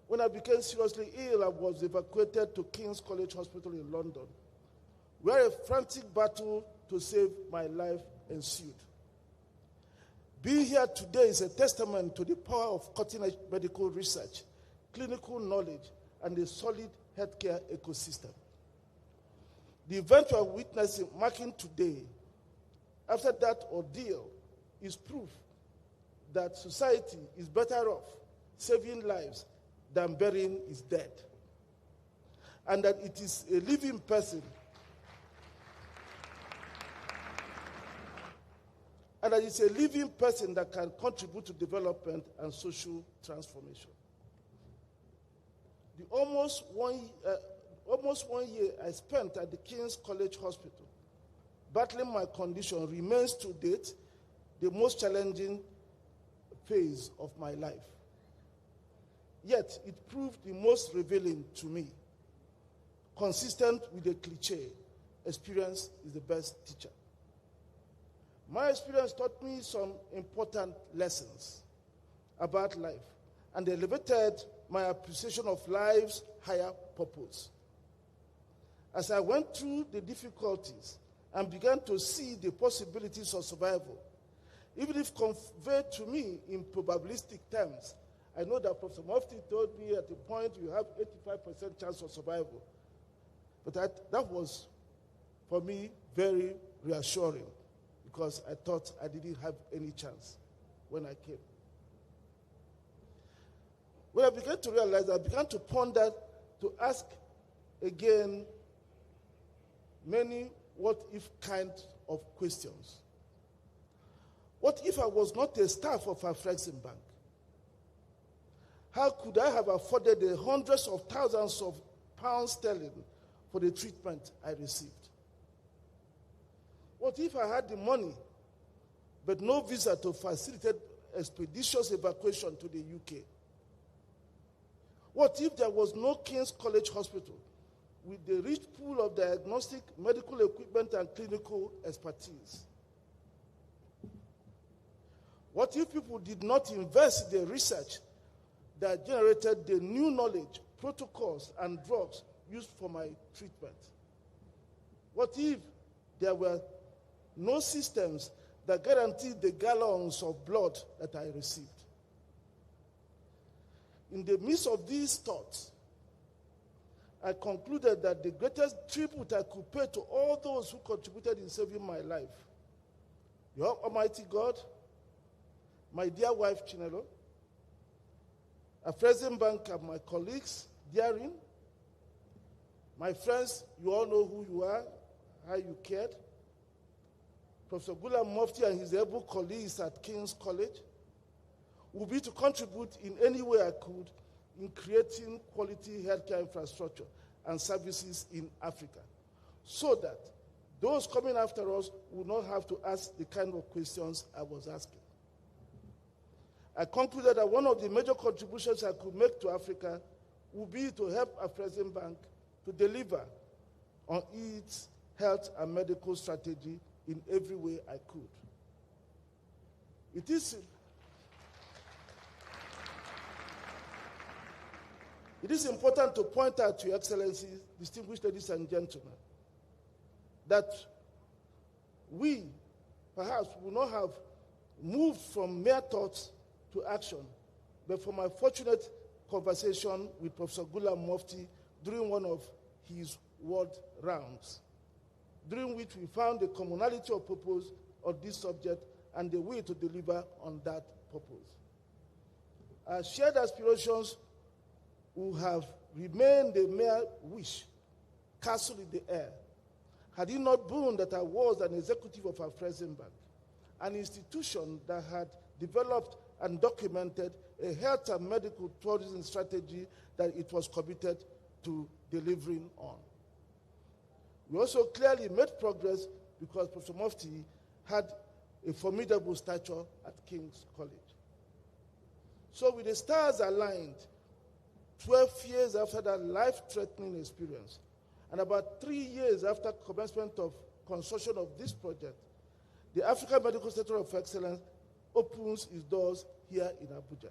When I became seriously ill, I was evacuated to King's College Hospital in London, where a frantic battle to save my life ensued. Being here today is a testament to the power of cutting-edge medical research, clinical knowledge, and a solid healthcare ecosystem. The event we are witnessing, marking today, after that ordeal, is proof that society is better off saving lives than burying its dead, and that it is a living person, that can contribute to development and social transformation. The almost one year I spent at the King's College Hospital battling my condition remains to date the most challenging phase of my life. Yet it proved the most revealing to me. Consistent with the cliche, experience is the best teacher. My experience taught me some important lessons about life and elevated my appreciation of life's higher purpose. As I went through the difficulties and began to see the possibilities of survival, even if conveyed to me in probabilistic terms, I know that Professor Mufti told me at the point you have 85% chance of survival. But that was, for me, very reassuring because I thought I didn't have any chance when I came. When I began to realize, I began to ponder, to ask again many what-if kind of questions. What if I was not a staff of Afreximbank? How could I have afforded the hundreds of thousands of pounds sterling for the treatment I received? What if I had the money, but no visa to facilitate expeditious evacuation to the UK? What if there was no King's College Hospital with the rich pool of diagnostic, medical equipment, and clinical expertise? What if people did not invest in the research that generated the new knowledge, protocols, and drugs used for my treatment? What if there were no systems that guaranteed the gallons of blood that I received? In the midst of these thoughts, I concluded that the greatest tribute I could pay to all those who contributed in saving my life, the Almighty God, my dear wife Chinelo, Afreximbank and my colleagues, Daring, my friends, you all know who you are, how you cared, Professor Ghulam Mufti and his able colleagues at King's College, would be to contribute in any way I could in creating quality healthcare infrastructure and services in Africa, so that those coming after us would not have to ask the kind of questions I was asking. I concluded that one of the major contributions I could make to Africa would be to help Afreximbank to deliver on its health and medical strategy in every way I could. It is important to point out to Your Excellencies, distinguished ladies and gentlemen, that we perhaps would not have moved from mere thoughts to action, but from a fortunate conversation with Professor Ghulam Mufti during one of his world rounds, during which we found the commonality of purpose of this subject and the way to deliver on that purpose. Our shared aspirations would have remained a mere wish, castle in the air, had it not been that I was an executive of Afreximbank, an institution that had developed and documented a health and medical tourism strategy that it was committed to delivering on. We also clearly made progress because Professor Mufti had a formidable stature at King's College. So with the stars aligned, 12 years after that life-threatening experience, and about 3 years after commencement of construction of this project, the African Medical Center of Excellence opens its doors here in Abuja.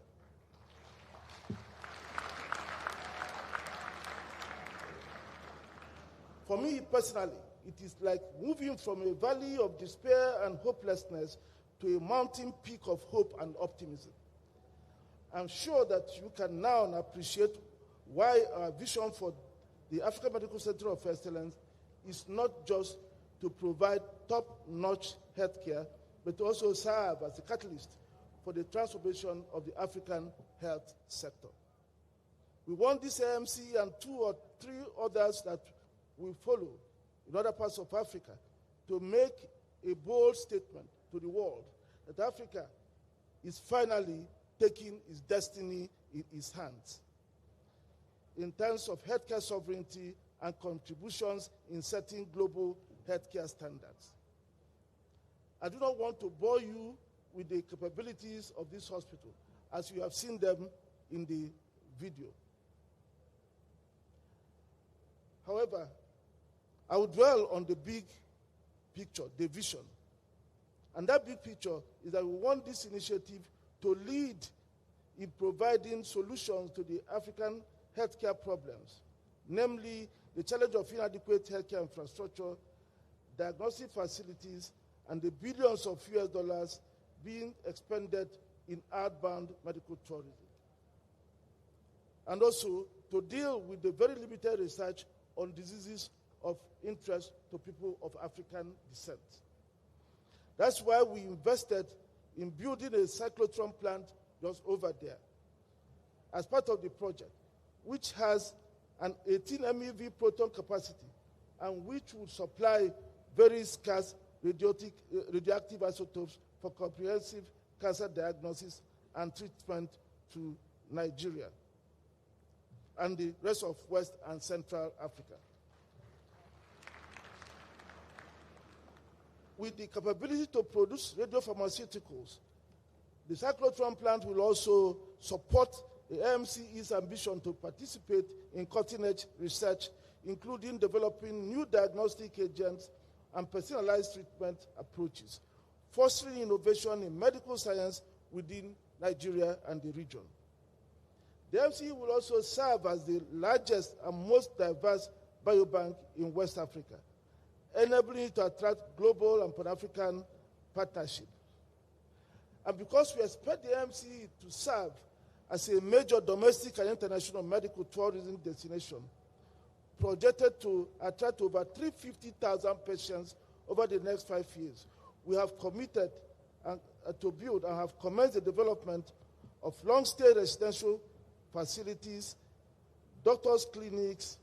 For me personally, it is like moving from a valley of despair and hopelessness to a mountain peak of hope and optimism. I'm sure that you can now appreciate why our vision for the African Medical Center of Excellence is not just to provide top-notch healthcare, but to also serve as a catalyst for the transformation of the African health sector. We want this AMCE and 2 or 3 others that will follow in other parts of Africa to make a bold statement to the world that Africa is finally taking its destiny in its hands in terms of healthcare sovereignty and contributions in setting global healthcare standards. I do not want to bore you with the capabilities of this hospital as you have seen them in the video. However, I will dwell on the big picture, the vision. And that big picture is that we want this initiative to lead in providing solutions to the African healthcare problems, namely the challenge of inadequate healthcare infrastructure, diagnostic facilities, and the billions of US dollars being expended in outbound medical tourism. And also to deal with the very limited research on diseases of interest to people of African descent. That's why we invested in building a cyclotron plant just over there. as part of the project, which has an 18 MeV proton capacity and which would supply very scarce radioactive isotopes for comprehensive cancer diagnosis and treatment to Nigeria and the rest of West and Central Africa. With the capability to produce radiopharmaceuticals, the cyclotron plant will also support the AMCE's ambition to participate in cutting-edge research, including developing new diagnostic agents and personalized treatment approaches, fostering innovation in medical science within Nigeria and the region. The AMCE will also serve as the largest and most diverse biobank in West Africa, enabling it to attract global and Pan-African partnership. And because we expect the AMCE to serve as a major domestic and international medical tourism destination, projected to attract over 350,000 patients over the next 5 years, we have committed to build and have commenced the development of long-stay residential facilities, doctors' clinics,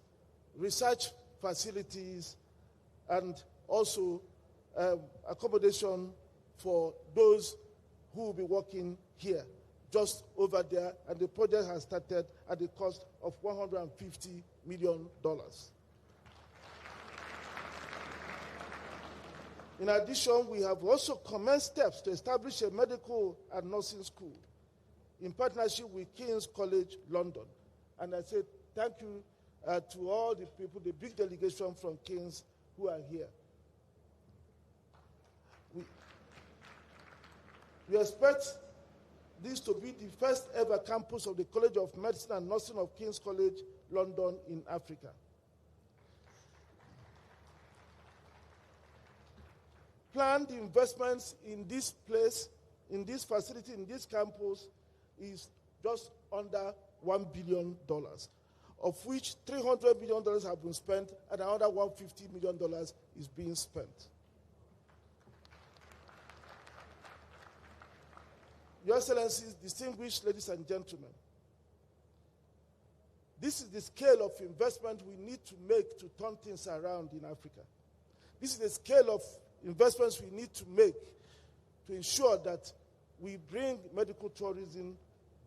research facilities, and also accommodation for those who will be working here, just over there, and the project has started at the cost of $150 million. In addition, we have also commenced steps to establish a medical and nursing school in partnership with King's College London. And I say thank you to all the people, the big delegation from King's who are here. We expect this to be the first ever campus of the College of Medicine and Nursing of King's College London in Africa. Planned investments in this place, in this facility, in this campus is just under $1 billion, of which $300 million have been spent and another $150 million is being spent. Your Excellencies, distinguished ladies and gentlemen, this is the scale of investment we need to make to turn things around in Africa. This is the scale of investments we need to make to ensure that we bring medical tourism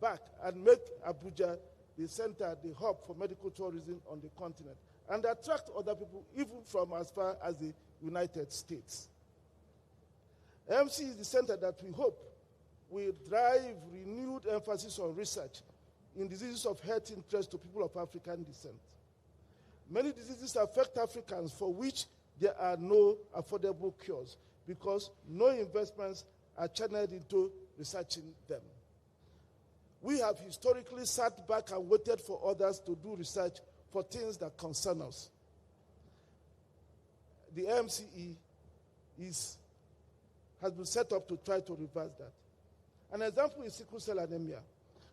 back and make Abuja the center, the hub for medical tourism on the continent, and attract other people even from as far as the United States. AMCE is the center that we hope will drive renewed emphasis on research in diseases of health interest to people of African descent. Many diseases affect Africans for which there are no affordable cures because no investments are channeled into researching them. We have historically sat back and waited for others to do research for things that concern us. The AMCE has been set up to try to reverse that. An example is sickle cell anemia,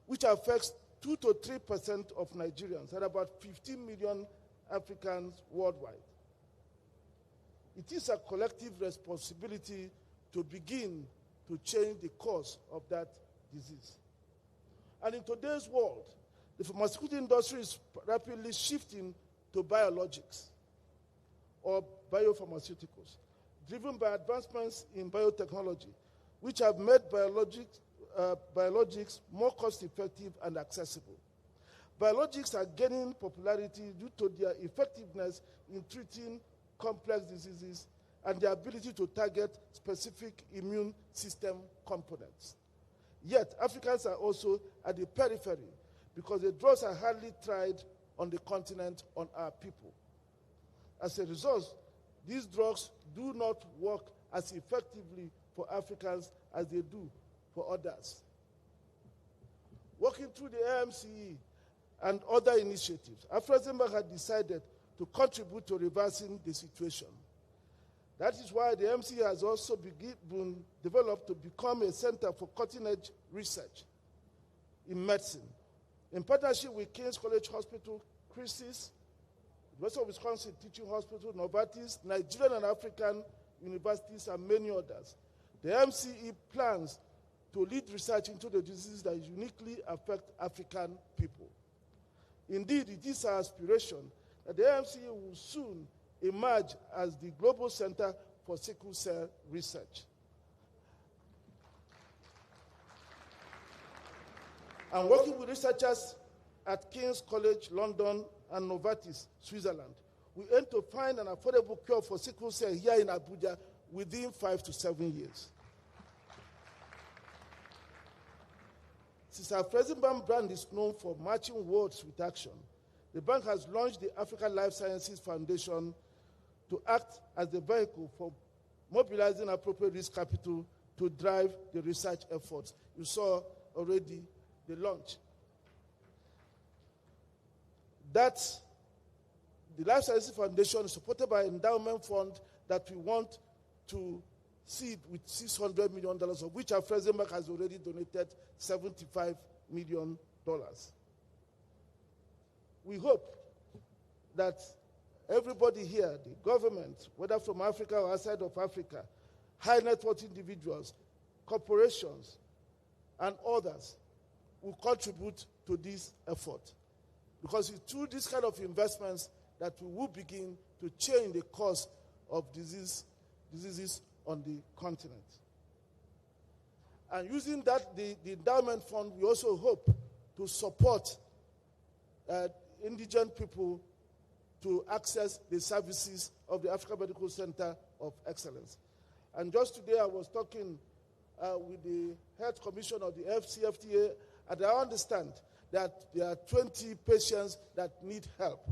which affects 2 to 3% of Nigerians and about 15 million Africans worldwide. It is a collective responsibility to begin to change the course of that disease. And in today's world, the pharmaceutical industry is rapidly shifting to biologics or biopharmaceuticals, driven by advancements in biotechnology, which have made biologics more cost-effective and accessible. Biologics are gaining popularity due to their effectiveness in treating complex diseases and their ability to target specific immune system components. Yet, Africans are also at the periphery because the drugs are hardly tried on the continent on our people. As a result, these drugs do not work as effectively for Africans as they do for others. Working through the AMCE and other initiatives, Afreximbank had decided to contribute to reversing the situation. That is why the AMCE has also been developed to become a center for cutting-edge research in medicine, in partnership with King's College Hospital, Christie's, University of Wisconsin Teaching Hospital, Novartis, Nigerian and African universities, and many others. The AMCE plans to lead research into the diseases that uniquely affect African people. Indeed, it is our aspiration that the AMCE will soon emerge as the global center for sickle cell research. And working with researchers at King's College London and Novartis, Switzerland, we aim to find an affordable cure for sickle cell here in Abuja within 5 to 7 years. Since our Afreximbank brand is known for matching words with action, the bank has launched the African Life Sciences Foundation to act as the vehicle for mobilizing appropriate risk capital to drive the research efforts. You saw already the launch. That the Life Sciences Foundation is supported by an endowment fund that we want to seed with $600 million, of which Afreximbank has already donated $75 million. We hope that everybody here, the government, whether from Africa or outside of Africa, high net worth individuals, corporations, and others will contribute to this effort. Because it's through this kind of investments that we will begin to change the course of diseases on the continent. And using that, the endowment fund, we also hope to support indigent people to access the services of the African Medical Center of Excellence. And just today I was talking with the Health Commission of the FCFTA, and I understand that there are 20 patients that need help.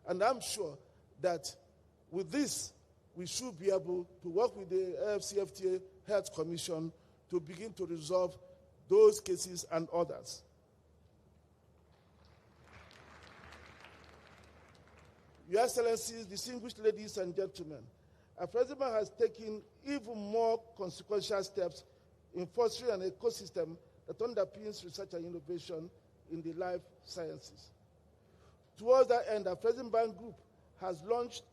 And I'm sure that with this, we should be able to work with the FCFTA Health Commission to begin to resolve those cases and others. Your Excellencies, distinguished ladies and gentlemen, Afreximbank has taken even more consequential steps in fostering an ecosystem that underpins research and innovation in the life sciences. Towards that end, Afreximbank Group has launched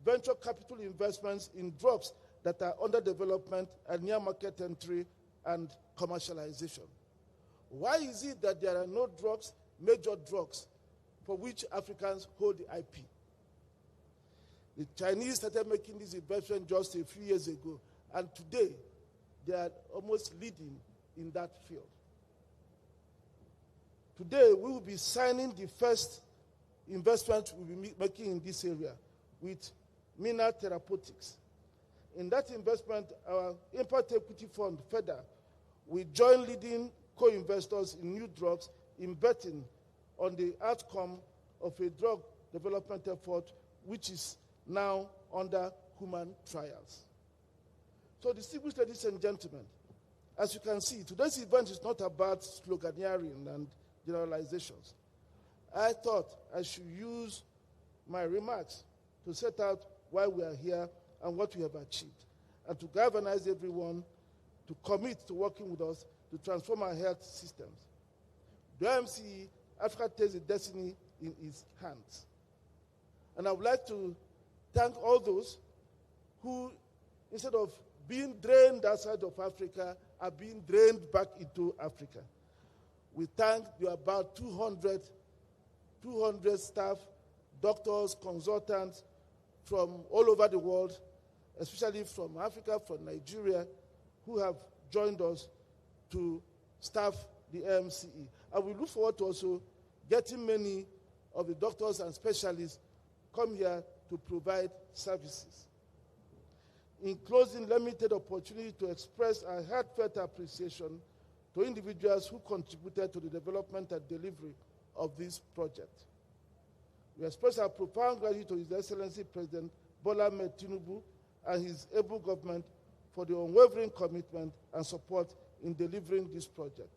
venture capital investments in drugs that are under development and near market entry and commercialization. Why is it that there are no drugs, major drugs, for which Africans hold the IP? The Chinese started making this investment just a few years ago, and today they are almost leading in that field. Today we will be signing the first investment we will be making in this area with Mina Therapeutics. In that investment, our impact equity fund, FEDA, will join leading co-investors in new drugs in betting on the outcome of a drug development effort which is now under human trials. So, distinguished ladies and gentlemen, as you can see, today's event is not about sloganeering and generalizations. I thought I should use my remarks to set out why we are here and what we have achieved, and to galvanize everyone to commit to working with us to transform our health systems. The AMCE, Africa takes the destiny in its hands. And I would like to thank all those who, instead of being drained outside of Africa, are being drained back into Africa. We thank the about 200 staff, doctors, consultants from all over the world, especially from Africa, from Nigeria, who have joined us to staff the AMCE. And we look forward to also getting many of the doctors and specialists come here to provide services. In closing, let me take the opportunity to express our heartfelt appreciation to individuals who contributed to the development and delivery of this project. We express our profound gratitude to His Excellency President Bola Ahmed Tinubu and his able government for the unwavering commitment and support in delivering this project.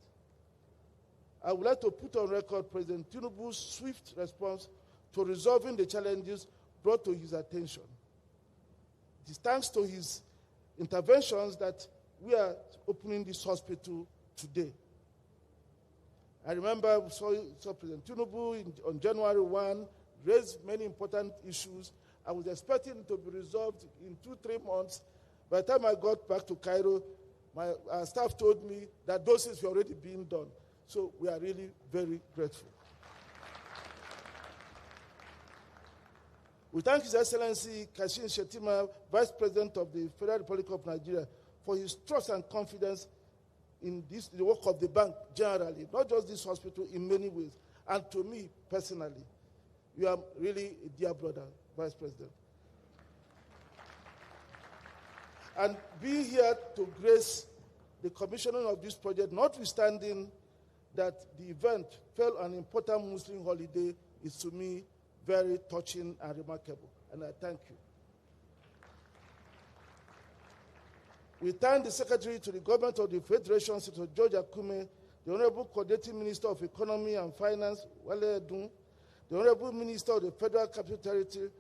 I would like to put on record President Tinubu's swift response to resolving the challenges brought to his attention. It is thanks to his interventions that we are opening this hospital today. I remember we saw President Tinubu on January 1, raised many important issues. I was expecting it to be resolved in 2-3 months. By the time I got back to Cairo, our staff told me that those things were already being done. So we are really very grateful. We thank His Excellency Kashim Shettima, Vice President of the Federal Republic of Nigeria, for his trust and confidence in the work of the bank generally, not just this hospital, in many ways. And to me personally, you are really a dear brother, Vice President. And being here to grace the commissioning of this project, notwithstanding that the event fell on an important Muslim holiday, is to me very touching and remarkable. And I thank you. We thank the Secretary to the Government of the Federation, Senator George Akume, the Honorable Coordinating Minister of Economy and Finance, Wale Edun, the Honorable Minister of the Federal Capital Territory,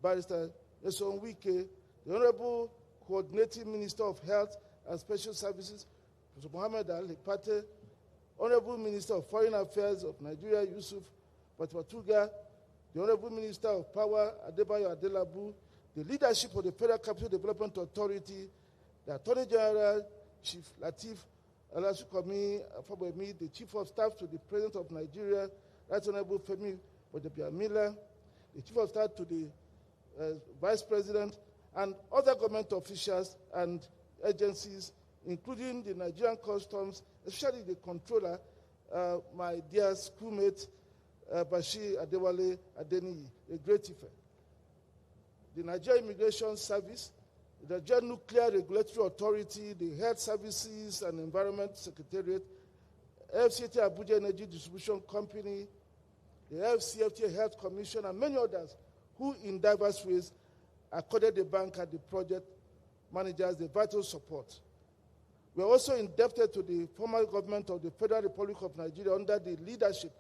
Barrister Nelson Wike, the Honorable Coordinating Minister of Health and Special Services, Professor Mohammed Ali Pate, Honorable Minister of Foreign Affairs of Nigeria, Yusuf Batwatuga, the Honorable Minister of Power, Adebayo Adelabu, the leadership of the Federal Capital Development Authority, the Attorney General, Chief Latif Alasukomi Afabemi, the Chief of Staff to the President of Nigeria, Right Honorable Femi Odebiamila, the Chief of Staff to the Vice President, and other government officials and agencies, including the Nigerian Customs, especially the Controller, my dear schoolmate, Bashir Adewale Adeniyi, a great effort. The Nigerian Immigration Service, the Nigerian Nuclear Regulatory Authority, the Health Services and Environment Secretariat, AMCE Abuja Energy Distribution Company, the FCFTA Health Commission, and many others who in diverse ways accorded the bank and the project managers the vital support. We are also indebted to the former government of the Federal Republic of Nigeria under the leadership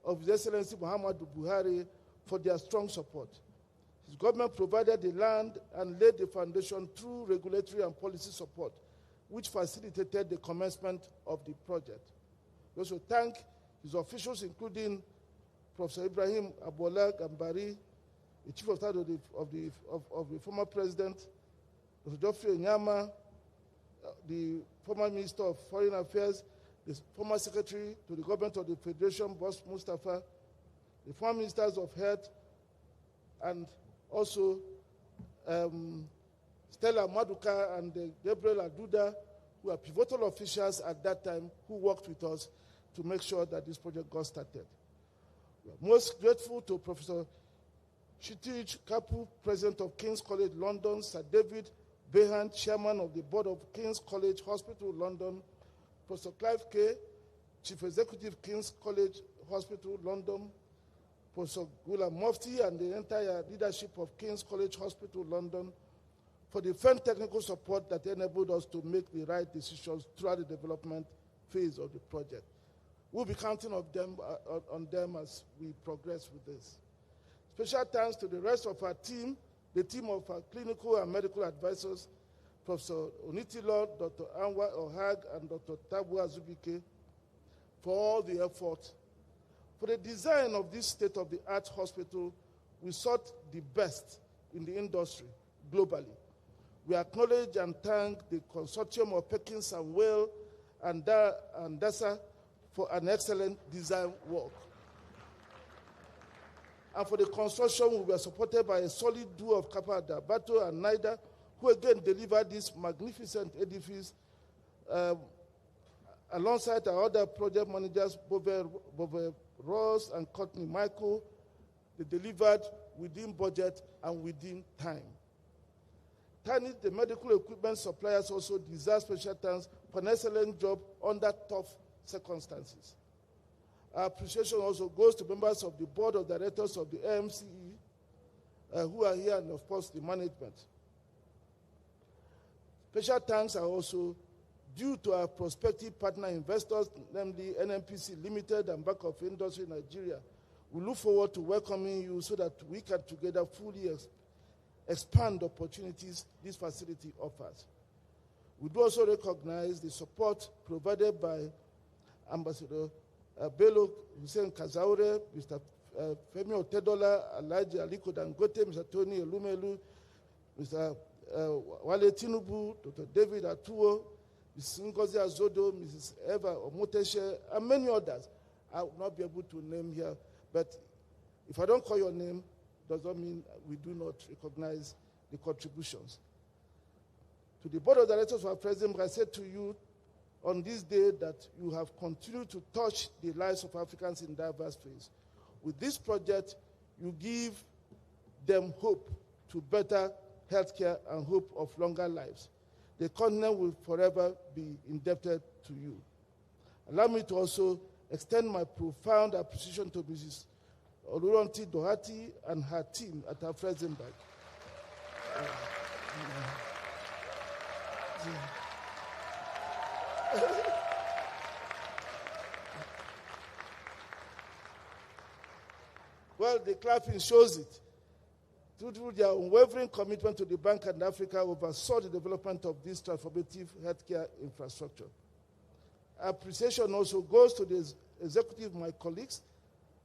of His Excellency Muhammadu Buhari for their strong support. His government provided the land and laid the foundation through regulatory and policy support, which facilitated the commencement of the project. We also thank his officials, including Professor Ibrahim Abola Gambari, the Chief of Staff of the former President, Dr. Geoffrey Nyama, the former Minister of Foreign Affairs, the former Secretary to the Government of the Federation, Boss Mustafa, the former Ministers of Health, and also Stella Maduka and Gabriel Aduda, who are pivotal officials at that time who worked with us to make sure that this project got started. We are most grateful to Professor Shitij Kapu, President of King's College London, Sir David Behan, Chairman of the Board of King's College Hospital London, Professor Clive K, Chief Executive King's College Hospital London, Professor Gula Mufti and the entire leadership of King's College Hospital London for the firm technical support that enabled us to make the right decisions throughout the development phase of the project. We'll be counting on them as we progress with this. Special thanks to the rest of our team, the team of our clinical and medical advisors, Professor Onitilo, Dr. Anwar Ohag, and Dr. Tabu Azubike, for all the effort. For the design of this state-of-the-art hospital, we sought the best in the industry globally. We acknowledge and thank the consortium of Perkins and Weil and DASA for an excellent design work. And for the construction, we were supported by a solid duo of Kappa Dabato and Naida, who again delivered this magnificent edifice alongside our other project managers, Bove Ross and Courtney Michael. They delivered within budget and within time. Tani, the medical equipment suppliers, also deserve special thanks for an excellent job under tough circumstances. Our appreciation also goes to members of the board of directors of the AMCE who are here, and of course the management. Special thanks are also due to our prospective partner investors, namely NNPC Limited and Bank of Industry Nigeria. We look forward to welcoming you so that we can together fully expand opportunities this facility offers. We do also recognize the support provided by Ambassador Bello Hussein Kazaure, Mr. Femi Otedola, Alhaji Aliko Dangote, Mr. Tony Elumelu, Mr. Wale Tinubu, Dr. David Atuo, Mrs. Ngozi Azodo, Mrs. Eva Omoteshe, and many others. I will not be able to name here, but if I don't call your name, does not mean we do not recognize the contributions. To the board of directors of Afreximbank, I said to you on this day that you have continued to touch the lives of Africans in diverse ways. With this project, you give them hope to better healthcare and hope of longer lives. The continent will forever be indebted to you. Allow me to also extend my profound appreciation to Mrs. Oluronti Doherty and her team at Afreximbank. Well, the clapping shows it. Through their unwavering commitment to the bank and Africa, oversaw the development of this transformative healthcare infrastructure. Appreciation also goes to the executive, my colleagues,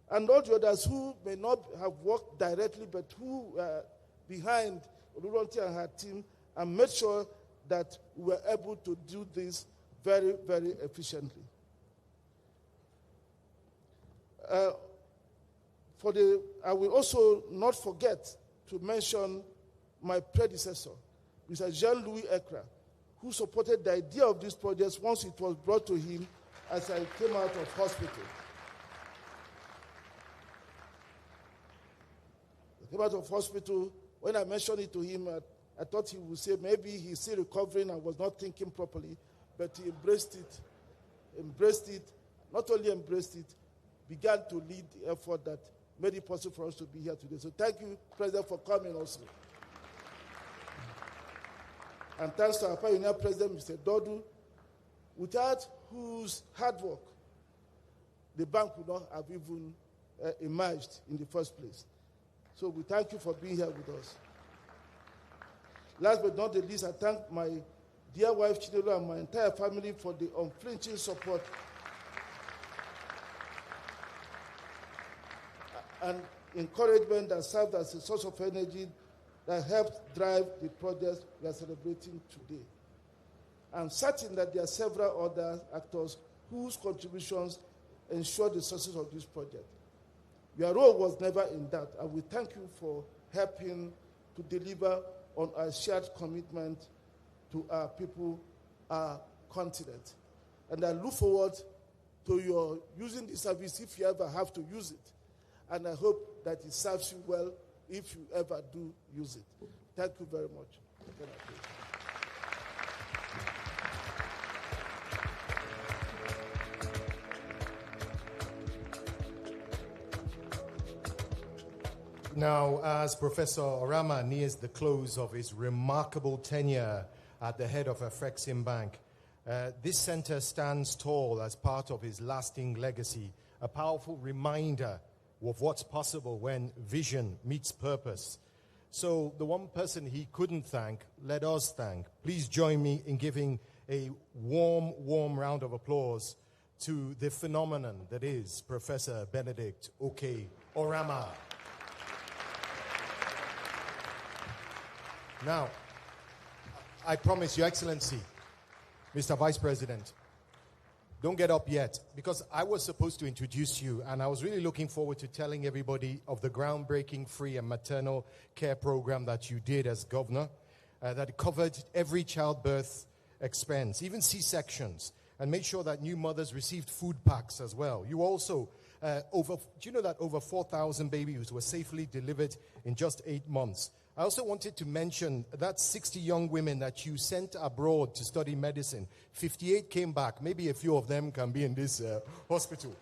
and all the others who may not have worked directly, but who were behind Oluronti and her team and made sure that we were able to do this very, very efficiently. I will also not forget to mention my predecessor, Mr. Jean-Louis Ekra, who supported the idea of this project once it was brought to him as I came out of hospital. I came out of hospital. When I mentioned it to him, I thought he would say maybe he's still recovering and was not thinking properly, but he embraced it, not only embraced it, began to lead the effort that made it possible for us to be here today. So thank you, President, for coming also. And thanks to our pioneer President, Mr. Dodu, without whose hard work the bank would not have even emerged in the first place. So we thank you for being here with us. Last but not the least, I thank my dear wife, Chinelo, and my entire family for the unflinching support and encouragement that served as a source of energy that helped drive the project we are celebrating today. I'm certain that there are several other actors whose contributions ensured the success of this project. Your role was never in doubt, and we thank you for helping to deliver on our shared commitment to our people, our continent. And I look forward to your using the service if you ever have to use it. And I hope that it serves you well if you ever do use it. Thank you very much. Now, as Professor Orama nears the close of his remarkable tenure at the head of Afreximbank, this center stands tall as part of his lasting legacy, a powerful reminder of what's possible when vision meets purpose. So the one person he couldn't thank, let us thank. Please join me in giving a warm, warm round of applause to the phenomenon that is Professor Benedict Oke Orama. Now, I promise Your Excellency, Mr. Vice President, don't get up yet, because I was supposed to introduce you, and I was really looking forward to telling everybody of the groundbreaking free and maternal care program that you did as governor, that covered every childbirth expense, even C-sections, and made sure that new mothers received food packs as well. You also, do you know that over 4,000 babies were safely delivered in just 8 months? I also wanted to mention that 60 young women that you sent abroad to study medicine, 58 came back. Maybe a few of them can be in this hospital.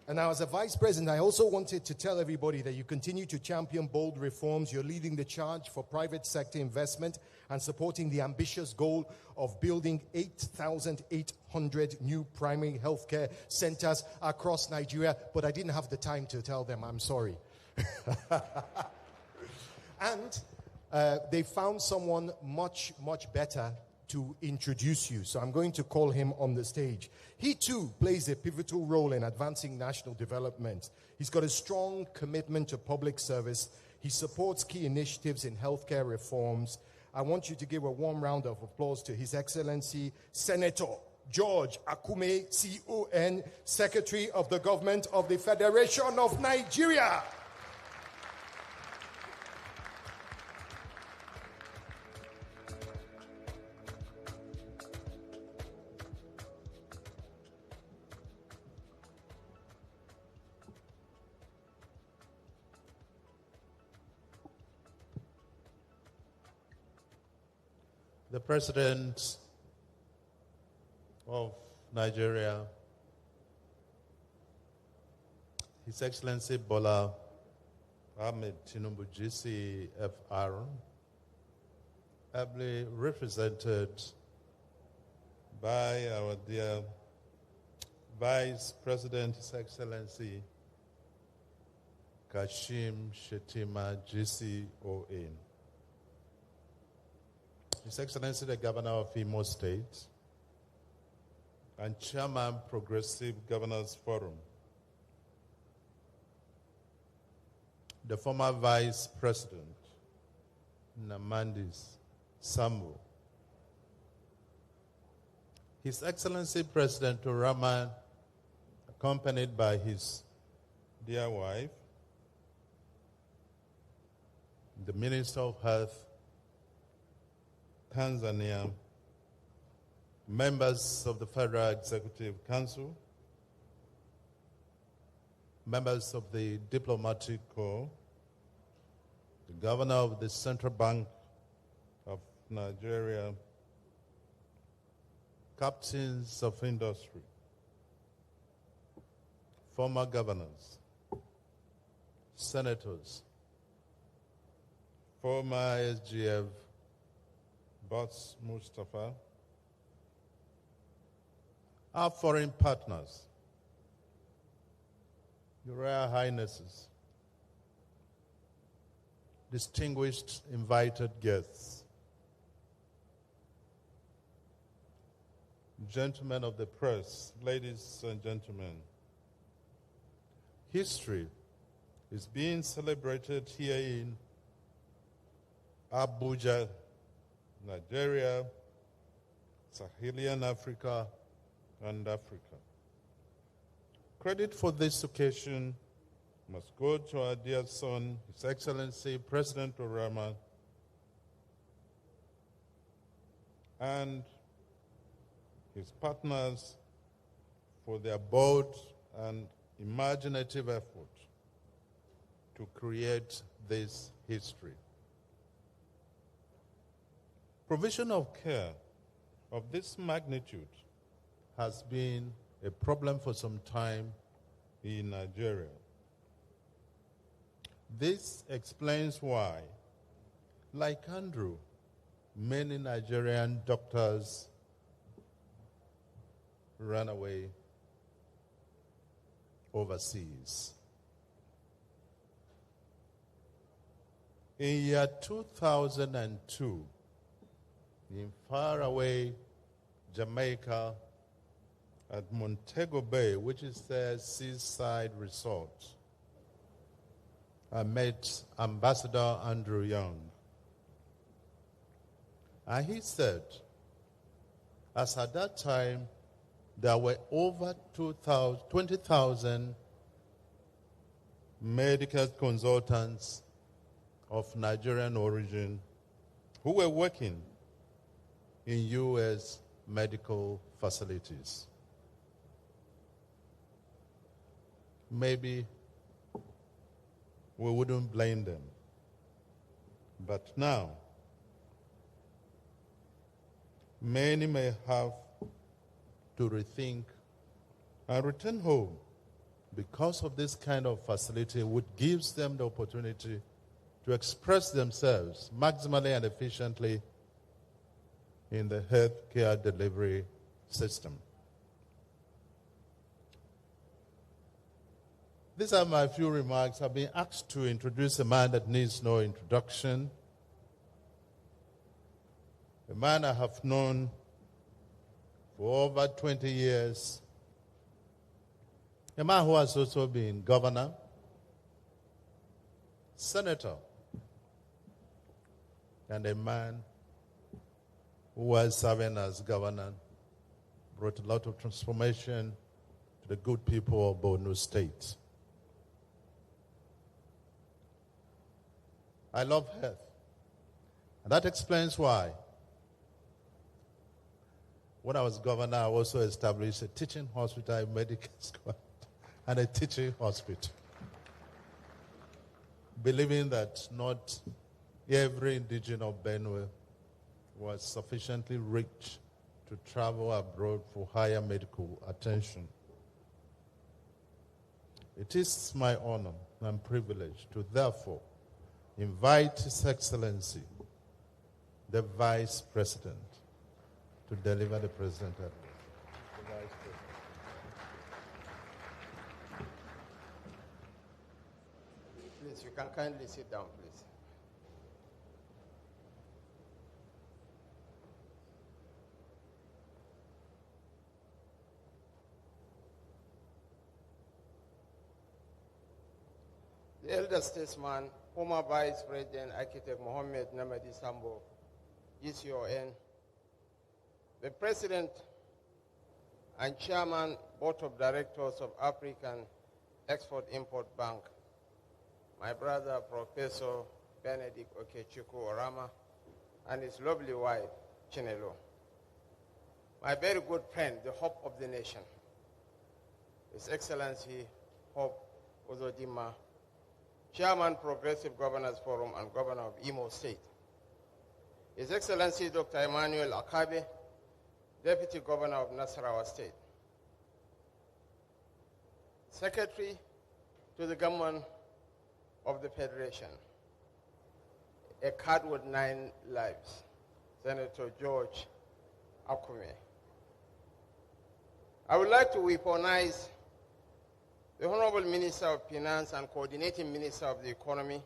And now, as a vice president, I also wanted to tell everybody that you continue to champion bold reforms. You're leading the charge for private sector investment and supporting the ambitious goal of building 8,800 new primary healthcare centers across Nigeria. But I didn't have the time to tell them. I'm sorry. And they found someone much, much better to introduce you. So I'm going to call him on the stage. He too plays a pivotal role in advancing national development. He's got a strong commitment to public service. He supports key initiatives in healthcare reforms. I want you to give a warm round of applause to His Excellency Senator George Akume, CON, Secretary of the Government of the Federation of Nigeria. The President of Nigeria, His Excellency Bola Ahmed Tinubu GCFR, ably represented by our dear Vice President, His Excellency Kashim Shettima GCON, His Excellency the Governor of Imo State and Chairman Progressive Governors Forum, the former Vice President Namandis Sambo, His Excellency President Rahman, accompanied by his dear wife, the Minister of Health, Tanzania, members of the Federal Executive Council, members of the Diplomatic Corps, the Governor of the Central Bank of Nigeria, captains of industry, former governors, senators, former SGF Boss Mustafa, our foreign partners, Your Royal Highnesses, distinguished invited guests, gentlemen of the press, ladies and gentlemen, history is being celebrated here in Abuja, Nigeria, Sahelian Africa, and Africa. Credit for this occasion must go to our dear son, His Excellency President Orama, and his partners for their bold and imaginative effort to create this history. Provision of care of this magnitude has been a problem for some time in Nigeria. This explains why, like Andrew, many Nigerian doctors ran away overseas. In year 2002, in faraway Jamaica, at Montego Bay, which is their seaside resort, I met Ambassador Andrew Young. And he said, as at that time, there were over 20,000 medical consultants of Nigerian origin who were working in U.S. medical facilities. Maybe we wouldn't blame them. But now, many may have to rethink and return home because of this kind of facility, which gives them the opportunity to express themselves maximally and efficiently in the healthcare delivery system. These are my few remarks. I've been asked to introduce a man that needs no introduction, a man I have known for over 20 years, a man who has also been governor, senator, and a man who was serving as governor, brought a lot of transformation to the good people of Borno State. I love health. And that explains why. When I was governor, I also established a teaching hospital, a medical school, and a teaching hospital. Believing that not every indigenous of Benue was sufficiently rich to travel abroad for higher medical attention. It is my honor and privilege to therefore invite His Excellency, the Vice President, to deliver the President address. Please, you can kindly sit down, please. The elder statesman, former Vice President, Architect Mohammed Namadi Sambo, GCON, the President and Chairman, Board of Directors of African Export-Import Bank, my brother, Professor Benedict Okechukwu Orama, and his lovely wife, Chinelo. My very good friend, the hope of the nation, His Excellency Hope Uzodimma, Chairman, Progressive Governors Forum and Governor of Imo State. His Excellency Dr. Emmanuel Akabe, Deputy Governor of Nasarawa State. Secretary to the Government of the Federation, a card with 9 lives, Senator George Akume. I would like to weaponize the Honorable Minister of Finance and Coordinating Minister of the Economy,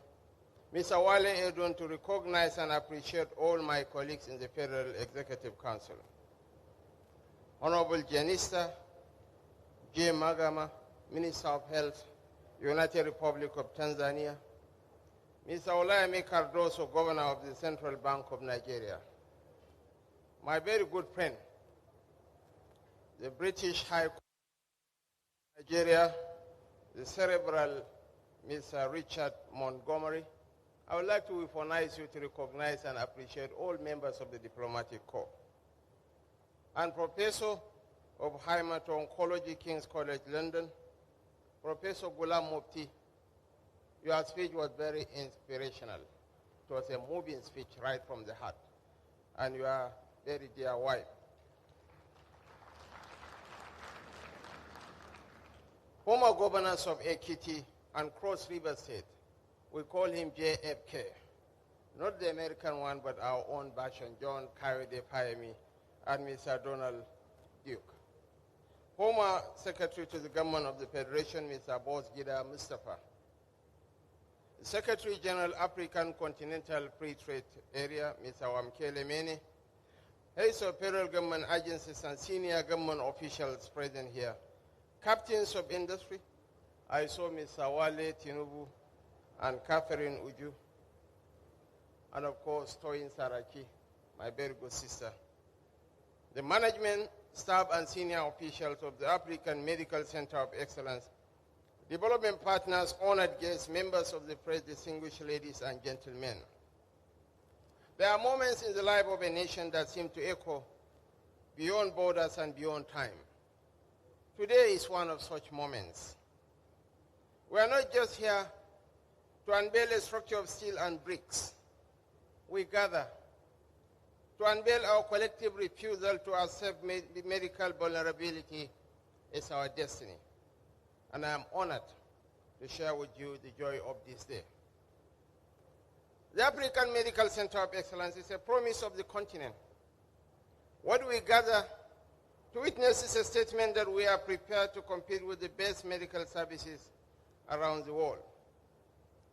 Mr. Wale Edun, to recognize and appreciate all my colleagues in the Federal Executive Council. Honorable Janista J. Magama, Minister of Health, United Republic of Tanzania, Mr. Olayemi Cardoso, Governor of the Central Bank of Nigeria, my very good friend, the British High Court of Nigeria, the cerebral Mr. Richard Montgomery. I would like to weaponize you to recognize and appreciate all members of the diplomatic corps. And Professor of Hemato-Oncology, King's College London, Professor Ghulam Mufti, your speech was very inspirational. It was a moving speech right from the heart. And your very dear wife. Former governors of Ekiti and Cross River State, we call him JFK. Not the American one, but our own version, John Kayode Fayemi and Mr. Donald Duke. Former Secretary to the Government of the Federation, Mr. Boss Gida Mustafa. Secretary General African Continental Free Trade Area, Mr. Wamkele Mene. Heads of federal government agencies and senior government officials present here. Captains of industry, I saw Mr. Wale Tinubu and Catherine Uju. And of course, Toyin Saraki, my very good sister. The management, staff, and senior officials of the African Medical Center of Excellence, development partners, honored guests, members of the press, distinguished ladies and gentlemen. There are moments in the life of a nation that seem to echo beyond borders and beyond time. Today is one of such moments. We are not just here to unveil a structure of steel and bricks. We gather to unveil our collective refusal to accept medical vulnerability as our destiny. And I am honored to share with you the joy of this day. The African Medical Center of Excellence is a promise of the continent. What we gather to witness is a statement that we are prepared to compete with the best medical services around the world.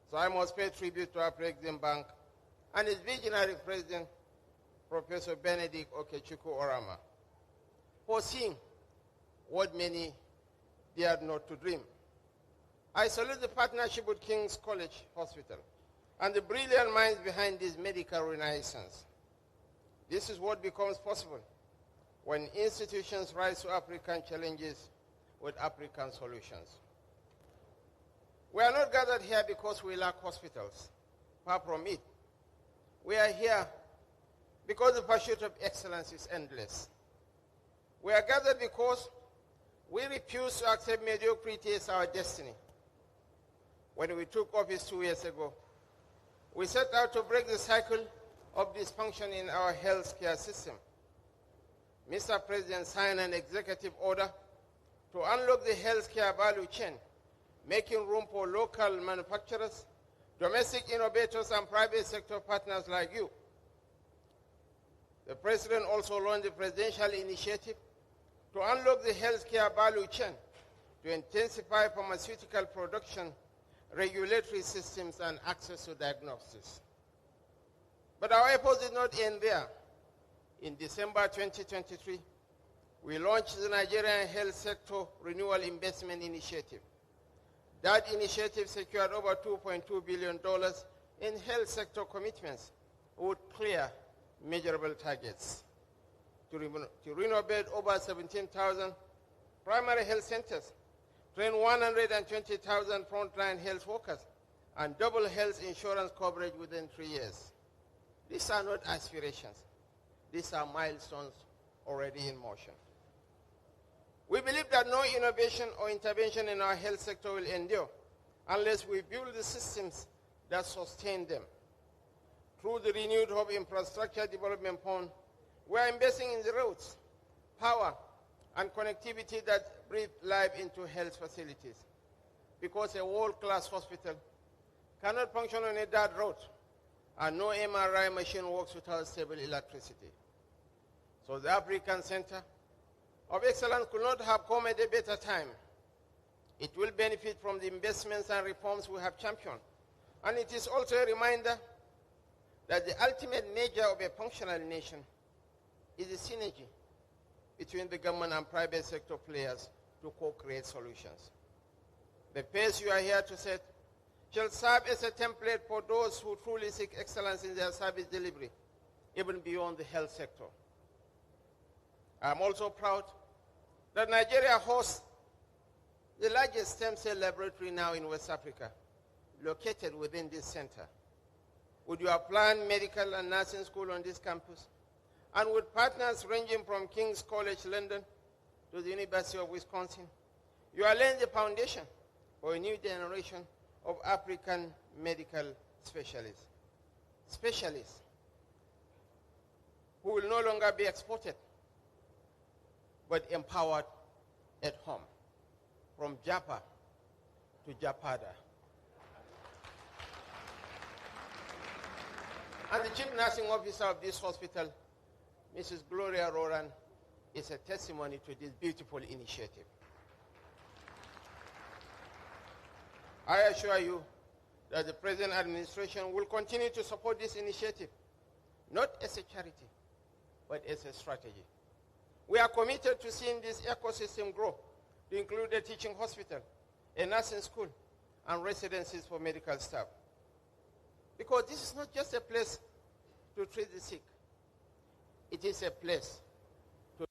So I must pay tribute to Afreximbank and its visionary president, Professor Benedict Okechukwu Orama, for seeing what many dared not to dream. I salute the partnership with King's College Hospital and the brilliant minds behind this medical renaissance. This is what becomes possible when institutions rise to African challenges with African solutions. We are not gathered here because we lack hospitals. Far from it. We are here because the pursuit of excellence is endless. We are gathered because we refuse to accept mediocrity as our destiny. When we took office 2 years ago, we set out to break the cycle of dysfunction in our health care system. Mr. President signed an executive order to unlock the healthcare value chain, making room for local manufacturers, domestic innovators, and private sector partners like you. The President also launched a presidential initiative to unlock the healthcare value chain, to intensify pharmaceutical production, regulatory systems, and access to diagnosis. But our efforts did not end there. In December 2023, we launched the Nigerian Health Sector Renewal Investment Initiative. That initiative secured over $2.2 billion in health sector commitments with clear, measurable targets to renovate over 17,000 primary health centers, train 120,000 frontline health workers, and double health insurance coverage within 3 years. These are not aspirations. These are milestones already in motion. We believe that no innovation or intervention in our health sector will endure unless we build the systems that sustain them. Through the renewed Hope Infrastructure Development Fund, we are investing in the roads, power, and connectivity that breathe life into health facilities. Because a world-class hospital cannot function on a dirt road, and no MRI machine works without stable electricity. So the African Center of Excellence could not have come at a better time. It will benefit from the investments and reforms we have championed. And it is also a reminder that the ultimate measure of a functional nation is the synergy between the government and private sector players to co-create solutions. The pace you are here to set shall serve as a template for those who truly seek excellence in their service delivery, even beyond the health sector. I am also proud that Nigeria hosts the largest stem cell laboratory now in West Africa, located within this center. With your planned medical and nursing school on this campus, and with partners ranging from King's College London to the University of Wisconsin, you are laying the foundation for a new generation of African medical specialists. Specialists who will no longer be exported, but empowered at home, from Japa to Japada. And the chief nursing officer of this hospital, Mrs. Gloria Roran, is a testimony to this beautiful initiative. I assure you that the present administration will continue to support this initiative, not as a charity, but as a strategy. We are committed to seeing this ecosystem grow to include a teaching hospital, a nursing school, and residencies for medical staff. Because this is not just a place to treat the sick. It is a place to...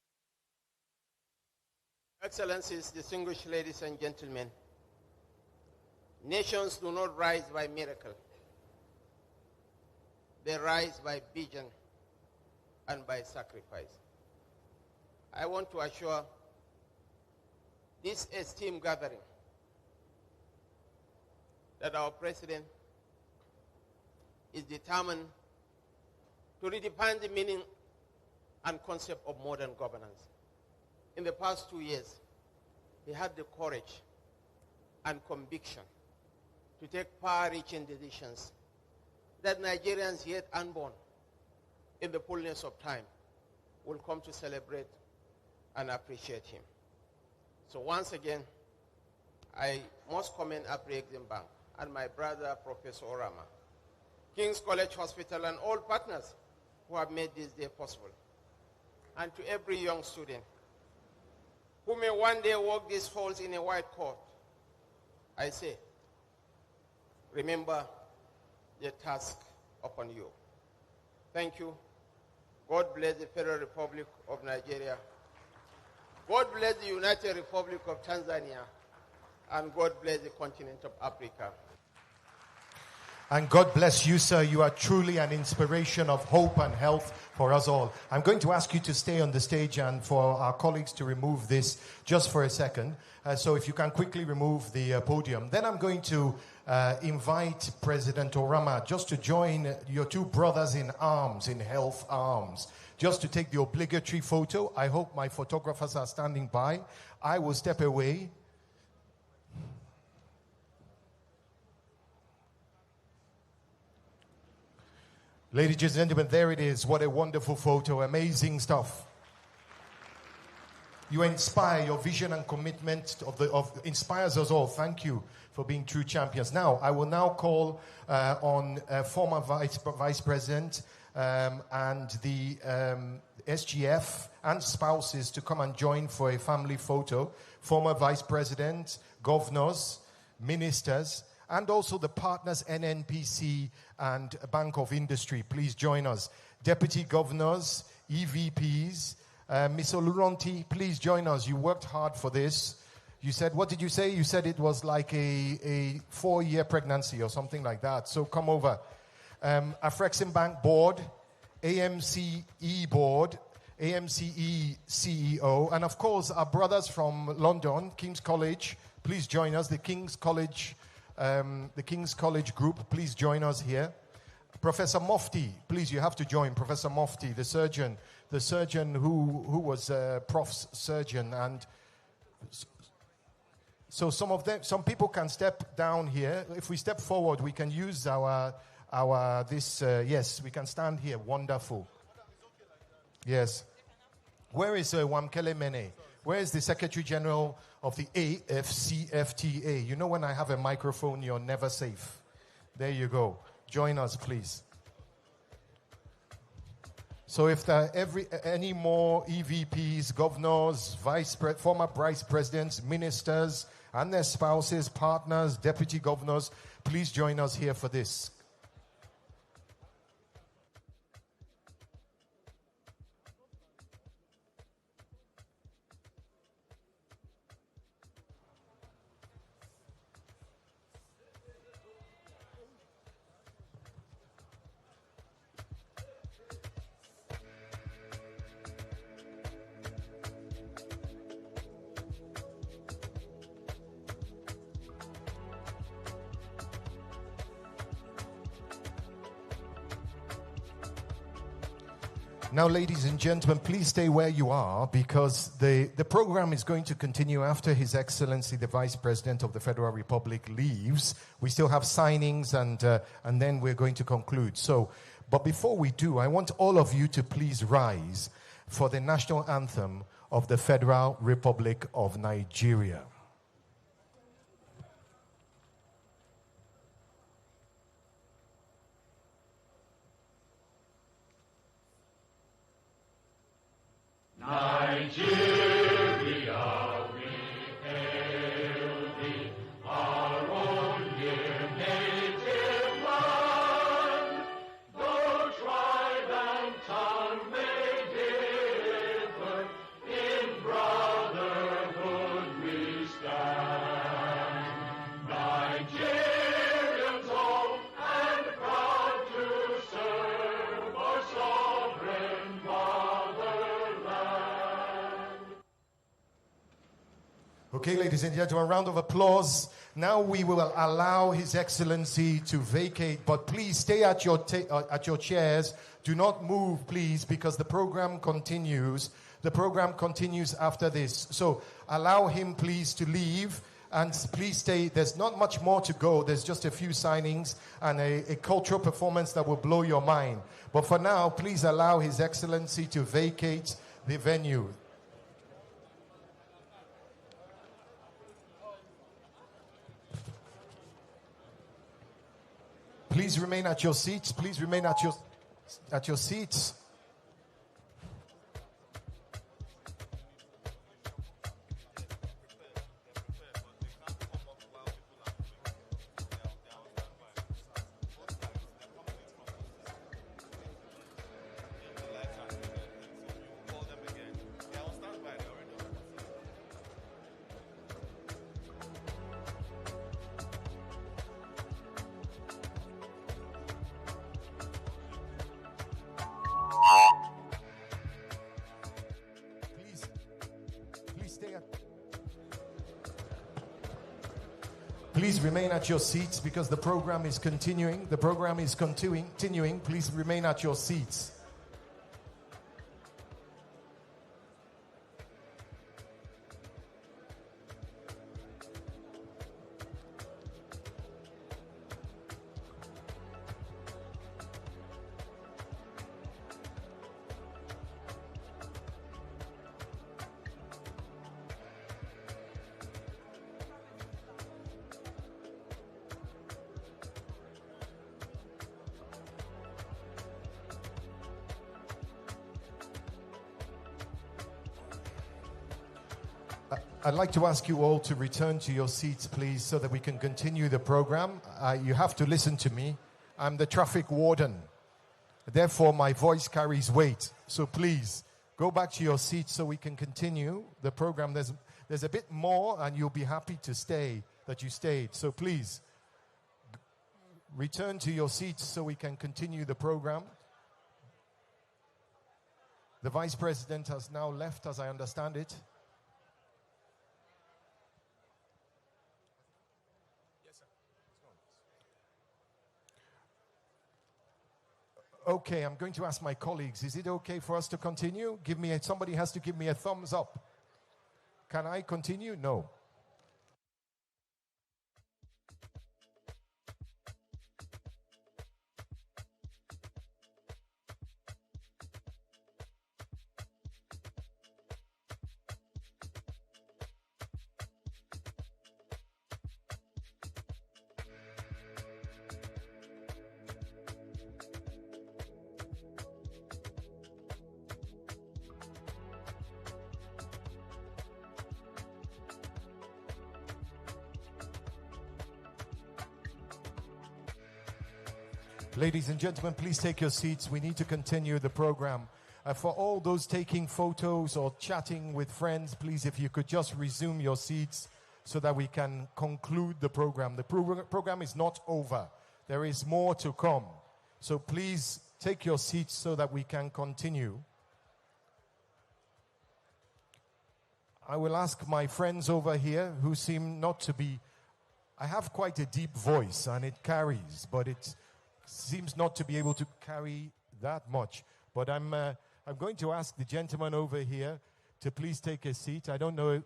Excellencies, distinguished ladies and gentlemen, nations do not rise by miracle. They rise by vision and by sacrifice. I want to assure this esteemed gathering that our president is determined to redefine the meaning and concept of modern governance. In the past 2 years, he had the courage and conviction to take far-reaching decisions that Nigerians yet unborn in the fullness of time will come to celebrate and appreciate him. So once again, I must commend Afreximbank and my brother, Professor Orama, King's College Hospital, and all partners who have made this day possible. And to every young student who may one day walk these halls in a white coat, I say, remember the task upon you. Thank you. God bless the Federal Republic of Nigeria. God bless the United Republic of Tanzania. And God bless the continent of Africa. And God bless you, sir. You are truly an inspiration of hope and health for us all. I'm going to ask you to stay on the stage and for our colleagues to remove this just for a second. So if you can quickly remove the podium. Then I'm going to invite President Orama just to join your two brothers in arms, in health arms, just to take the obligatory photo. I hope my photographers are standing by. I will step away. Ladies and gentlemen, there it is. What a wonderful photo. Amazing stuff. You inspire. Your vision and commitment inspires us all. Thank you for being true champions. Now, I will now call on former Vice President and the SGF and spouses to come and join for a family photo. Former Vice President, governors, ministers, and also the partners NNPC and Bank of Industry. Please join us. Deputy governors, EVPs, Ms. Oluronti, please join us. You worked hard for this. You said, what did you say? You said it was like a 4-year pregnancy or something like that. So come over. Afreximbank board, AMCE board, AMCE CEO, and of course our brothers from London, King's College. Please join us. The King's College group, please join us here. Professor Mofti, please, you have to join. Professor Mofti, the surgeon who was Prof's surgeon, and so some people can step down here. If we step forward, we can use yes, we can stand here. Wonderful. Yes. Where is Wamkele Mene? Where is the Secretary General of the AFCFTA? You know, when I have a microphone, you're never safe. There you go. Join us, please. So if there are any more EVPs, governors, former vice presidents, ministers, and their spouses, partners, deputy governors, please join us here for this. Now, ladies and gentlemen, please stay where you are because the program is going to continue after His Excellency, the Vice President of the Federal Republic, leaves. We still have signings and then we're going to conclude. But before we do, I want all of you to please rise for the national anthem of the Federal Republic of Nigeria. Nigeria, we hail thee, our own dear native land. Though tribe and tongue may differ, in brotherhood we stand. Nigerians home and proud to serve our sovereign Okay, ladies and gentlemen, a round of applause. Now we will allow His Excellency to vacate, but please stay at your chairs. Do not move, please, because the program continues. The program continues after this. So allow him, please, to leave, and please stay. There's not much more to go. There's just a few signings and a cultural performance that will blow your mind. But for now, please allow His Excellency to vacate the venue. Please remain at your seats. Please remain at your seats. please remain at your seats because the program is continuing. The program is continuing. Please remain at your seats. I'd like to ask you all to return to your seats, please, so that we can continue the program. You have to listen to me. I'm the traffic warden. Therefore, my voice carries weight. So please, go back to your seats so we can continue the program. There's a bit more, and you'll be happy to stay, that you stayed. So please, return to your seats so we can continue the program. The Vice President has now left, as I understand it. Okay, I'm going to ask my colleagues, is it okay for us to continue? Somebody has to give me a thumbs up. Can I continue? No. Ladies and gentlemen, please take your seats. We need to continue the program. For all those taking photos or chatting with friends, please, if you could just resume your seats so that we can conclude the program. The program is not over. There is more to come. So please take your seats so that we can continue. I will ask my friends over here who seem not to be... I have quite a deep voice and it carries, but it seems not to be able to carry that much. But I'm going to ask the gentleman over here to please take a seat. I don't know...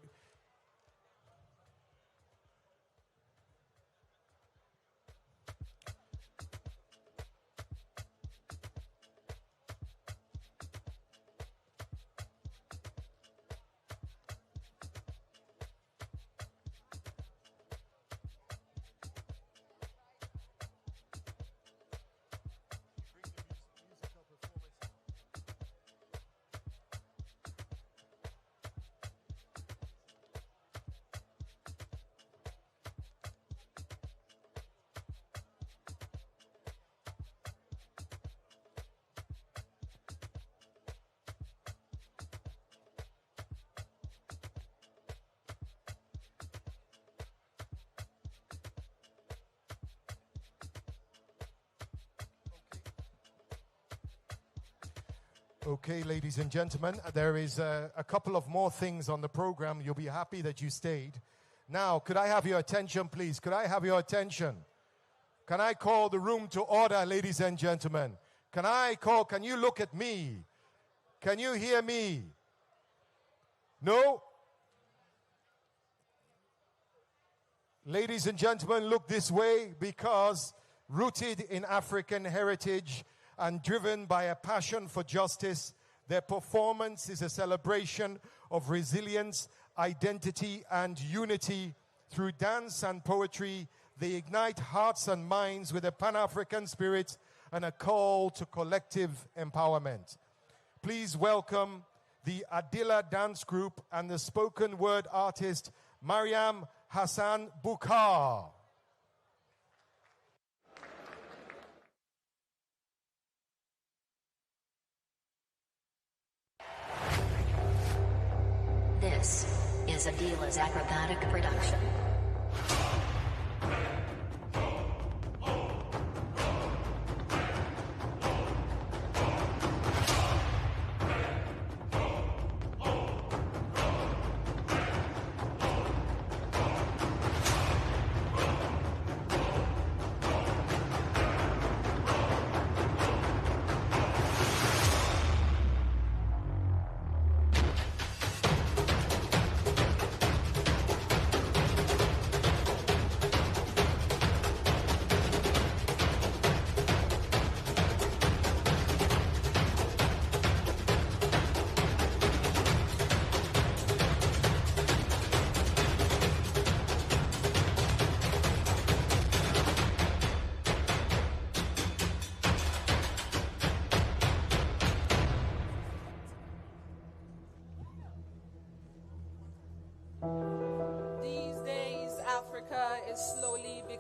Okay, ladies and gentlemen, there is a couple of more things on the program. You'll be happy that you stayed. Now, could I have your attention, please? Could I have your attention? Can I call the room to order, ladies and gentlemen? Can you look at me? Can you hear me? No? Ladies and gentlemen, look this way, because rooted in African heritage and driven by a passion for justice, their performance is a celebration of resilience, identity, and unity. Through dance and poetry, they ignite hearts and minds with a Pan-African spirit and a call to collective empowerment. Please welcome the Adila Dance Group and the spoken word artist, Mariam Hassan Bukhar. This is Adila's acrobatic production.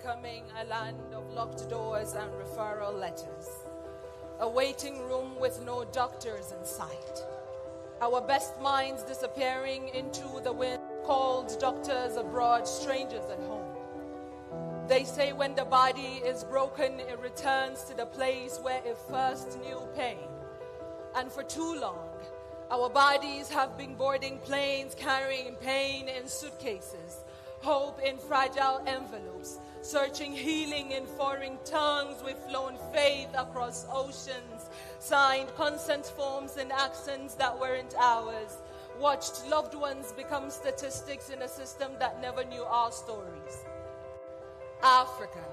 becoming a land of locked doors and referral letters. A waiting room with no doctors in sight. Our best minds disappearing into the wind, called doctors abroad, strangers at home. They say when the body is broken, it returns to the place where it first knew pain. And for too long, our bodies have been boarding planes, carrying pain in suitcases, hope in fragile envelopes, searching healing in foreign tongues. We've flown faith across oceans, signed consent forms in accents that weren't ours, watched loved ones become statistics in a system that never knew our stories. Africa,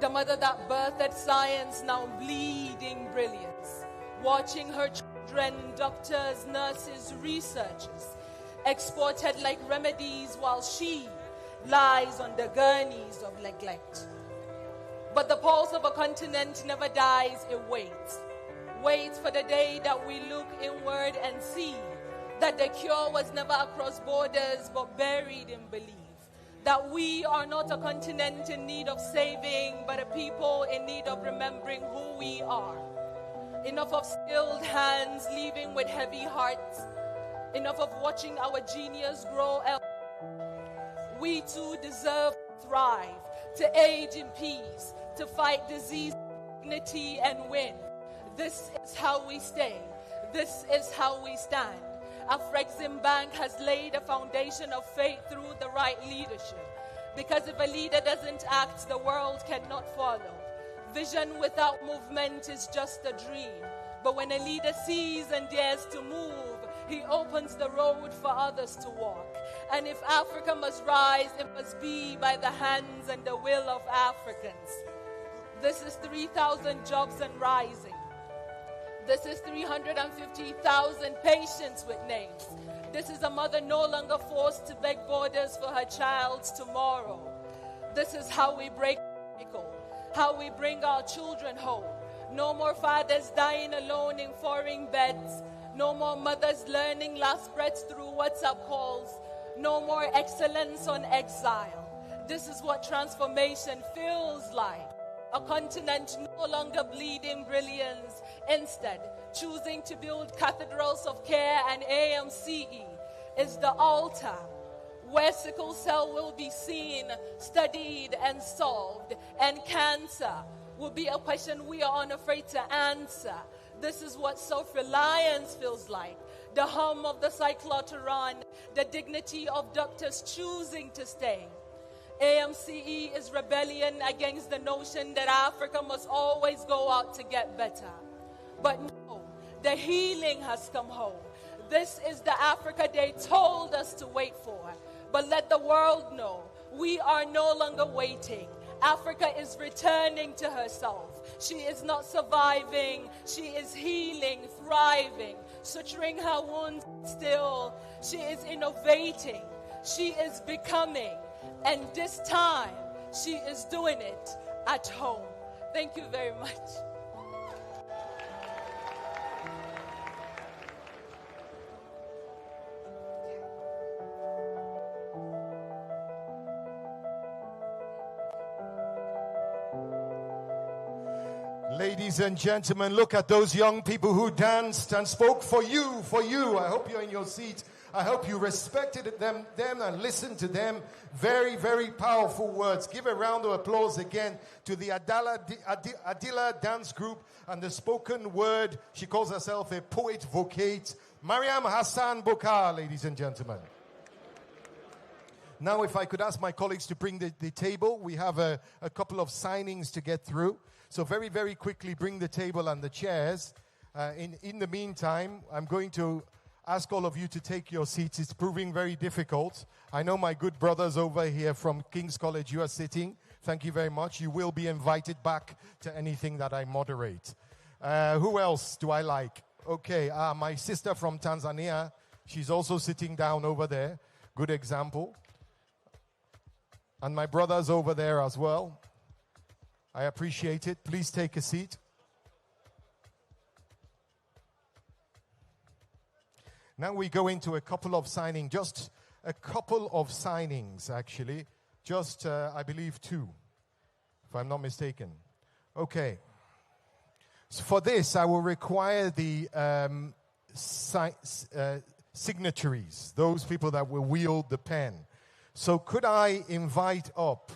the mother that birthed science, now bleeding brilliance, watching her children, doctors, nurses, researchers, exported like remedies while she lies on the gurneys of neglect. But the pulse of a continent never dies, it waits. Waits for the day that we look inward and see that the cure was never across borders but buried in belief. That we are not a continent in need of saving, but a people in need of remembering who we are. Enough of skilled hands leaving with heavy hearts. Enough of watching our genius grow. We too deserve to thrive, to age in peace, to fight disease, dignity, and win. This is how we stay. This is how we stand. Afreximbank has laid a foundation of faith through the right leadership. Because if a leader doesn't act, the world cannot follow. Vision without movement is just a dream. But when a leader sees and dares to move, he opens the road for others to walk. And if Africa must rise, it must be by the hands and the will of Africans. This is 3,000 jobs and rising. This is 350,000 patients with names. This is a mother no longer forced to beg borders for her child's tomorrow. This is how we break the cycle, how we bring our children home. No more fathers dying alone in foreign beds. No more mothers learning last breaths through WhatsApp calls. No more excellence on exile. This is what transformation feels like. A continent no longer bleeding brilliance, instead choosing to build cathedrals of care, and AMCE is the altar where sickle cell will be seen, studied, and solved, and cancer will be a question we are unafraid to answer. This is what self-reliance feels like. The hum of the cyclotron, the dignity of doctors choosing to stay. AMCE is rebellion against the notion that Africa must always go out to get better. But no, the healing has come home. This is the Africa they told us to wait for. But let the world know, we are no longer waiting. Africa is returning to herself. She is not surviving. She is healing, thriving, suturing her wounds still. She is innovating. She is becoming. And this time, she is doing it at home. Thank you very much. Ladies and gentlemen, look at those young people who danced and spoke for you, for you. I hope you're in your seat. I hope you respected them and listened to them. Very, very powerful words. Give a round of applause again to the Adila Dance Group and the spoken word. She calls herself a poet vocate. Mariam Hassan Bokar, ladies and gentlemen. Now, if I could ask my colleagues to bring the table. We have a couple of signings to get through. So very, very quickly bring the table and the chairs. In the meantime, I'm going to ask all of you to take your seats. It's proving very difficult. I know my good brothers over here from King's College, you are sitting. Thank you very much. You will be invited back to anything that I moderate. Who else do I like? Okay, my sister from Tanzania. She's also sitting down over there. Good example. And my brothers over there as well. I appreciate it. Please take a seat. Now we go into a couple of signings, just a couple of signings actually, just I believe two. if I'm not mistaken. Okay. So for this, I will require the signatories, those people that will wield the pen. So could I invite up,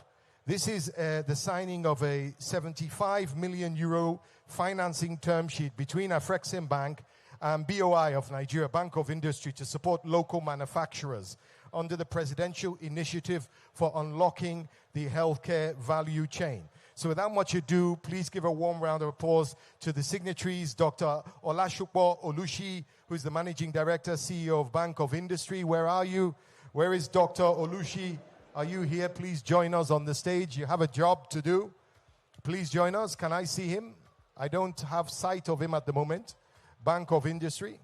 this is the signing of a 75 million euro financing term sheet between Afreximbank and BOI of Nigeria, Bank of Industry, to support local manufacturers under the Presidential Initiative for Unlocking the Healthcare Value Chain. So without much ado, please give a warm round of applause to the signatories, Dr. Olasupo Olushi, who is the Managing Director, CEO of Bank of Industry. Where are you? Where is Dr. Olushi? Are you here? Please join us on the stage. You have a job to do. Please join us. Can I see him? I don't have sight of him at the moment. Bank of Industry.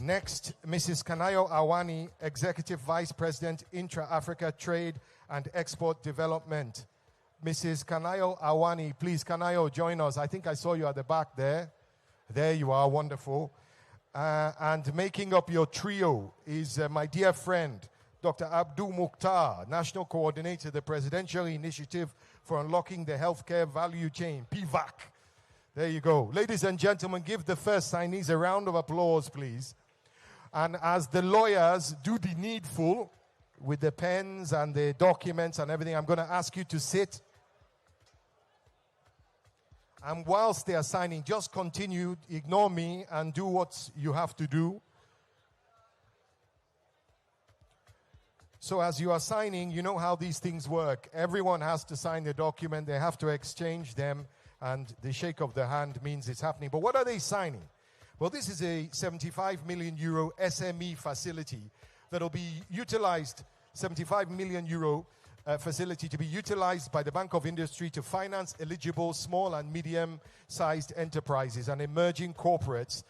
Next, Mrs. Kanayo Awani, Executive Vice President, Intra-Africa Trade and Export Development. Mrs. Kanayo Awani, please, Kanayo, join us. I think I saw you at the back there. There you are, wonderful. And making up your trio is my dear friend, Dr. Abdul Mukhtar, National Coordinator, the Presidential Initiative for Unlocking the Healthcare Value Chain, PVAC. There you go. Ladies and gentlemen, give the first signees a round of applause, please. And as the lawyers do the needful with the pens and the documents and everything, I'm going to ask you to sit. And whilst they are signing, just continue, ignore me, and do what you have to do. So as you are signing, you know how these things work. Everyone has to sign the document. They have to exchange them, and the shake of the hand means it's happening. But what are they signing? Well, this is a 75 million euro SME facility that will be utilized, 75 million euro facility to be utilized by the Bank of Industry to finance eligible small and medium-sized enterprises and emerging corporates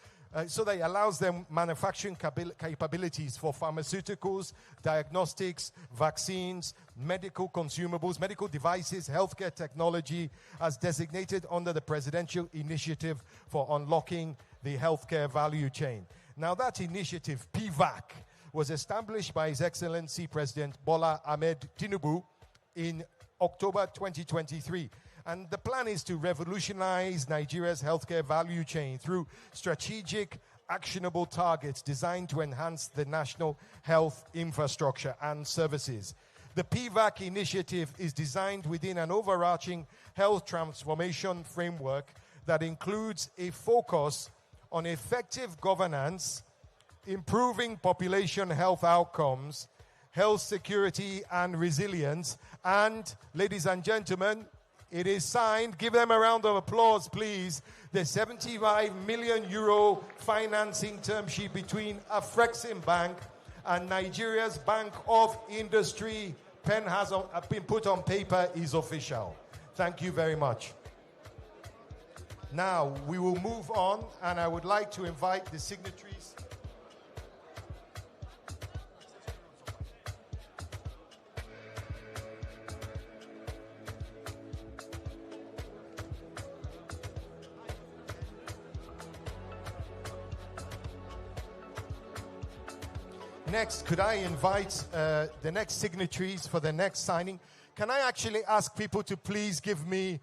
so that it allows them manufacturing capabilities for pharmaceuticals, diagnostics, vaccines, medical consumables, medical devices, healthcare technology, as designated under the Presidential Initiative for Unlocking the Healthcare Value Chain. Now, that initiative, PVAC, was established by His Excellency President Bola Ahmed Tinubu in October 2023. And the plan is to revolutionize Nigeria's healthcare value chain through strategic, actionable targets designed to enhance the national health infrastructure and services. The PVAC initiative is designed within an overarching health transformation framework that includes a focus on effective governance, improving population health outcomes, health security and resilience, and, ladies and gentlemen, it is signed, give them a round of applause, please, the 75 million euro financing term sheet between Afreximbank and Nigeria's Bank of Industry. Pen has been put on paper, is official. Thank you very much. Now, we will move on, and I would like to invite the signatories. Next, could I invite the next signatories for the next signing? Can I actually ask people to please give me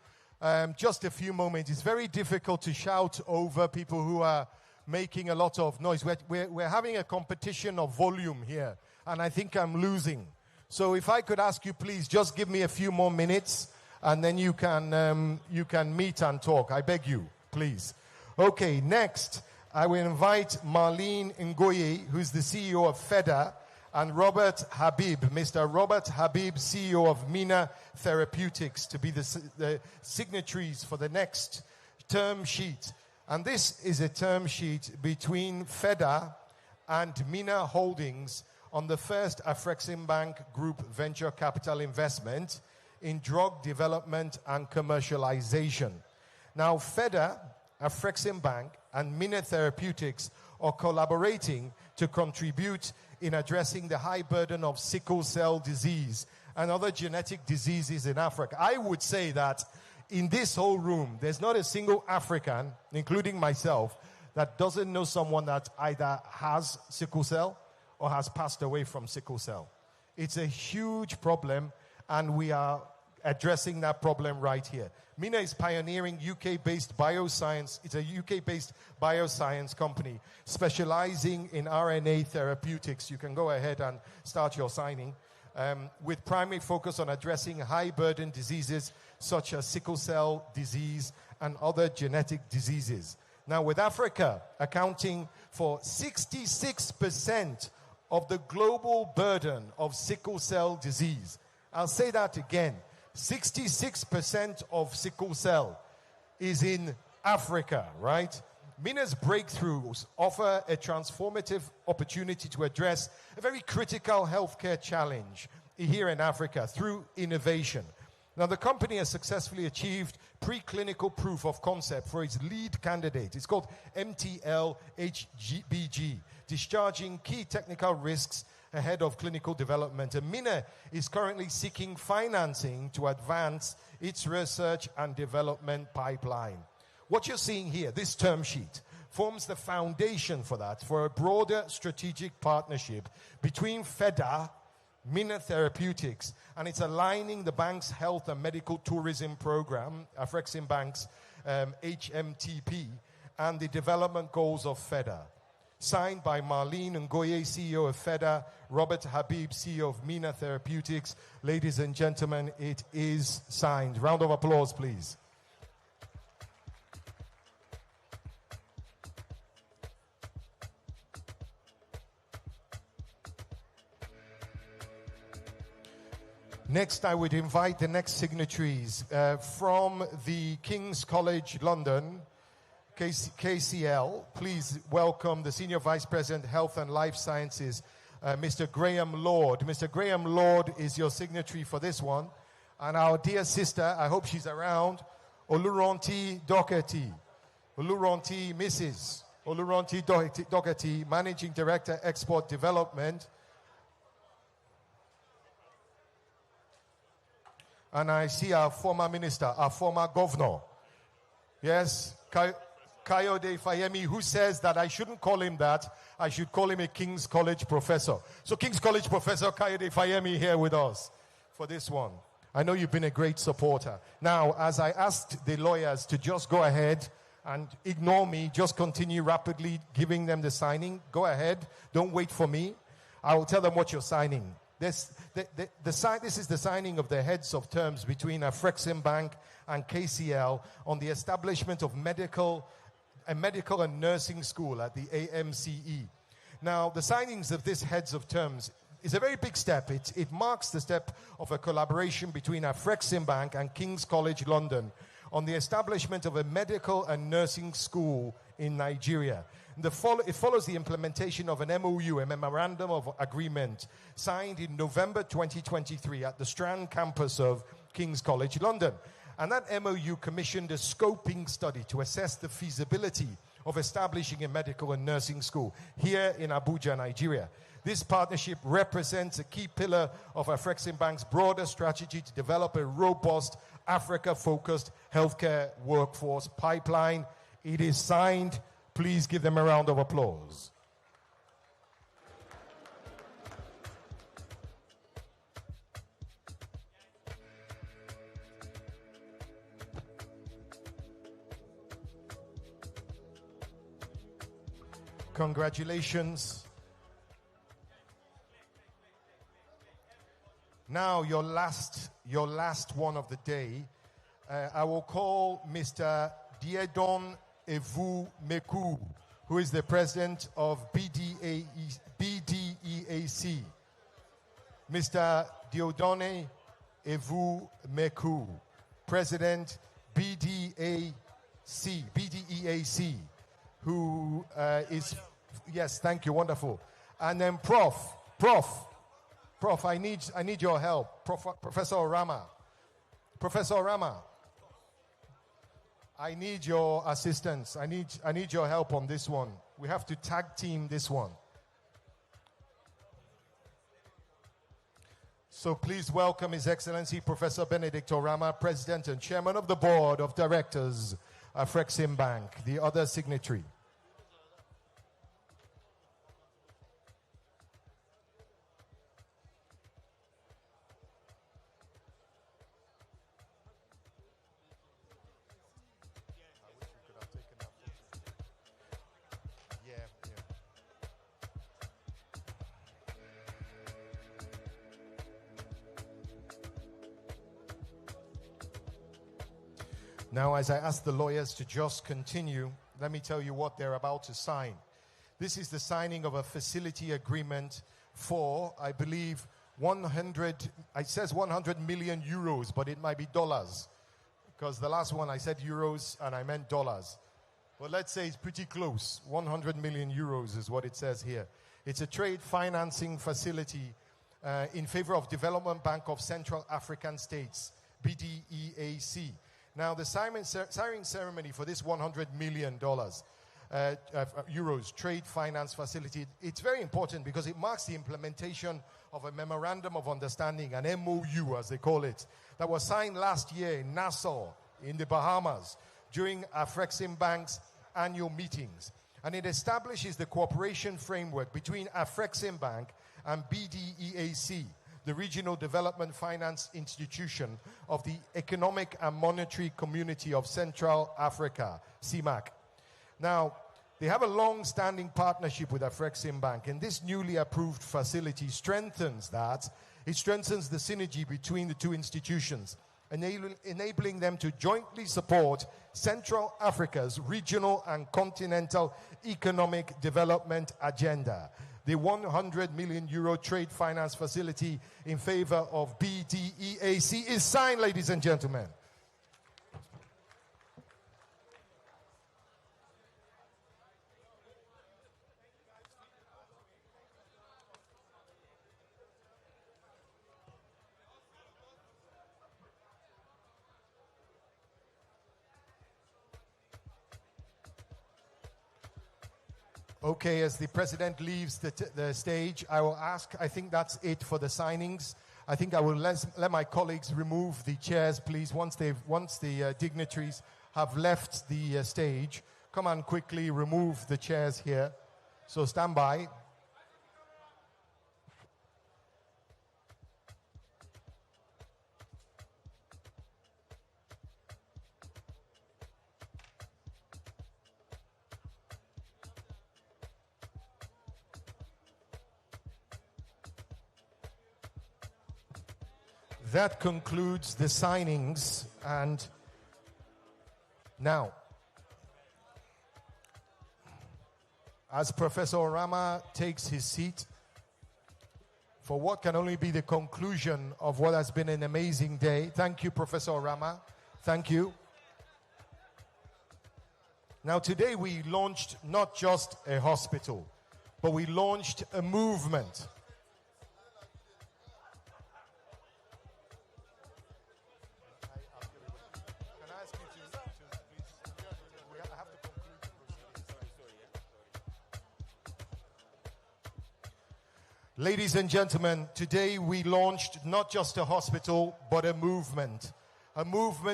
just a few moments? It's very difficult to shout over people who are making a lot of noise. We're having a competition of volume here, and I think I'm losing. So if I could ask you, please, just give me a few more minutes, and then you can meet and talk. I beg you, please. Okay, next, I will invite Marlene Ngoye, who's the CEO of FEDA, and Robert Habib, Mr. Robert Habib, CEO of Mina Therapeutics, to be the signatories for the next term sheet. And this is a term sheet between FEDA and Mina Holdings on the first Afreximbank Group venture capital investment in drug development and commercialization. Now, FEDA, Afreximbank, and Mina Therapeutics are collaborating to contribute in addressing the high burden of sickle cell disease and other genetic diseases in Africa. I would say that in this whole room, there's not a single African, including myself, that doesn't know someone that either has sickle cell or has passed away from sickle cell. It's a huge problem, and we are addressing that problem right here. Mina is pioneering UK-based bioscience. It's a UK-based bioscience company specializing in RNA therapeutics. You can go ahead and start your signing. With primary focus on addressing high-burden diseases such as sickle cell disease and other genetic diseases. Now, with Africa accounting for 66% of the global burden of sickle cell disease. I'll say that again. 66% of sickle cell is in Africa, right? Mina's breakthroughs offer a transformative opportunity to address a very critical healthcare challenge here in Africa through innovation. Now, the company has successfully achieved preclinical proof of concept for its lead candidate. It's called MTL-HBG, discharging key technical risks ahead of clinical development. And Mina is currently seeking financing to advance its research and development pipeline. What you're seeing here, this term sheet, forms the foundation for that, for a broader strategic partnership between FEDA, Mina Therapeutics, and it's aligning the bank's health and medical tourism program, Afreximbank's HMTP, and the development goals of FEDA. Signed by Marlene Ngoye, CEO of FEDA, Robert Habib, CEO of Mina Therapeutics. Ladies and gentlemen, it is signed. Round of applause, please. Next, I would invite the next signatories from the King's College London, KCL. Please welcome the Senior Vice President, Health and Life Sciences, Mr. Graham Lord. Mr. Graham Lord is your signatory for this one. And our dear sister, I hope she's around, Oluronti Doherty. Oluronti, Mrs. Oluronti Doherty, Managing Director, Export Development. And I see our former minister, our former governor. Yes, Kayode Fayemi, who says that I shouldn't call him that. I should call him a King's College professor. So King's College professor Kayode Fayemi here with us for this one. I know you've been a great supporter. Now, as I asked the lawyers to just go ahead and ignore me, just continue rapidly giving them the signing. Go ahead. Don't wait for me. I will tell them what you're signing. This is the signing of the heads of terms between Afreximbank and KCL on the establishment of a medical and nursing school at the AMCE. Now, the signings of these heads of terms is a very big step. It marks the step of a collaboration between Afreximbank and King's College London on the establishment of a medical and nursing school in Nigeria. It follows the implementation of an MOU, a Memorandum of Agreement, signed in November 2023 at the Strand campus of King's College London. And that MOU commissioned a scoping study to assess the feasibility of establishing a medical and nursing school here in Abuja, Nigeria. This partnership represents a key pillar of Afreximbank's broader strategy to develop a robust, Africa-focused healthcare workforce pipeline. It is signed. Please give them a round of applause. Congratulations. Now, your last one of the day, I will call Mr. Diedon Evu Meku, who is the president of BDEAC. Mr. Diodone Evu Meku, president BDEAC, who is, yes, thank you, wonderful. And then Prof, I need your help. Professor Rama. I need your assistance. I need your help on this one. We have to tag team this one. So please welcome His Excellency Professor Benedict Orama, President and Chairman of the Board of Directors, Afreximbank, the other signatory. Now, as I ask the lawyers to just continue, let me tell you what they're about to sign. This is the signing of a facility agreement for, I believe, it says 100 million euros, but it might be dollars. Because the last one I said euros and I meant dollars. But let's say it's pretty close. 100 million euros is what it says here. It's a trade financing facility in favor of Development Bank of Central African States, BDEAC. Now, the signing ceremony for this $100 million euros trade finance facility, it's very important because it marks the implementation of a memorandum of understanding, an MOU as they call it, that was signed last year in Nassau in the Bahamas during Afreximbank's annual meetings. And it establishes the cooperation framework between Afreximbank and BDEAC, the Regional Development Finance Institution of the Economic and Monetary Community of Central Africa, CEMAC. Now, they have a long-standing partnership with Afreximbank, and this newly approved facility strengthens that. It strengthens the synergy between the two institutions, enabling them to jointly support Central Africa's regional and continental economic development agenda. The 100 million euro trade finance facility in favor of BDEAC is signed, ladies and gentlemen. Okay, as the president leaves the stage, I will ask, I think that's it for the signings. I think I will let my colleagues remove the chairs, please, once the dignitaries have left the stage. Come on, quickly remove the chairs here. So stand by. That concludes the signings, and now, as Professor Orama takes his seat for what can only be the conclusion of what has been an amazing day. Thank you, Professor Orama. Thank you. Now, today we launched not just a hospital, but we launched a movement. Ladies and gentlemen, today we launched not just a hospital, but a movement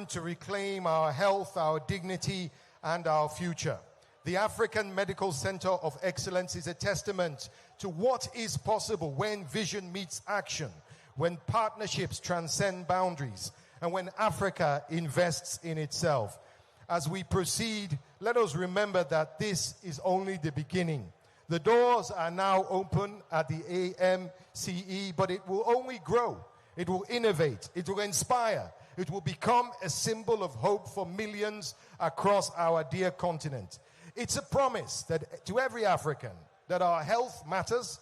to reclaim our health, our dignity, and our future. The African Medical Center of Excellence is a testament to what is possible when vision meets action, when partnerships transcend boundaries, and when Africa invests in itself. As we proceed, let us remember that this is only the beginning. The doors are now open at the AMCE, but it will only grow. It will innovate. It will inspire. It will become a symbol of hope for millions across our dear continent. It's a promise that to every African that our health matters,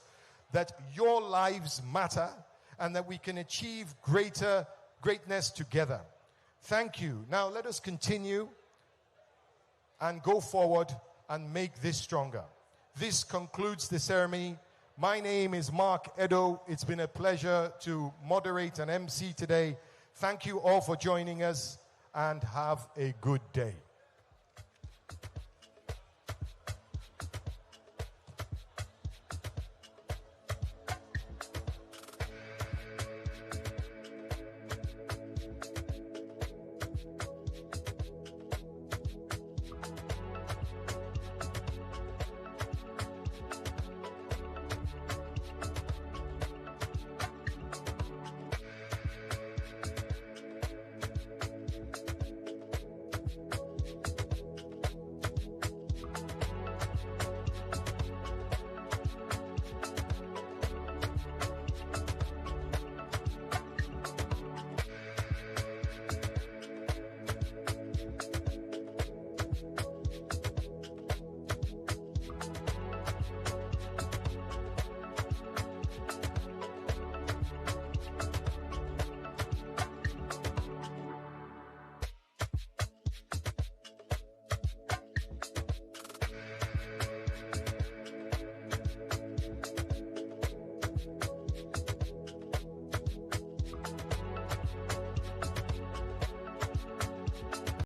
that your lives matter, and that we can achieve greatness together. Thank you. Now let us continue and go forward and make this stronger. This concludes the ceremony. My name is Mark Edo. It's been a pleasure to moderate an MC today. Thank you all for joining us, and have a good day.